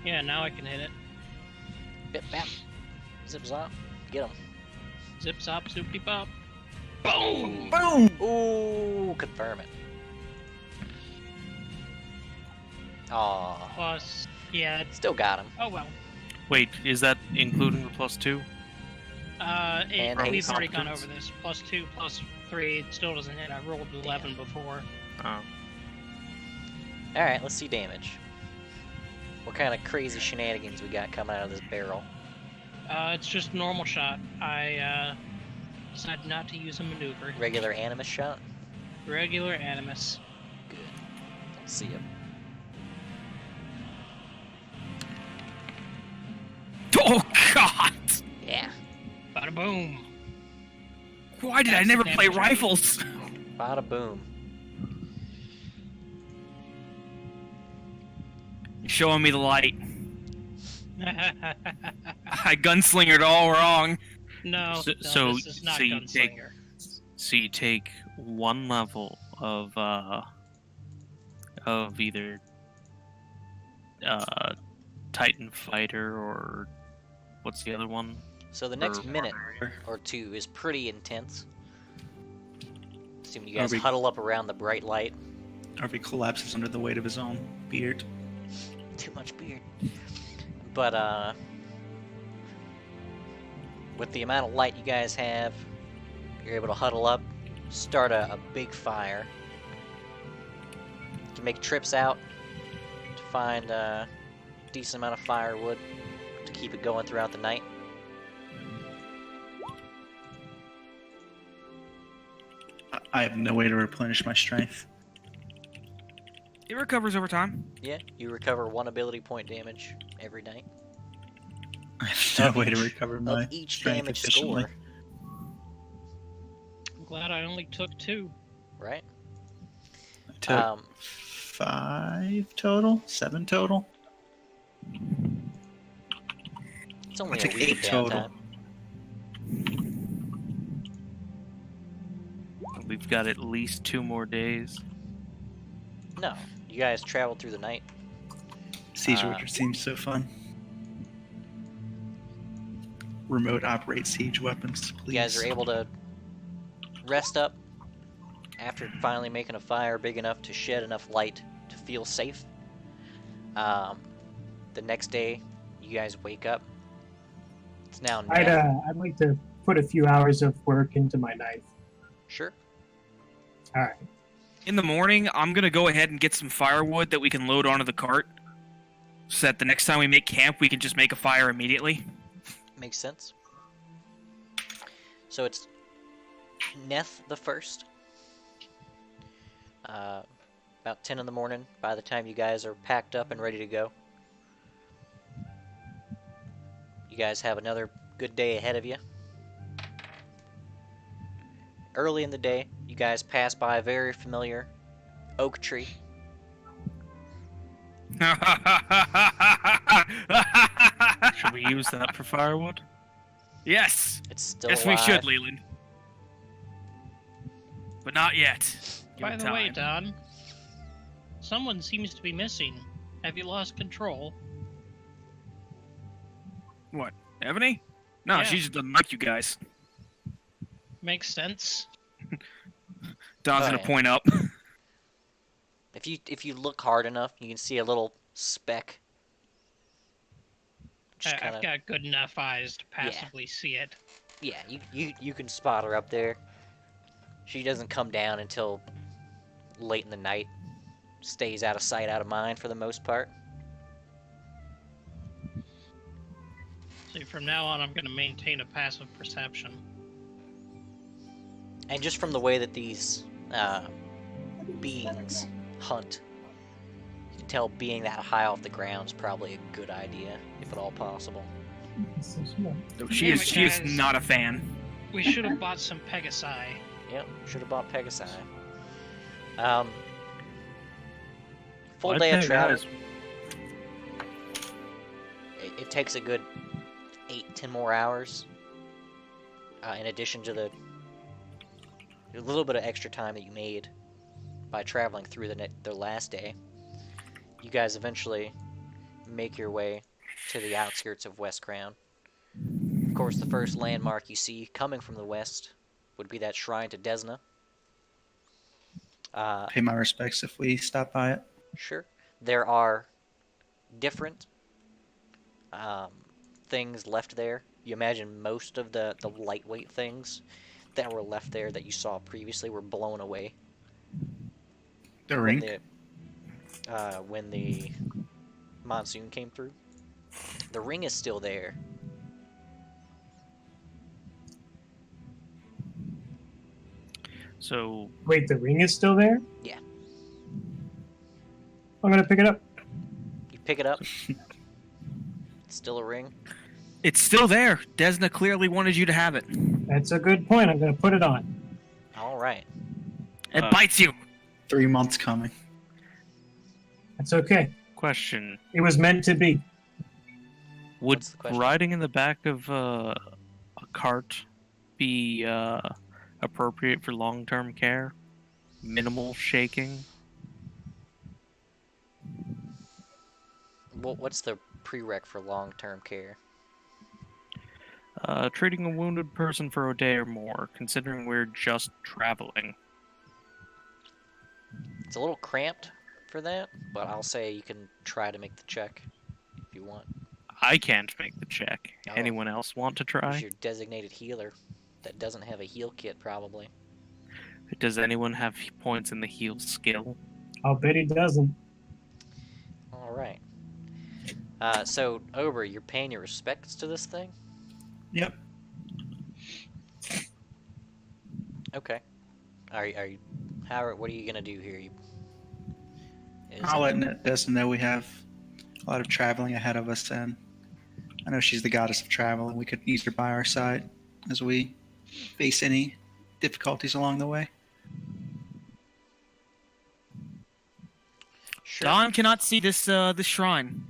Speaker 5: Yeah, now I can hit it.
Speaker 1: Bip bap. Zip zop. Get him.
Speaker 5: Zip zop, soupy pop.
Speaker 3: Boom! Boom!
Speaker 1: Ooh, confirm it. Aw.
Speaker 5: Plus, yeah, it's,
Speaker 1: Still got him.
Speaker 5: oh well.
Speaker 7: Wait, is that including the +2?
Speaker 1: And
Speaker 5: We've
Speaker 1: haste.
Speaker 5: already gone over this. +2, +3, it still doesn't hit. I rolled 11 before.
Speaker 7: Oh.
Speaker 1: Alright, let's see damage. What kind of crazy shenanigans we got coming out of this barrel?
Speaker 5: It's just normal shot. I decided not to use a maneuver.
Speaker 1: Regular animus shot?
Speaker 5: Regular animus.
Speaker 1: Good. Let's see him.
Speaker 3: Oh God!
Speaker 1: Yeah.
Speaker 5: Bada boom.
Speaker 3: Why did I
Speaker 5: That's
Speaker 3: never
Speaker 5: the
Speaker 3: play
Speaker 5: damage.
Speaker 3: rifles?
Speaker 1: Bada boom.
Speaker 3: You're showing me the light. I gunslingered all wrong.
Speaker 5: No,
Speaker 7: So-
Speaker 5: no, this is not
Speaker 7: so you take-
Speaker 5: gunslinger.
Speaker 7: So you take one level of either Titan Fighter or what's the other one?
Speaker 1: So the next
Speaker 7: Or-
Speaker 1: minute or two is pretty intense. Assuming you guys
Speaker 4: Are we-
Speaker 1: huddle up around the bright light.
Speaker 4: Harvey collapses under the weight of his own beard.
Speaker 1: Too much beard. But, with the amount of light you guys have, you're able to huddle up, start a big fire. You can make trips out to find a decent amount of firewood to keep it going throughout the night.
Speaker 4: I have no way to replenish my strength.
Speaker 3: It recovers over time.
Speaker 1: Yeah, you recover 1 ability point damage every night.
Speaker 4: I have no
Speaker 1: Of
Speaker 4: way to
Speaker 1: each-
Speaker 4: recover my
Speaker 1: Of each
Speaker 4: strength
Speaker 1: damage
Speaker 4: efficiently.
Speaker 1: score,
Speaker 5: I'm glad I only took 2.
Speaker 1: right?
Speaker 4: I took
Speaker 1: Um,
Speaker 4: 5 total? 7 total?
Speaker 1: it's only
Speaker 4: I
Speaker 1: a
Speaker 4: took
Speaker 1: week
Speaker 4: 8 total.
Speaker 1: downtime.
Speaker 7: We've got at least 2 more days.
Speaker 1: No, you guys traveled through the night.
Speaker 4: Siege Witcher seems so fun. Remote operate siege weapons, please.
Speaker 1: You guys are able to rest up after finally making a fire big enough to shed enough light to feel safe. The next day, you guys wake up. It's now night.
Speaker 8: I'd like to put a few hours of work into my knife.
Speaker 1: Sure.
Speaker 8: All right.
Speaker 3: In the morning, I'm gonna go ahead and get some firewood that we can load onto the cart, so that the next time we make camp, we can just make a fire immediately.
Speaker 1: Makes sense. So it's Neth the First. About 10 in the morning by the time you guys are packed up and ready to go. You guys have another good day ahead of you. Early in the day, you guys pass by a very familiar oak tree.
Speaker 7: Should we use that for firewood?
Speaker 3: Yes.
Speaker 1: It's still
Speaker 3: Yes,
Speaker 1: alive.
Speaker 3: we should, Leland. But not yet. Give
Speaker 5: By
Speaker 3: it
Speaker 5: the way,
Speaker 3: time.
Speaker 5: Don, someone seems to be missing. Have you lost control?
Speaker 3: What? Ebony? No,
Speaker 5: Yeah.
Speaker 3: she just doesn't like you guys.
Speaker 5: Makes sense.
Speaker 3: Don's
Speaker 1: Oh,
Speaker 3: gonna
Speaker 1: yeah.
Speaker 3: point up.
Speaker 1: If you look hard enough, you can see a little speck. Just
Speaker 5: I've
Speaker 1: kinda,
Speaker 5: got good enough eyes to passively see it.
Speaker 1: yeah, you can spot her up there. She doesn't come down until late in the night. Stays out of sight, out of mind for the most part.
Speaker 5: See, from now on, I'm going to maintain a passive perception.
Speaker 1: And just from the way that these beings hunt, you can tell being that high off the ground is probably a good idea, if at all possible.
Speaker 8: So small.
Speaker 3: No, she
Speaker 5: Damn
Speaker 3: is
Speaker 5: it,
Speaker 3: she is
Speaker 5: guys.
Speaker 3: not a fan.
Speaker 5: We should have bought some Pegasi.
Speaker 1: Yep, should have bought Pegasi. Full
Speaker 7: Why'd
Speaker 1: day of
Speaker 7: they
Speaker 1: travel.
Speaker 7: guys-
Speaker 1: It takes a good 8-10 more hours, in addition to the little bit of extra time that you made by traveling through the last day, you guys eventually make your way to the outskirts of West Crown. Of course, the first landmark you see coming from the west would be that shrine to Desna.
Speaker 4: Pay my respects if we stop by it.
Speaker 1: Sure. There are different things left there. You imagine most of the lightweight things that were left there that you saw previously were blown away.
Speaker 4: The ring?
Speaker 1: When the monsoon came through. The ring is still there.
Speaker 7: So
Speaker 8: Wait, the ring is still there?
Speaker 1: Yeah.
Speaker 8: I'm gonna pick it up.
Speaker 1: You pick it up. It's still a ring.
Speaker 3: It's still there. Desna clearly wanted you to have it.
Speaker 8: That's a good point. I'm gonna put it on.
Speaker 1: All right.
Speaker 3: It bites you.
Speaker 4: 3 months coming.
Speaker 8: That's okay.
Speaker 7: question:
Speaker 8: It was meant to be.
Speaker 7: would
Speaker 1: What's the question?
Speaker 7: riding in the back of a cart be appropriate for long-term care? Minimal shaking.
Speaker 1: What's the prereq for long-term care?
Speaker 7: Treating a wounded person for a day or more, considering we're just traveling.
Speaker 1: It's a little cramped for that, but I'll say you can try to make the check if you want.
Speaker 7: I can't make the check.
Speaker 1: Oh.
Speaker 7: Anyone else want to
Speaker 1: Who's
Speaker 7: try?
Speaker 1: your designated healer that doesn't have a heal kit, probably?
Speaker 7: Does anyone have points in the heal skill?
Speaker 8: I'll bet he doesn't.
Speaker 1: All right. So, Ober, you're paying your respects to this thing?
Speaker 4: Yep.
Speaker 1: Okay. Are you? What are you gonna do here?
Speaker 4: I'll let Destin know we have a lot of traveling ahead of us, and I know she's the goddess of travel, and we could use her by our side as we face any difficulties along the way.
Speaker 1: Sure.
Speaker 3: Don cannot see this shrine.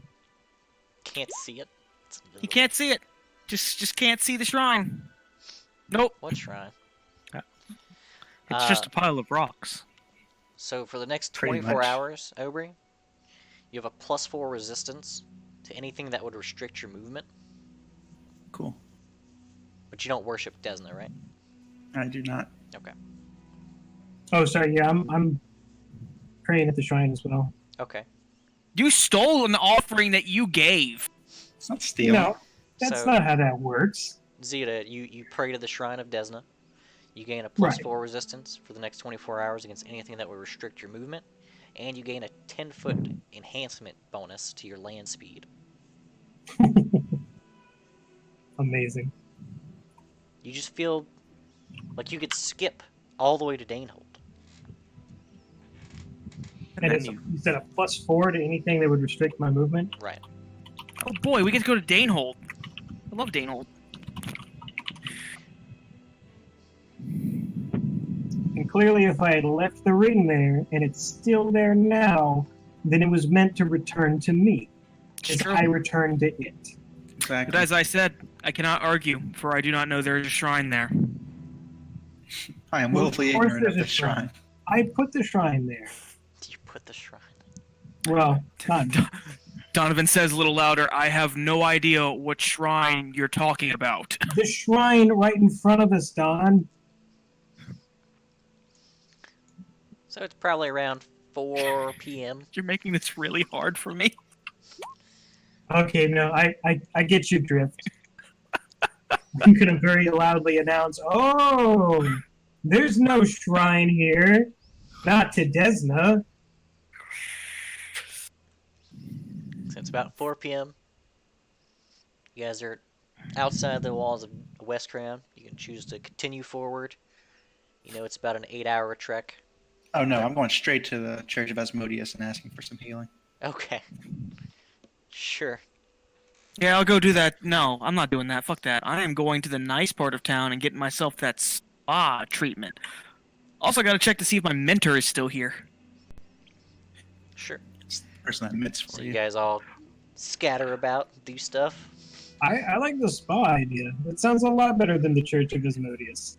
Speaker 1: Can't see it. It's
Speaker 3: He
Speaker 1: invisible.
Speaker 3: can't see it. Just can't see the shrine. Nope.
Speaker 1: What shrine?
Speaker 7: It's just a pile of rocks.
Speaker 1: So for the next
Speaker 4: Pretty
Speaker 1: 24
Speaker 4: much.
Speaker 1: hours, Aubrey, you have a +4 resistance to anything that would restrict your movement,
Speaker 4: Cool.
Speaker 1: but you don't worship Desna, right?
Speaker 4: I do not.
Speaker 1: Okay.
Speaker 8: Oh, sorry. Yeah, I'm praying at the shrine as well.
Speaker 1: Okay.
Speaker 3: You stole an offering that you gave.
Speaker 4: It's not stealing.
Speaker 8: No, that's
Speaker 1: So-
Speaker 8: not how that works.
Speaker 1: Zeta, you pray to the shrine of Desna. You gain a
Speaker 8: Right.
Speaker 1: +4 resistance for the next 24 hours against anything that would restrict your movement, and you gain a 10-foot enhancement bonus to your land speed.
Speaker 8: Amazing.
Speaker 1: You just feel like you could skip all the way to Danehold.
Speaker 8: And it's you said a +4 to anything that would restrict my movement.
Speaker 1: Right.
Speaker 3: Oh boy, we get to go to Danehold. I love Danehold.
Speaker 8: And clearly, if I had left the ring there and it's still there now, then it was meant to return to me.
Speaker 3: It's
Speaker 8: As
Speaker 3: true.
Speaker 8: I returned to it.
Speaker 4: Exactly.
Speaker 3: But as I said, I cannot argue, for I do not know there is a shrine there.
Speaker 4: I am
Speaker 8: Well,
Speaker 4: willfully
Speaker 8: of course
Speaker 4: ignorant of
Speaker 8: there's a
Speaker 4: this shrine.
Speaker 8: I put the shrine there.
Speaker 1: You put the shrine.
Speaker 8: Well, not
Speaker 3: Donovan says a little louder, I have no idea what shrine you're talking about.
Speaker 8: the shrine right in front of us, Don.
Speaker 1: So it's probably around 4 p.m.
Speaker 3: You're making this really hard for me.
Speaker 8: Okay, no, I get your drift. I'm gonna very loudly announce, "Oh, there's no shrine here, not to Desna."
Speaker 1: So it's about 4 p.m. You guys are outside the walls of West Crown. You can choose to continue forward. You know it's about an 8-hour trek.
Speaker 4: Oh no, I'm going straight to the Church of Asmodeus and asking for some healing.
Speaker 1: Okay. Sure.
Speaker 3: Yeah, I'll go do that. No, I'm not doing that. Fuck that. I am going to the nice part of town and getting myself that spa treatment. Also, got to check to see if my mentor is still here.
Speaker 1: Sure.
Speaker 4: It's the person that admits for
Speaker 1: So
Speaker 4: you.
Speaker 1: you guys all scatter about, do stuff.
Speaker 8: I like the spa idea. It sounds a lot better than the Church of Asmodeus.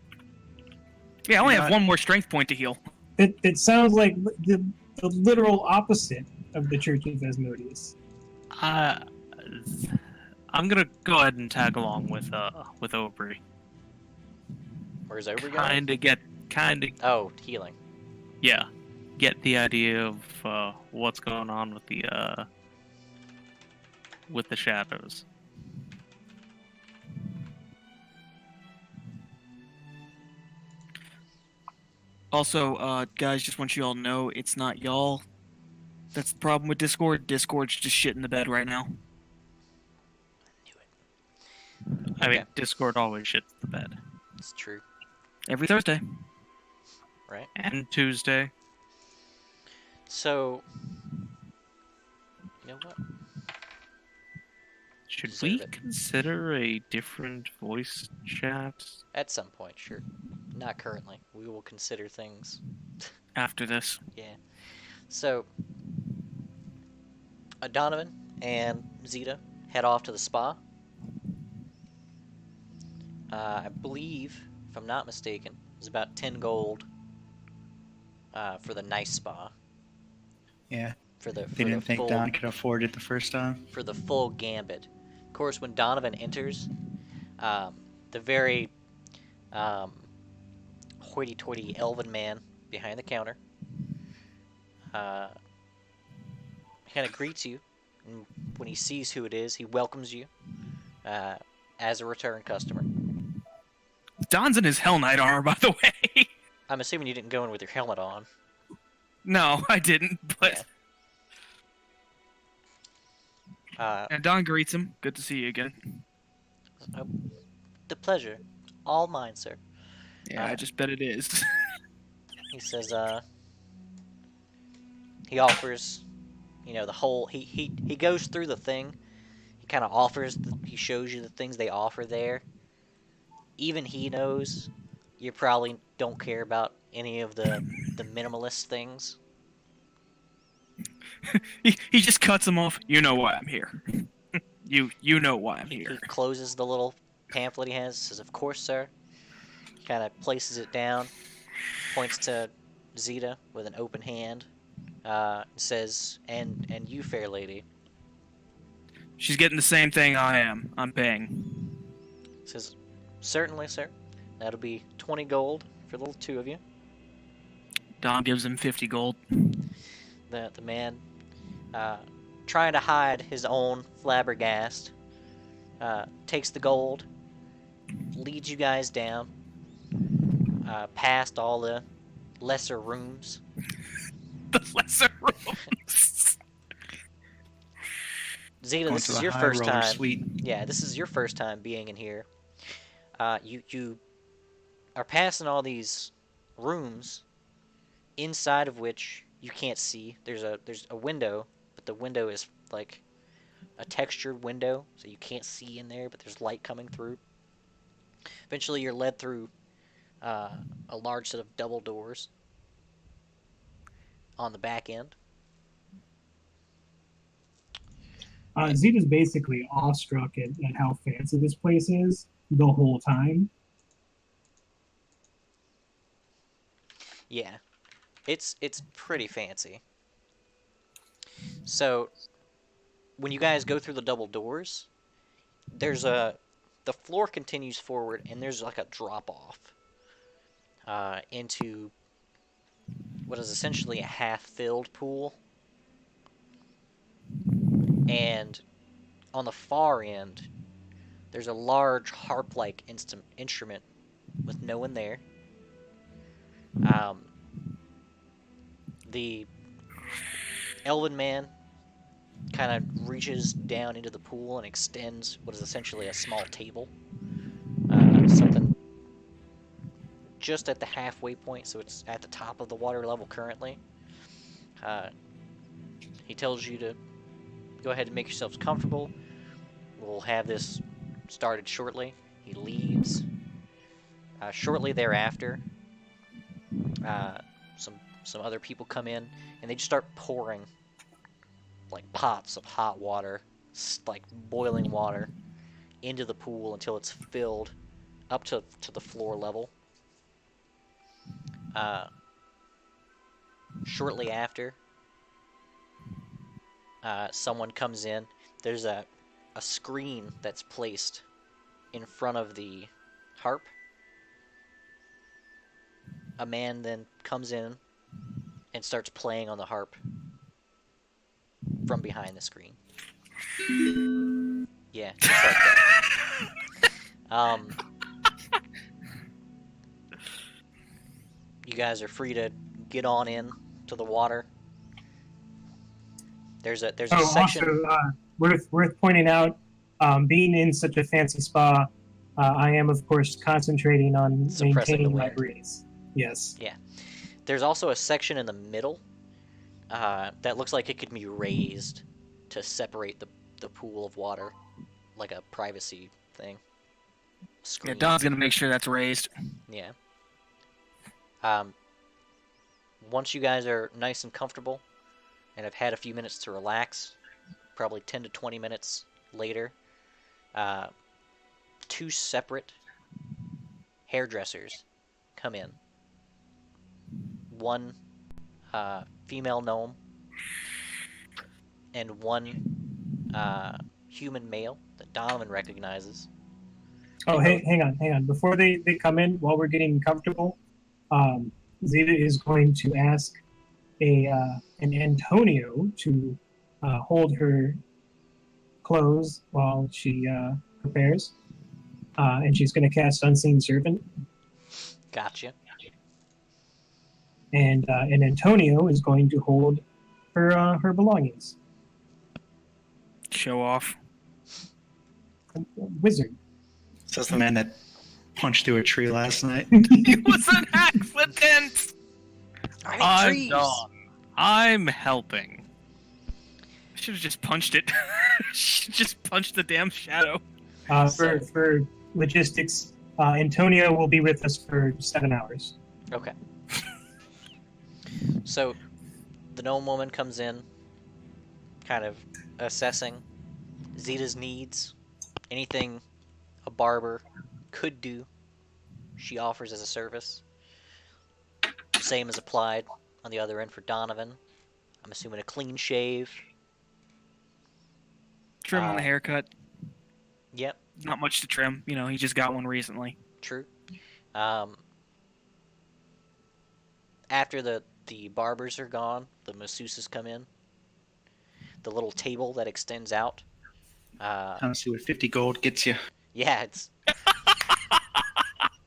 Speaker 3: Yeah, I only have one more strength point to heal.
Speaker 8: It sounds like the literal opposite of the Church of Asmodeus.
Speaker 7: I'm gonna go ahead and tag along with Aubrey.
Speaker 1: Where's Aubrey going?
Speaker 7: Oh,
Speaker 1: healing.
Speaker 7: Yeah, get the idea of what's going on with the shadows.
Speaker 6: Also, guys, just want you all to know, it's not y'all. That's the problem with Discord. Discord's just shit in the bed right now.
Speaker 7: I mean, Discord always shits the bed.
Speaker 1: It's true.
Speaker 6: Every Thursday.
Speaker 1: Right.
Speaker 7: And Tuesday.
Speaker 1: So, you know what?
Speaker 7: Should
Speaker 1: Deserve
Speaker 7: we
Speaker 1: it.
Speaker 7: consider a different voice chat?
Speaker 1: At some point, sure. Not currently. We will consider things.
Speaker 6: After this.
Speaker 1: Yeah. So, Donovan and Zeta head off to the spa. I believe, if I'm not mistaken, it's about 10 gold for the nice spa.
Speaker 4: Yeah.
Speaker 1: For the
Speaker 4: They didn't think
Speaker 1: full,
Speaker 4: Don could afford it the first time.
Speaker 1: for the full gambit. Of course, when Donovan enters, the very hoity-toity elven man behind the counter kind of greets you, and when he sees who it is, he welcomes you as a return customer.
Speaker 3: Don's in his Hell Knight armor, by the way.
Speaker 1: I'm assuming you didn't go in with your helmet on.
Speaker 3: No, I didn't, but... And Don greets him. Good to see you again.
Speaker 1: The pleasure. All mine, sir.
Speaker 3: Yeah, I just bet it is.
Speaker 1: He says, he offers, the whole, he goes through the thing. He kind of offers, he shows you the things they offer there. Even he knows you probably don't care about any of the minimalist things.
Speaker 3: he just cuts him off. You know why I'm here. you know why I'm here.
Speaker 1: He closes the little pamphlet he has, says, "Of course, sir." He kind of places it down, points to Zeta with an open hand, says, and you, fair lady.
Speaker 3: She's getting the same thing I am. I'm paying.
Speaker 1: Says, "Certainly, sir. That'll be 20 gold for the two of you."
Speaker 3: Don gives him 50 gold.
Speaker 1: The man, trying to hide his own flabbergast, takes the gold, leads you guys down, past all the lesser rooms.
Speaker 3: The lesser rooms.
Speaker 1: Zeta, this is your first time. Suite. Yeah, this is your first time being in here. You are passing all these rooms, inside of which you can't see. There's a window, but the window is like a textured window, so you can't see in there, but there's light coming through. Eventually, you're led through a large set of double doors on the back end.
Speaker 8: Zeta's basically awestruck at how fancy this place is the whole time.
Speaker 1: Yeah, it's pretty fancy. So, when you guys go through the double doors, the floor continues forward, and there's like a drop-off into what is essentially a half-filled pool. And on the far end, there's a large harp-like instrument with no one there. The elven man kind of reaches down into the pool and extends what is essentially a small table. Something just at the halfway point, so it's at the top of the water level currently. He tells you to go ahead and make yourselves comfortable. We'll have this started shortly. He leaves. Shortly thereafter, some other people come in, and they just start pouring like pots of hot water, like boiling water, into the pool until it's filled up to the floor level. Shortly after, someone comes in. There's a screen that's placed in front of the harp. A man then comes in and starts playing on the harp from behind the screen. Yeah, just like that. You guys are free to get on in to the water. There's a section.
Speaker 8: Also, worth pointing out, being in such a fancy spa, I am of course concentrating on
Speaker 1: Suppressing the
Speaker 8: maintaining my
Speaker 1: wind.
Speaker 8: breeze. Yes.
Speaker 1: Yeah. There's also a section in the middle that looks like it could be raised to separate the pool of water, like a privacy thing.
Speaker 3: Yeah,
Speaker 1: Screen.
Speaker 3: Don's gonna make sure that's raised.
Speaker 1: Yeah. Once you guys are nice and comfortable and have had a few minutes to relax, probably 10 to 20 minutes later, two separate hairdressers come in. One female gnome and one human male that Donovan recognizes.
Speaker 8: Oh, hey, hang on. Before they come in, while we're getting comfortable, Zeta is going to ask an Antonio to hold her clothes while she prepares, and she's going to cast Unseen Servant.
Speaker 1: Gotcha.
Speaker 8: And Antonio is going to hold her belongings.
Speaker 3: Show off.
Speaker 8: Wizard.
Speaker 4: Says the man that punched through a tree last night.
Speaker 3: It was an accident.
Speaker 1: I trees.
Speaker 7: done. I'm helping.
Speaker 3: I should have just punched it. Just punched the damn shadow.
Speaker 8: For logistics, Antonio will be with us for 7 hours.
Speaker 1: Okay. So, the gnome woman comes in, kind of assessing Zeta's needs. Anything a barber could do, she offers as a service. Same is applied on the other end for Donovan. I'm assuming a clean shave.
Speaker 3: Trim on the haircut.
Speaker 1: Yep,
Speaker 3: Not much to trim. You know, he just got one recently.
Speaker 1: true. After the barbers are gone, the masseuses come in. The little table that extends out.
Speaker 4: Time to see what 50 gold gets you.
Speaker 1: Yeah, it's.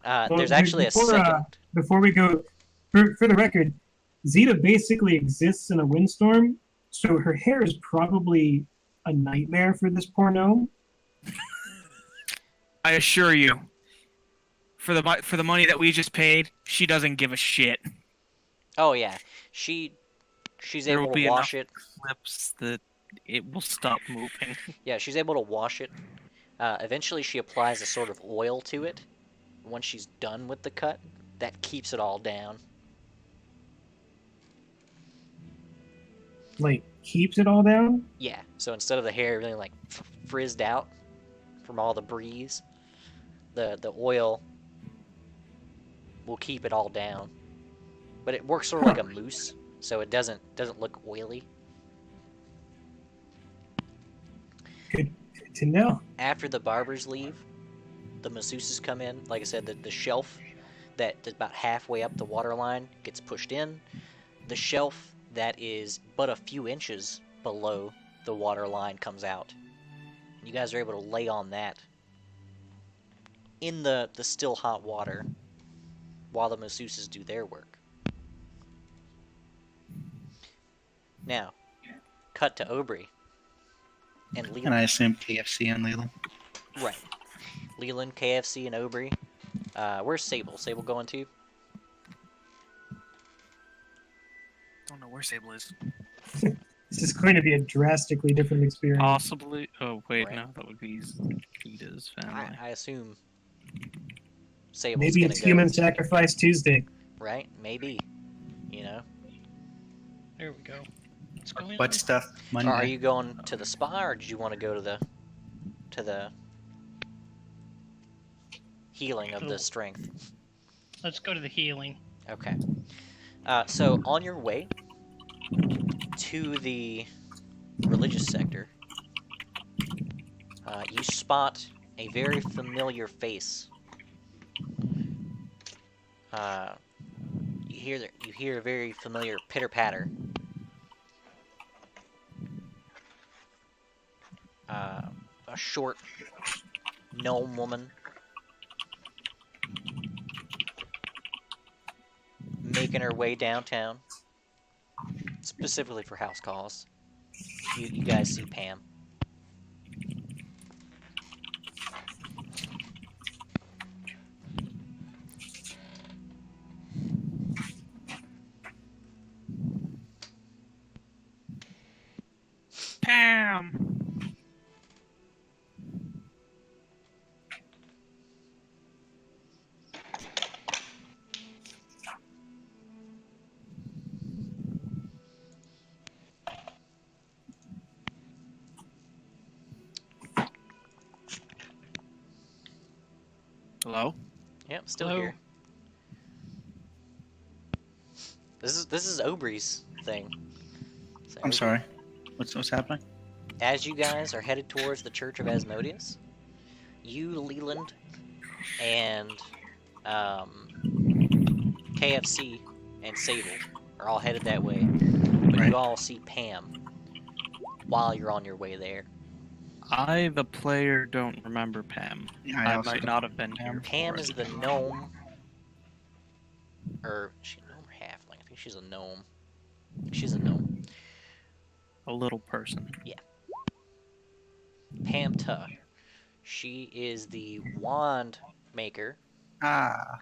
Speaker 8: Well,
Speaker 1: There's actually
Speaker 8: before,
Speaker 1: a second.
Speaker 8: Before we go, for the record, Zeta basically exists in a windstorm, so her hair is probably a nightmare for this poor gnome.
Speaker 3: I assure you, for the money that we just paid, she doesn't give a shit.
Speaker 1: Oh yeah, she's
Speaker 3: There
Speaker 1: able
Speaker 3: will
Speaker 1: to
Speaker 3: be
Speaker 1: wash it.
Speaker 7: Flips that it will stop moving.
Speaker 1: Yeah, she's able to wash it. Eventually, she applies a sort of oil to it. Once she's done with the cut, that keeps it all down.
Speaker 8: Like, keeps it all down?
Speaker 1: Yeah, so instead of the hair really like frizzed out from all the breeze, the oil will keep it all down. But it works sort of like a mousse, so it doesn't look oily.
Speaker 8: Good to know.
Speaker 1: After the barbers leave, the masseuses come in. Like I said, the shelf that's about halfway up the water line gets pushed in. The shelf that is but a few inches below the water line comes out. You guys are able to lay on that in the still hot water while the masseuses do their work. Now, cut to Aubrey and
Speaker 4: And
Speaker 1: Leland.
Speaker 4: I assume KFC and Leland.
Speaker 1: Right. Leland, KFC, and Aubrey. Where's Sable? Sable going too?
Speaker 3: Don't know where Sable is.
Speaker 8: This is going to be a drastically different experience.
Speaker 7: Possibly. Oh wait,
Speaker 1: Right.
Speaker 7: no, that would be Zeta's family.
Speaker 1: I assume Sable's
Speaker 8: Maybe
Speaker 1: gonna
Speaker 8: it's
Speaker 1: go,
Speaker 8: Human Sacrifice Tuesday.
Speaker 1: right? Maybe. You know?
Speaker 5: There we go. What's going
Speaker 4: What
Speaker 5: on?
Speaker 4: stuff? Monday.
Speaker 1: Or are you going to the spa, or did you want to go to the healing of the strength.
Speaker 5: Let's go to the healing.
Speaker 1: Okay. So on your way to the religious sector, you spot a very familiar face. You hear a very familiar pitter patter. A short gnome woman making her way downtown, specifically for house calls. You guys see Pam.
Speaker 3: Pam! Hello?
Speaker 1: Yep, still
Speaker 5: Hello.
Speaker 1: here. This is Aubrey's thing. So
Speaker 4: I'm sorry. What's happening?
Speaker 1: as you guys are headed towards the Church of Asmodeus, you, Leland, and KFC and Sable are all headed that way. But
Speaker 4: Right.
Speaker 1: you all see Pam while you're on your way there.
Speaker 7: I, the player, don't remember Pam.
Speaker 4: Yeah,
Speaker 7: I
Speaker 4: also
Speaker 7: might not have been here.
Speaker 1: Pam
Speaker 7: for
Speaker 1: is
Speaker 7: it.
Speaker 1: the gnome. Or, is she a gnome or halfling? I think she's a gnome. She's a gnome.
Speaker 7: A little person.
Speaker 1: Pam Tuck. She is the wand maker.
Speaker 4: Ah.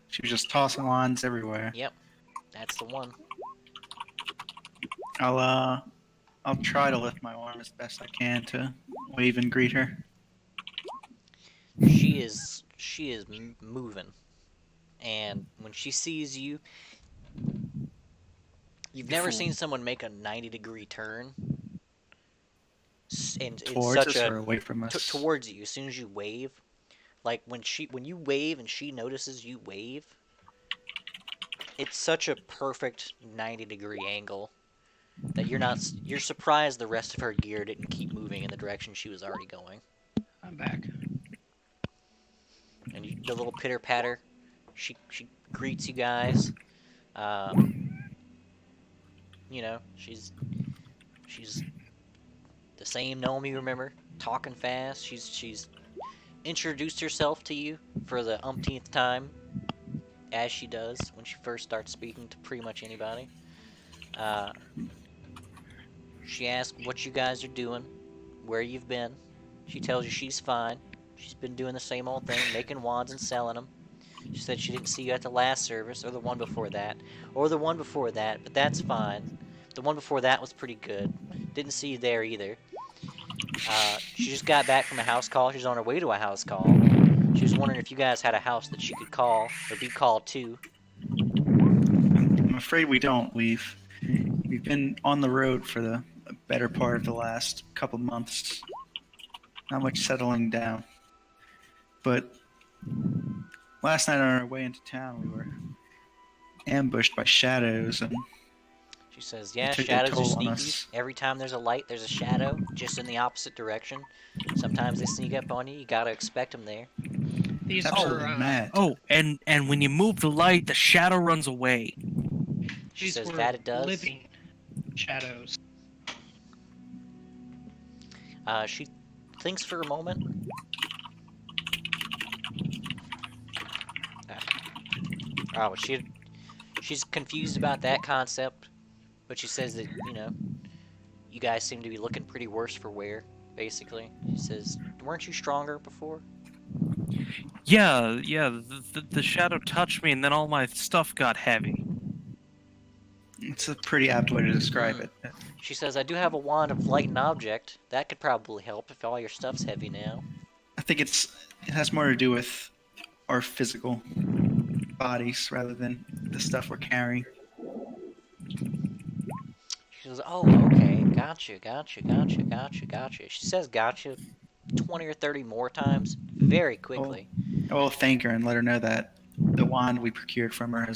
Speaker 4: She was just tossing wands everywhere.
Speaker 1: Yep, that's the one.
Speaker 4: I'll try to lift my arm as best I can to wave and greet her.
Speaker 1: She is moving, and when she sees you, you've never seen someone make a 90-degree turn. And it's
Speaker 4: Towards
Speaker 1: such
Speaker 4: us
Speaker 1: a
Speaker 4: or away from us?
Speaker 1: towards you. As soon as you wave, like when you wave and she notices you wave, it's such a perfect 90-degree angle that you're surprised the rest of her gear didn't keep moving in the direction she was already going.
Speaker 5: I'm back.
Speaker 1: And the little pitter patter, she greets you guys. You know, she's the same gnome you remember, talking fast. She's introduced herself to you for the umpteenth time, as she does when she first starts speaking to pretty much anybody. She asks what you guys are doing, where you've been. She tells you she's fine. She's been doing the same old thing, making wands and selling them. She said she didn't see you at the last service, or the one before that, but that's fine. The one before that was pretty good. Didn't see you there either. She just got back from a house call. She's on her way to a house call. She was wondering if you guys had a house that she could call, or be called to.
Speaker 4: I'm afraid we don't. We've been on the road for the better part of the last couple months. Not much settling down. But last night on our way into town, we were ambushed by shadows, and
Speaker 1: She says, yeah,
Speaker 4: It took a
Speaker 1: shadows are
Speaker 4: toll on
Speaker 1: sneaky.
Speaker 4: us.
Speaker 1: Every time there's a light, there's a shadow, just in the opposite direction. Sometimes they sneak up on you. You gotta expect them there.
Speaker 5: These
Speaker 4: it's absolutely
Speaker 5: were
Speaker 4: mad.
Speaker 7: Oh, and when you move the light, the shadow runs away.
Speaker 1: She
Speaker 5: these
Speaker 1: says
Speaker 5: were
Speaker 1: that it does.
Speaker 5: living shadows.
Speaker 1: She thinks for a moment. Oh, she's confused about that concept, but she says that, you know, you guys seem to be looking pretty worse for wear, basically. She says, weren't you stronger before?
Speaker 7: Yeah. The shadow touched me, and then all my stuff got heavy.
Speaker 4: It's a pretty apt way to describe it.
Speaker 1: She says, I do have a wand of light and object. That could probably help if all your stuff's heavy now.
Speaker 4: I think it has more to do with our physical bodies rather than the stuff we're carrying.
Speaker 1: She says, oh, okay, gotcha. She says gotcha 20 or 30 more times, very quickly.
Speaker 4: I will thank her and let her know that the wand we procured from her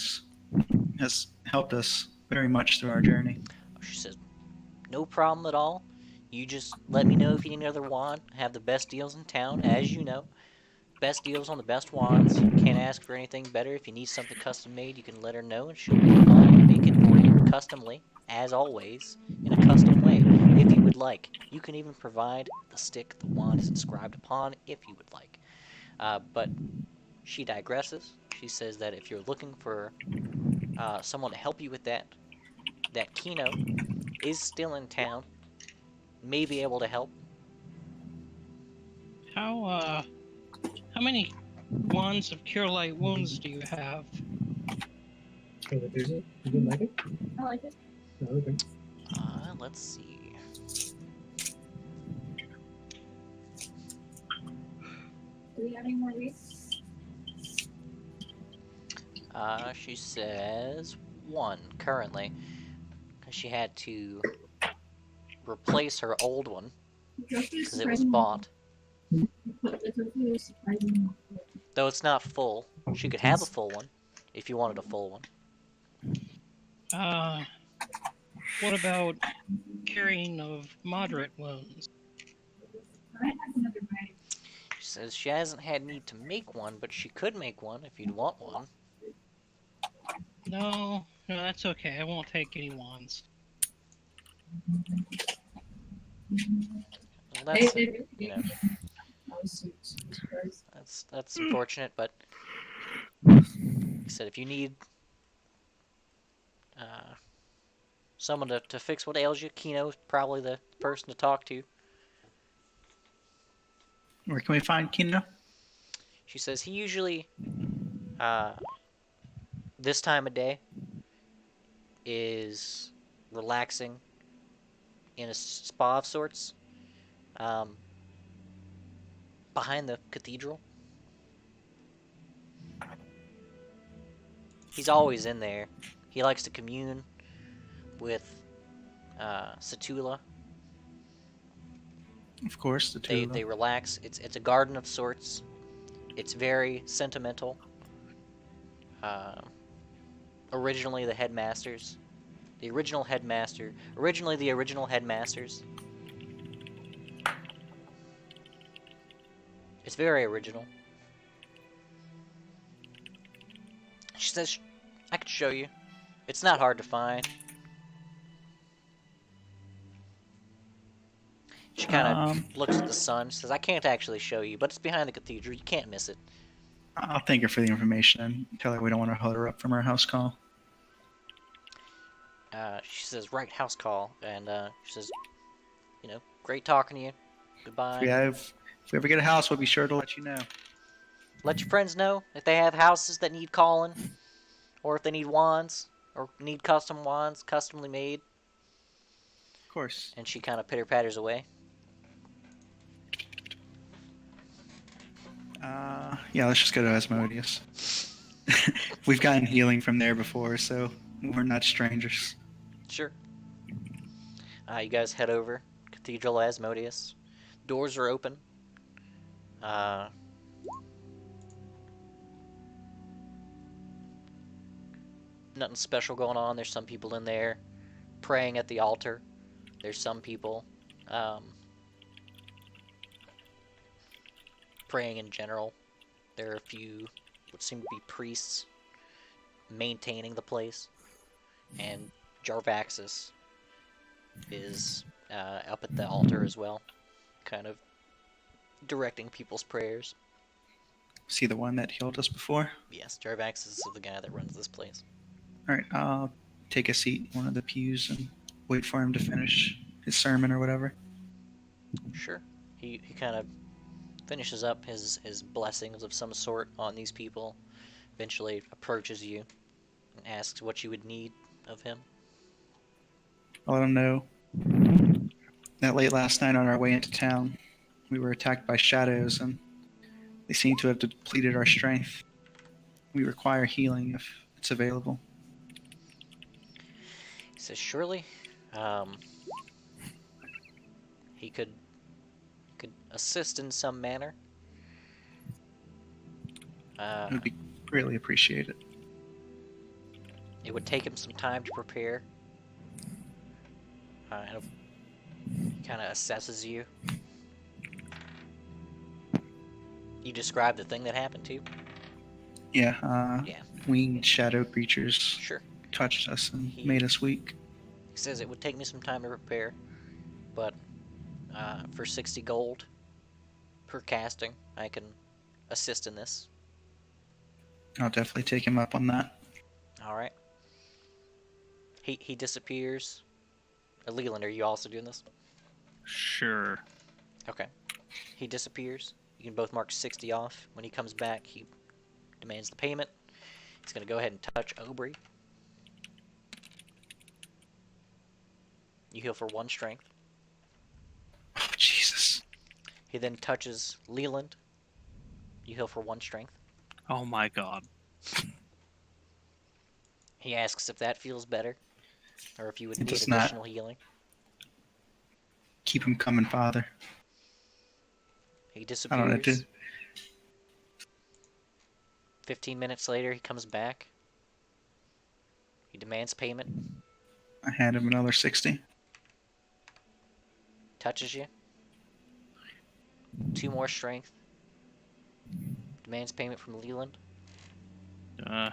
Speaker 4: has helped us very much through our journey.
Speaker 1: She says, no problem at all. You just let me know if you need another wand. I have the best deals in town, as you know. Best deals on the best wands. Can't ask for anything better. If you need something custom made, you can let her know and she'll work on it and make it for you customly, as always, in a custom way, if you would like. You can even provide the stick the wand is inscribed upon, if you would like. But she digresses. She says that if you're looking for someone to help you with that Kino is still in town, may be able to help.
Speaker 5: How many wands of cure light wounds do you have?
Speaker 8: Oh, there's it. You didn't like it?
Speaker 9: I like it.
Speaker 8: Oh, okay.
Speaker 1: Let's see.
Speaker 9: Do we have any more weeks?
Speaker 1: She says 1 currently, because she had to replace her old one because it was bought. Though it's not full, she could have a full one if you wanted a full one.
Speaker 5: What about curing of moderate wounds?
Speaker 1: She says she hasn't had need to make one, but she could make one if you'd want one.
Speaker 5: No, that's okay. I won't take any wands.
Speaker 1: Well, that's, you know, that's unfortunate, but like I said, if you need someone to fix what ails you, Kino's probably the person to talk to.
Speaker 4: Where can we find Kino?
Speaker 1: She says he usually, this time of day, is relaxing in a spa of sorts, behind the cathedral. He's always in there. He likes to commune with Satula.
Speaker 4: Of course, the two.
Speaker 1: They relax. It's a garden of sorts. It's very sentimental. Originally the headmasters. Originally the original headmasters. It's very original. She says, I could show you. It's not hard to find. She kind of looks at the sun. Says, I can't actually show you, but it's behind the cathedral. You can't miss it.
Speaker 4: I'll thank her for the information and tell her we don't want to hold her up from her house call.
Speaker 1: She says, right, house call. And she says, great talking to you. Goodbye.
Speaker 4: If we ever get a house, we'll be sure to let you know.
Speaker 1: Let your friends know if they have houses that need calling, or if they need wands, or need custom wands, customly made.
Speaker 4: Of course.
Speaker 1: And she kind of pitter-patters away.
Speaker 4: Yeah, let's just go to Asmodeus. We've gotten healing from there before, so we're not strangers.
Speaker 1: Sure. You guys head over. Cathedral Asmodeus. Doors are open. Nothing special going on. There's some people in there praying at the altar. There's some people praying in general. There are a few what seem to be priests maintaining the place. And Jarvaxis is up at the altar as well, kind of directing people's prayers.
Speaker 4: Is he the one that healed us before?
Speaker 1: Yes, Jarvaxis is the guy that runs this place.
Speaker 4: Alright, I'll take a seat in one of the pews and wait for him to finish his sermon or whatever.
Speaker 1: Sure. He kind of finishes up his blessings of some sort on these people, eventually approaches you and asks what you would need of him.
Speaker 4: I'll let him know that late last night on our way into town, we were attacked by shadows and they seem to have depleted our strength. We require healing if it's available.
Speaker 1: He says, surely, he could assist in some manner.
Speaker 4: It would be greatly appreciated.
Speaker 1: It would take him some time to prepare. And he kind of assesses you. You describe the thing that happened to you?
Speaker 4: Yeah,
Speaker 1: Yeah.
Speaker 4: Winged shadow creatures
Speaker 1: Sure.
Speaker 4: touched us and
Speaker 1: He-
Speaker 4: made us weak.
Speaker 1: He says it would take me some time to prepare, but for 60 gold per casting, I can assist in this.
Speaker 4: I'll definitely take him up on that.
Speaker 1: All right. He disappears. Leland, are you also doing this?
Speaker 7: Sure.
Speaker 1: Okay. He disappears. You can both mark 60 off. When he comes back, he demands the payment. He's going to go ahead and touch Aubrey. You heal for 1 strength.
Speaker 4: Oh, Jesus.
Speaker 1: He then touches Leland. You heal for 1 strength.
Speaker 7: Oh my god.
Speaker 1: He asks if that feels better, or if you would
Speaker 4: It
Speaker 1: need
Speaker 4: does not.
Speaker 1: additional healing.
Speaker 4: Keep him coming, Father.
Speaker 1: He
Speaker 4: I
Speaker 1: disappears.
Speaker 4: don't know.
Speaker 1: 15 minutes later, he comes back. He demands payment.
Speaker 4: I hand him another 60.
Speaker 1: Touches you. 2 more strength. Demands payment from Leland.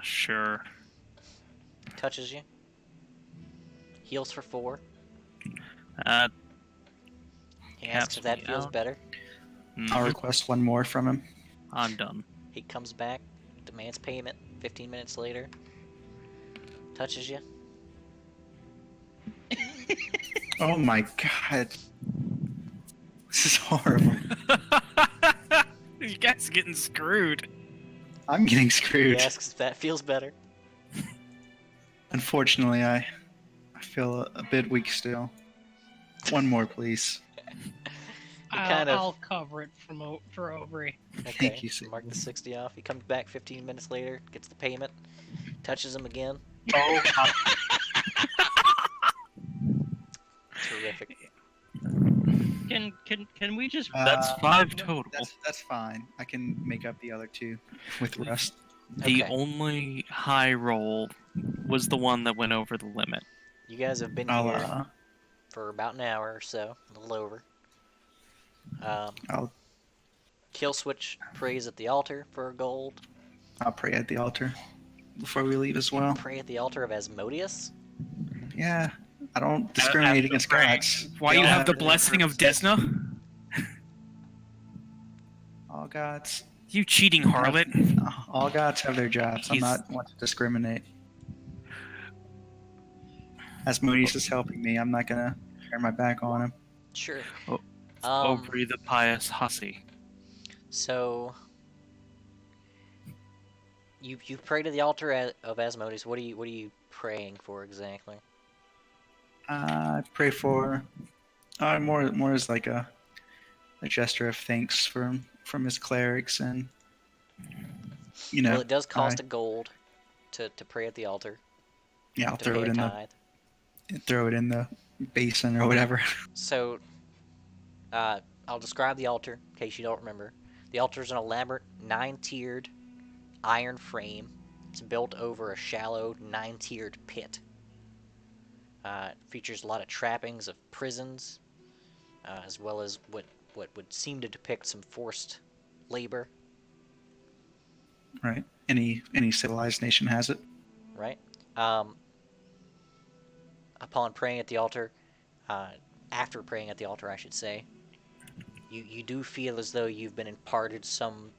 Speaker 7: Sure.
Speaker 1: Touches you. Heals for 4. He asks if that
Speaker 7: me
Speaker 1: feels
Speaker 7: out.
Speaker 1: better.
Speaker 4: I'll request one more from him.
Speaker 7: I'm done.
Speaker 1: He comes back, demands payment. 15 minutes later. Touches you.
Speaker 4: Oh my god. This is horrible.
Speaker 3: You guys are getting screwed.
Speaker 4: I'm getting
Speaker 1: He
Speaker 4: screwed.
Speaker 1: asks if that feels better.
Speaker 4: Unfortunately, I feel a bit weak still. One more, please.
Speaker 5: I'll cover it for Aubrey.
Speaker 1: Okay,
Speaker 4: Thank you,
Speaker 1: mark the 60 off. He comes back 15 minutes later, gets the payment, touches him again.
Speaker 4: Oh,
Speaker 1: Terrific.
Speaker 5: Can we just
Speaker 7: That's 5 total.
Speaker 4: That's fine. I can make up the other 2 with rest.
Speaker 7: The
Speaker 1: Okay.
Speaker 7: only high roll was the one that went over the limit.
Speaker 1: You guys have been
Speaker 4: I'll
Speaker 1: here for about an hour or so, a little over.
Speaker 4: I'll
Speaker 1: Kill switch prays at the altar for gold.
Speaker 4: pray at the altar before we leave as well.
Speaker 1: Pray at the altar of Asmodeus.
Speaker 4: Yeah, I don't discriminate against gods.
Speaker 3: Why
Speaker 4: They
Speaker 3: you
Speaker 4: all
Speaker 3: have the
Speaker 4: their
Speaker 3: blessing of
Speaker 4: purposes.
Speaker 3: Desna?
Speaker 4: All gods.
Speaker 3: You cheating harlot.
Speaker 4: All gods have their jobs. I'm
Speaker 3: He's-
Speaker 4: not one to discriminate. Asmodeus is helping me. I'm not gonna turn my back on him.
Speaker 1: Sure.
Speaker 7: Oh,
Speaker 1: Um,
Speaker 7: Aubrey the pious hussy.
Speaker 1: So you pray to the altar of Asmodeus. What are you praying for exactly?
Speaker 4: I pray for more as like a gesture of thanks from his clerics, and
Speaker 1: Well, it does cost a gold to pray at the altar.
Speaker 4: yeah, I'll
Speaker 1: To
Speaker 4: throw
Speaker 1: pay
Speaker 4: it
Speaker 1: a
Speaker 4: in
Speaker 1: tithe.
Speaker 4: the basin or whatever.
Speaker 1: So, I'll describe the altar in case you don't remember. The altar is an elaborate 9-tiered iron frame. It's built over a shallow 9-tiered pit. It features a lot of trappings of prisons, as well as what would seem to depict some forced labor.
Speaker 4: Right. Any civilized nation has it.
Speaker 1: Right? Upon praying at the altar, after praying at the altar, I should say, you do feel as though you've been imparted some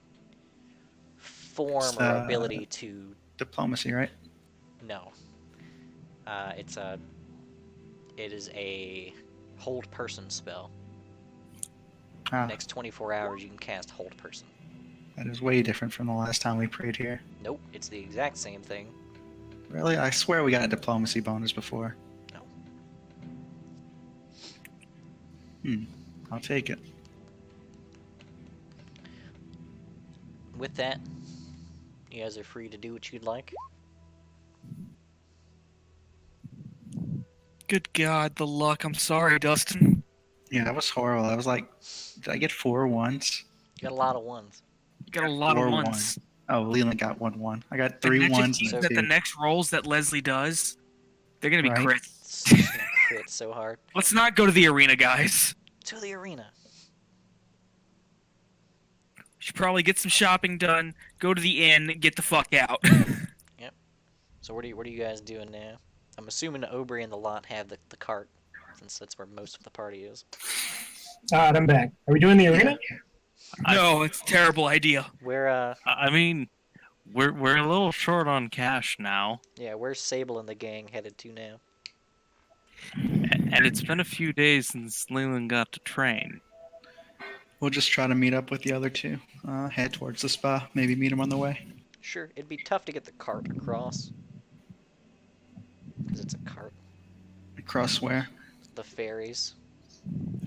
Speaker 1: form
Speaker 4: It's,
Speaker 1: or ability to.
Speaker 4: Diplomacy, right?
Speaker 1: No. It is a hold person spell.
Speaker 4: Ah,
Speaker 1: Next 24 hours, you can cast hold person.
Speaker 4: that is way different from the last time we prayed here.
Speaker 1: Nope, it's the exact same thing.
Speaker 4: Really? I swear we got a diplomacy bonus before.
Speaker 1: No.
Speaker 4: I'll take it.
Speaker 1: With that, you guys are free to do what you'd like.
Speaker 3: Good God, the luck. I'm sorry, Dustin.
Speaker 4: Yeah, that was horrible. I was like, did I get 4 ones?
Speaker 1: You got a lot of ones.
Speaker 3: You got a lot
Speaker 4: Or
Speaker 3: of
Speaker 4: one.
Speaker 3: ones.
Speaker 4: Oh, Leland got 1-1. I got
Speaker 3: And
Speaker 4: 3
Speaker 3: that just
Speaker 4: ones
Speaker 3: means
Speaker 4: and
Speaker 3: that
Speaker 4: a
Speaker 3: the
Speaker 4: 2.
Speaker 3: next rolls that Leslie does, they're gonna be
Speaker 4: Right.
Speaker 3: crits.
Speaker 1: It's just gonna crit so hard.
Speaker 3: Let's not go to the arena, guys.
Speaker 1: To the arena.
Speaker 3: We should probably get some shopping done, go to the inn, get the fuck out.
Speaker 1: So what are you guys doing now? I'm assuming Aubrey and the lot have the cart, since that's where most of the party is.
Speaker 8: Alright, I'm back. Are we doing the arena?
Speaker 3: No, it's a terrible idea.
Speaker 1: Where
Speaker 7: I mean, we're a little short on cash now,
Speaker 1: where's Sable and the gang headed to now?
Speaker 7: and it's been a few days since Leland got to train.
Speaker 4: We'll just try to meet up with the other 2. Head towards the spa. Maybe meet them on the way.
Speaker 1: Sure, it'd be tough to get the cart across. Because it's a cart.
Speaker 4: Across where?
Speaker 1: The ferries.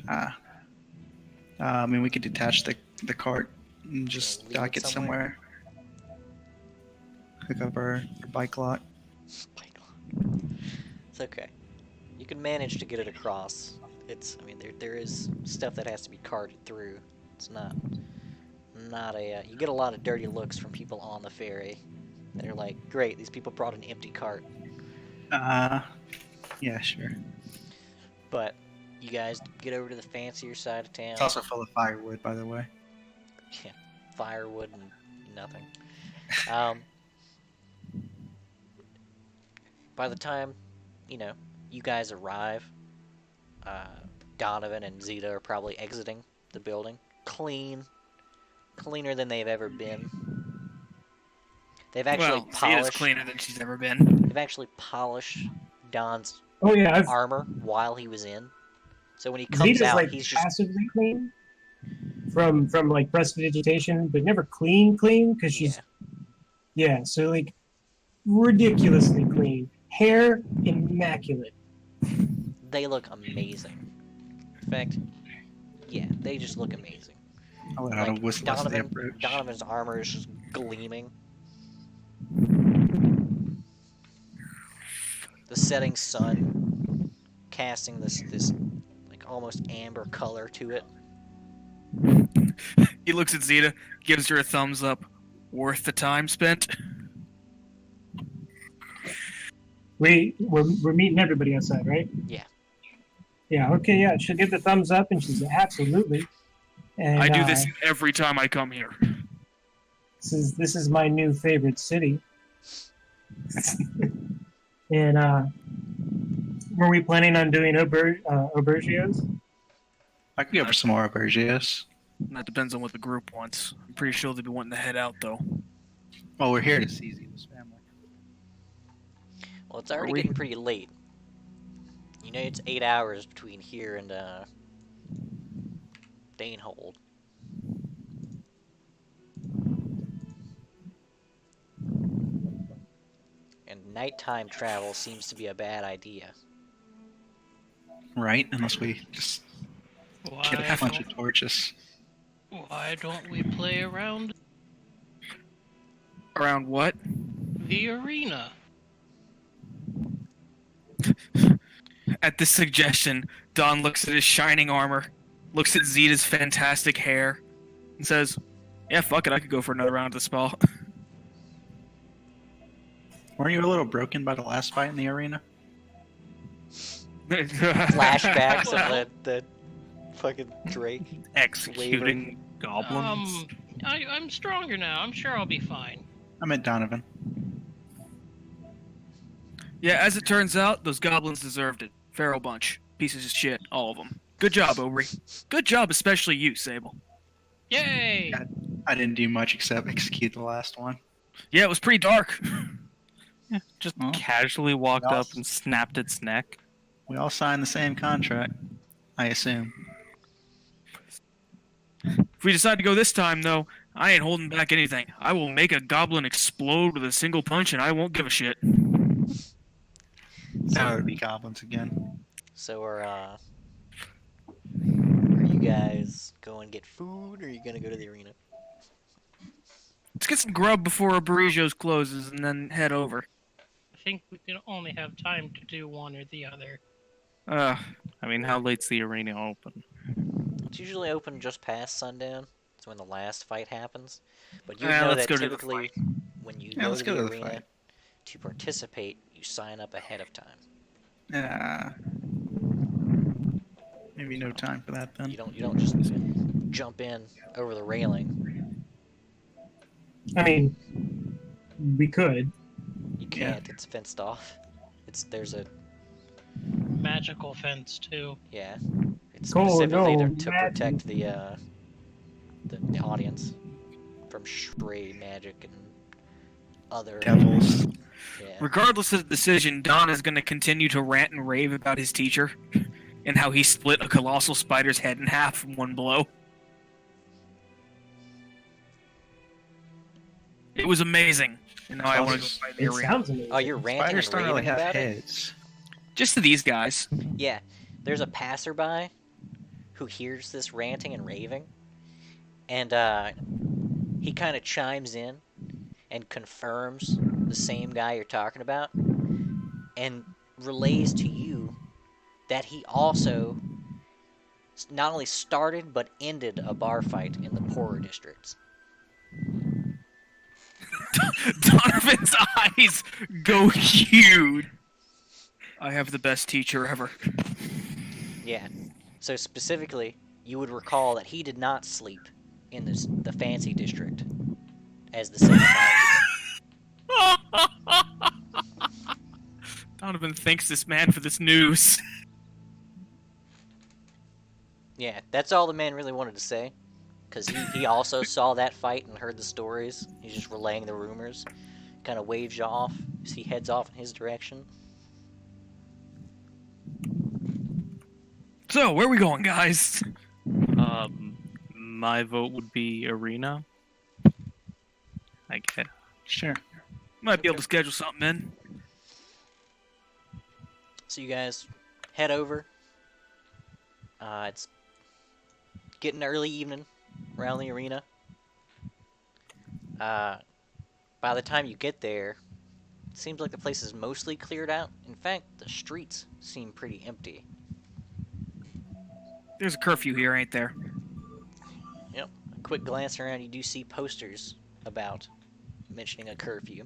Speaker 4: I mean, we could detach the cart and just
Speaker 1: leave
Speaker 4: dock
Speaker 1: it
Speaker 4: it somewhere. Hook up our bike lot.
Speaker 1: Bike lock. It's okay. You can manage to get it across. I mean, there is stuff that has to be carted through. It's not a, you get a lot of dirty looks from people on the ferry. They're like, great, these people brought an empty cart.
Speaker 4: Yeah, sure.
Speaker 1: But you guys get over to the fancier side of town.
Speaker 4: It's also full of firewood, by the way.
Speaker 1: Yeah, firewood and nothing. By the time, you guys arrive, Donovan and Zeta are probably exiting the building. Cleaner than they've ever been. They've actually
Speaker 3: Zeta's
Speaker 1: polished.
Speaker 3: cleaner than she's ever been.
Speaker 1: They've actually polished Don's
Speaker 8: Oh yeah,
Speaker 1: armor while he was in. So when he comes
Speaker 8: Zeta's
Speaker 1: out,
Speaker 8: like
Speaker 1: he's just
Speaker 8: passively clean from like prestidigitation, but never clean because she's so like ridiculously clean. Hair immaculate.
Speaker 1: They look amazing. In fact, they just look amazing.
Speaker 4: I'll let out a
Speaker 1: Like,
Speaker 4: whistle as they approach.
Speaker 1: Donovan's armor is just gleaming. The setting sun casting this like almost amber color to it.
Speaker 3: He looks at Zeta, gives her a thumbs up. Worth the time spent?
Speaker 8: We're meeting everybody outside, right?
Speaker 1: Yeah.
Speaker 8: Yeah. Okay. Yeah. She'll give the thumbs up, and she's absolutely. And
Speaker 3: I do this every time I come here.
Speaker 8: This is my new favorite city. And were we planning on doing aubergios?
Speaker 4: I could go for some more aubergios.
Speaker 3: That depends on what the group wants. I'm pretty sure they'll be wanting to head out, though.
Speaker 4: Well, we're here to see Zeta's family.
Speaker 1: Well, it's already getting pretty late. It's 8 hours between here and Danehold. And nighttime travel seems to be a bad idea.
Speaker 4: Right? Unless we just get a bunch of torches.
Speaker 5: Why don't we play around
Speaker 3: Around what?
Speaker 5: the arena?
Speaker 3: At this suggestion, Don looks at his shining armor, looks at Zeta's fantastic hair, and says, yeah, fuck it, I could go for another round at the spa.
Speaker 4: Weren't you a little broken by the last fight in the arena?
Speaker 1: Flashbacks of the fucking Drake.
Speaker 7: Executing goblins.
Speaker 5: I'm stronger now. I'm sure I'll be fine.
Speaker 4: I meant Donovan.
Speaker 3: Yeah, as it turns out, those goblins deserved it. Feral bunch. Pieces of shit, all of them. Good job, Aubrey. Good job, especially you, Sable.
Speaker 5: Yay!
Speaker 4: I didn't do much except execute the last one.
Speaker 3: Yeah, it was pretty dark.
Speaker 7: Yeah, just
Speaker 4: Well,
Speaker 7: casually walked
Speaker 4: we all-
Speaker 7: up and snapped its neck.
Speaker 4: We all signed the same contract, I assume.
Speaker 3: If we decide to go this time, though, I ain't holding back anything. I will make a goblin explode with a single punch, and I won't give a shit.
Speaker 4: That would be goblins again.
Speaker 1: So are you guys going to get food, or are you going to go to the arena?
Speaker 3: Let's get some grub before Barrijo's closes, and then head over.
Speaker 5: I think we can only have time to do one or the other.
Speaker 7: I mean, how late's the arena open?
Speaker 1: It's usually open just past sundown, It's when the last fight happens. But you
Speaker 3: Yeah,
Speaker 1: know
Speaker 3: let's
Speaker 1: that
Speaker 3: go to the
Speaker 1: typically, when you
Speaker 4: Yeah,
Speaker 1: go
Speaker 4: let's
Speaker 1: to
Speaker 4: go
Speaker 1: the
Speaker 4: to the
Speaker 1: arena
Speaker 4: fight.
Speaker 1: to participate, you sign up ahead of time.
Speaker 4: Maybe no time for that then.
Speaker 1: You don't just jump in over the railing.
Speaker 8: I mean, we could.
Speaker 1: You can't. It's fenced off. There's a
Speaker 5: Magical fence too.
Speaker 1: yeah. It's
Speaker 8: Oh,
Speaker 1: specifically
Speaker 8: no,
Speaker 1: to protect the audience from stray magic and other
Speaker 4: Devils.
Speaker 1: Yeah.
Speaker 3: Regardless of the decision, Don is going to continue to rant and rave about his teacher and how he split a colossal spider's head in half from one blow. It was amazing. And now I want to go fight in the
Speaker 8: It
Speaker 3: arena.
Speaker 8: sounds amazing.
Speaker 1: Oh, you're ranting
Speaker 4: Spiders
Speaker 1: and
Speaker 4: don't really
Speaker 1: raving
Speaker 4: have
Speaker 1: about it?
Speaker 4: heads.
Speaker 3: Just to these guys.
Speaker 1: Yeah. There's a passerby who hears this ranting and raving, and he kind of chimes in and confirms the same guy you're talking about, and relays to you that he also not only started but ended a bar fight in the poorer districts.
Speaker 3: Donovan's eyes go huge. I have the best teacher ever.
Speaker 1: Yeah. So specifically, you would recall that he did not sleep in the fancy district as the same guy.
Speaker 3: Donovan thanks this man for this news.
Speaker 1: Yeah, that's all the man really wanted to say. Because he also saw that fight and heard the stories. He's just relaying the rumors. Kind of waves you off as he heads off in his direction.
Speaker 3: So, where are we going, guys?
Speaker 7: My vote would be arena. I guess.
Speaker 4: Sure.
Speaker 3: Might be able to schedule something in.
Speaker 1: So you guys head over. It's getting early evening around the arena. By the time you get there, it seems like the place is mostly cleared out. In fact, the streets seem pretty empty.
Speaker 3: There's a curfew here, ain't there?
Speaker 1: Yep. A quick glance around, you do see posters about mentioning a curfew.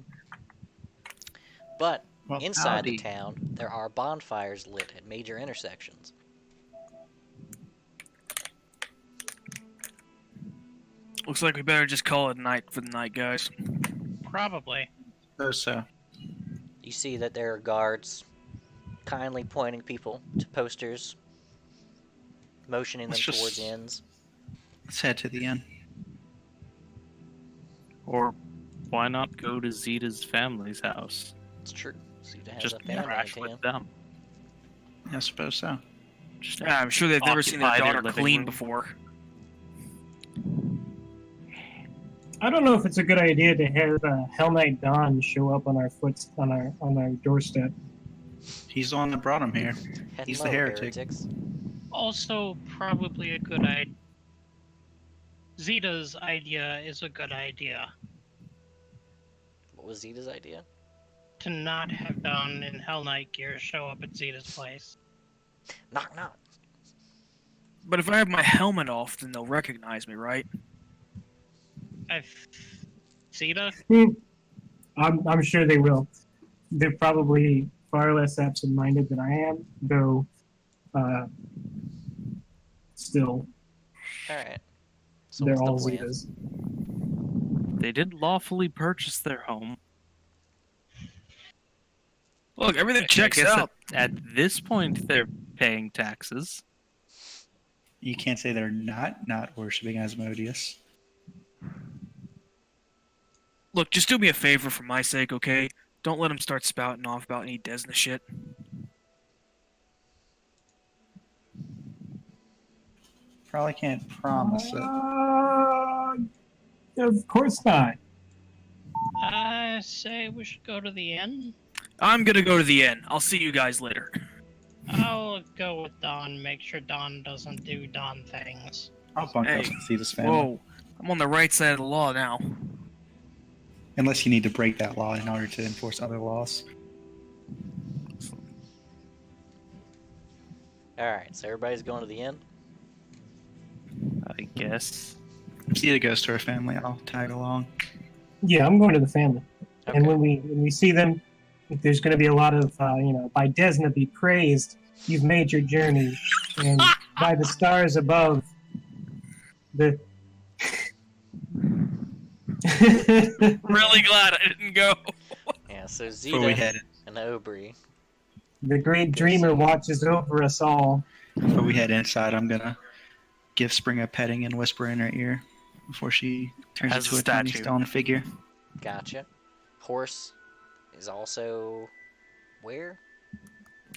Speaker 1: But
Speaker 4: Well,
Speaker 1: inside the
Speaker 4: howdy.
Speaker 1: town, there are bonfires lit at major intersections.
Speaker 3: Looks like we better just call it a night for the night, guys.
Speaker 5: Probably.
Speaker 4: So.
Speaker 1: You see that there are guards kindly pointing people to posters, motioning them
Speaker 4: Let's just-
Speaker 1: towards inns.
Speaker 4: Let's head to the inn.
Speaker 7: Or why not go to Zeta's family's house?
Speaker 1: It's true. Zeta has
Speaker 7: Just
Speaker 1: a family
Speaker 7: crash
Speaker 1: in
Speaker 7: with
Speaker 1: town.
Speaker 7: them.
Speaker 4: I suppose so.
Speaker 7: Just
Speaker 3: Yeah, I'm sure they've never seen their
Speaker 7: Occupy their
Speaker 3: daughter
Speaker 7: living
Speaker 3: clean
Speaker 7: room.
Speaker 3: before.
Speaker 8: I don't know if it's a good idea to have Hell Knight Dawn show up on our on our doorstep.
Speaker 4: He's the one that brought him here. He's the
Speaker 1: Hello,
Speaker 4: heretic.
Speaker 1: heretics.
Speaker 5: Also, probably a good idea. Zeta's idea is a good idea.
Speaker 1: What was Zeta's idea?
Speaker 5: To not have Dawn in Hell Knight gear show up at Zeta's place.
Speaker 1: Knock, knock.
Speaker 3: But if I have my helmet off, then they'll recognize me, right?
Speaker 5: Zeta?
Speaker 8: I'm sure they will. They're probably far less absent-minded than I am, though. Still,
Speaker 1: Alright. So
Speaker 8: they're
Speaker 1: what's
Speaker 8: all
Speaker 1: the plan?
Speaker 8: Zetas.
Speaker 7: They didn't lawfully purchase their home.
Speaker 3: Look, everything
Speaker 7: I
Speaker 3: checks
Speaker 7: guess
Speaker 3: out.
Speaker 7: At this point, they're paying taxes.
Speaker 4: You can't say they're not worshipping Asmodeus.
Speaker 3: Look, just do me a favor for my sake, okay? Don't let him start spouting off about any Desna shit.
Speaker 4: Probably can't promise it.
Speaker 8: Of course not.
Speaker 5: I say we should go to the inn.
Speaker 3: I'm gonna go to the inn. I'll see you guys later.
Speaker 5: I'll go with Dawn, make sure Dawn doesn't do Dawn things.
Speaker 4: I'll bunk
Speaker 3: Hey,
Speaker 4: up and see this family.
Speaker 3: Whoa, I'm on the right side of the law now.
Speaker 4: Unless you need to break that law in order to enforce other laws.
Speaker 1: Alright, so everybody's going to the inn?
Speaker 7: I guess.
Speaker 4: If Zeta goes to her family, I'll tag along.
Speaker 8: Yeah, I'm going to the family.
Speaker 1: Okay.
Speaker 8: And when we see them, there's going to be a lot of by Desna be praised. You've made your journey, and by the stars above, the.
Speaker 3: Really glad I didn't go.
Speaker 1: Yeah, so
Speaker 4: Before we
Speaker 1: Zeta
Speaker 4: head
Speaker 1: and Aubrey.
Speaker 8: The great dreamer watches over us all.
Speaker 4: before we head inside, I'm gonna give Spring a petting and whisper in her ear before she turns
Speaker 3: As
Speaker 4: into
Speaker 3: a
Speaker 4: a tiny
Speaker 3: statue.
Speaker 4: stone figure.
Speaker 1: Gotcha. Horse is also where?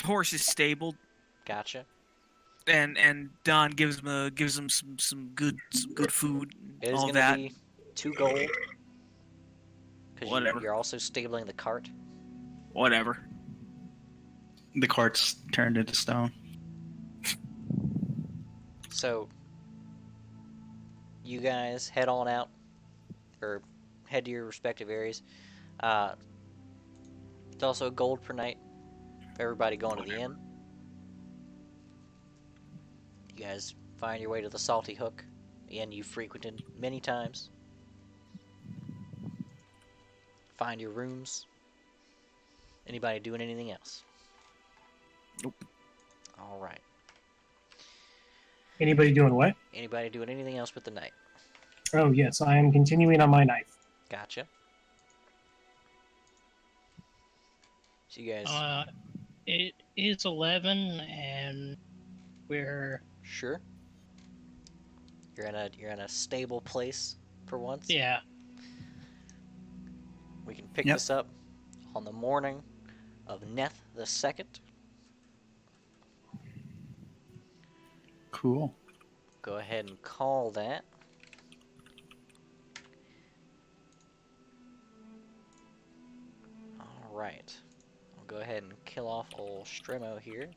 Speaker 3: Horse is stabled,
Speaker 1: Gotcha.
Speaker 3: and Don gives him some good food,
Speaker 1: It is
Speaker 3: all
Speaker 1: going
Speaker 3: that.
Speaker 1: to be 2 gold. Because
Speaker 3: Whatever.
Speaker 1: you're also stabling the cart.
Speaker 3: Whatever.
Speaker 4: The cart's turned into stone.
Speaker 1: So, you guys head on out, or head to your respective areas. It's also a gold per night for everybody going to the inn. You guys find your way to the Salty Hook, the inn you've frequented many times. Find your rooms. Anybody doing anything else?
Speaker 3: Nope.
Speaker 1: Alright.
Speaker 8: Anybody doing what?
Speaker 1: Anybody doing anything else with the night?
Speaker 8: Oh yes, I am continuing on my knife.
Speaker 1: Gotcha. So you guys...
Speaker 5: It is 11, and we're
Speaker 1: Sure. You're in a stable place for once.
Speaker 5: yeah.
Speaker 1: We can pick
Speaker 4: Yep.
Speaker 1: this up on the morning of Neth the Second.
Speaker 4: Cool.
Speaker 1: Go ahead and call that. All right. I'll go ahead and kill off old Stremo here.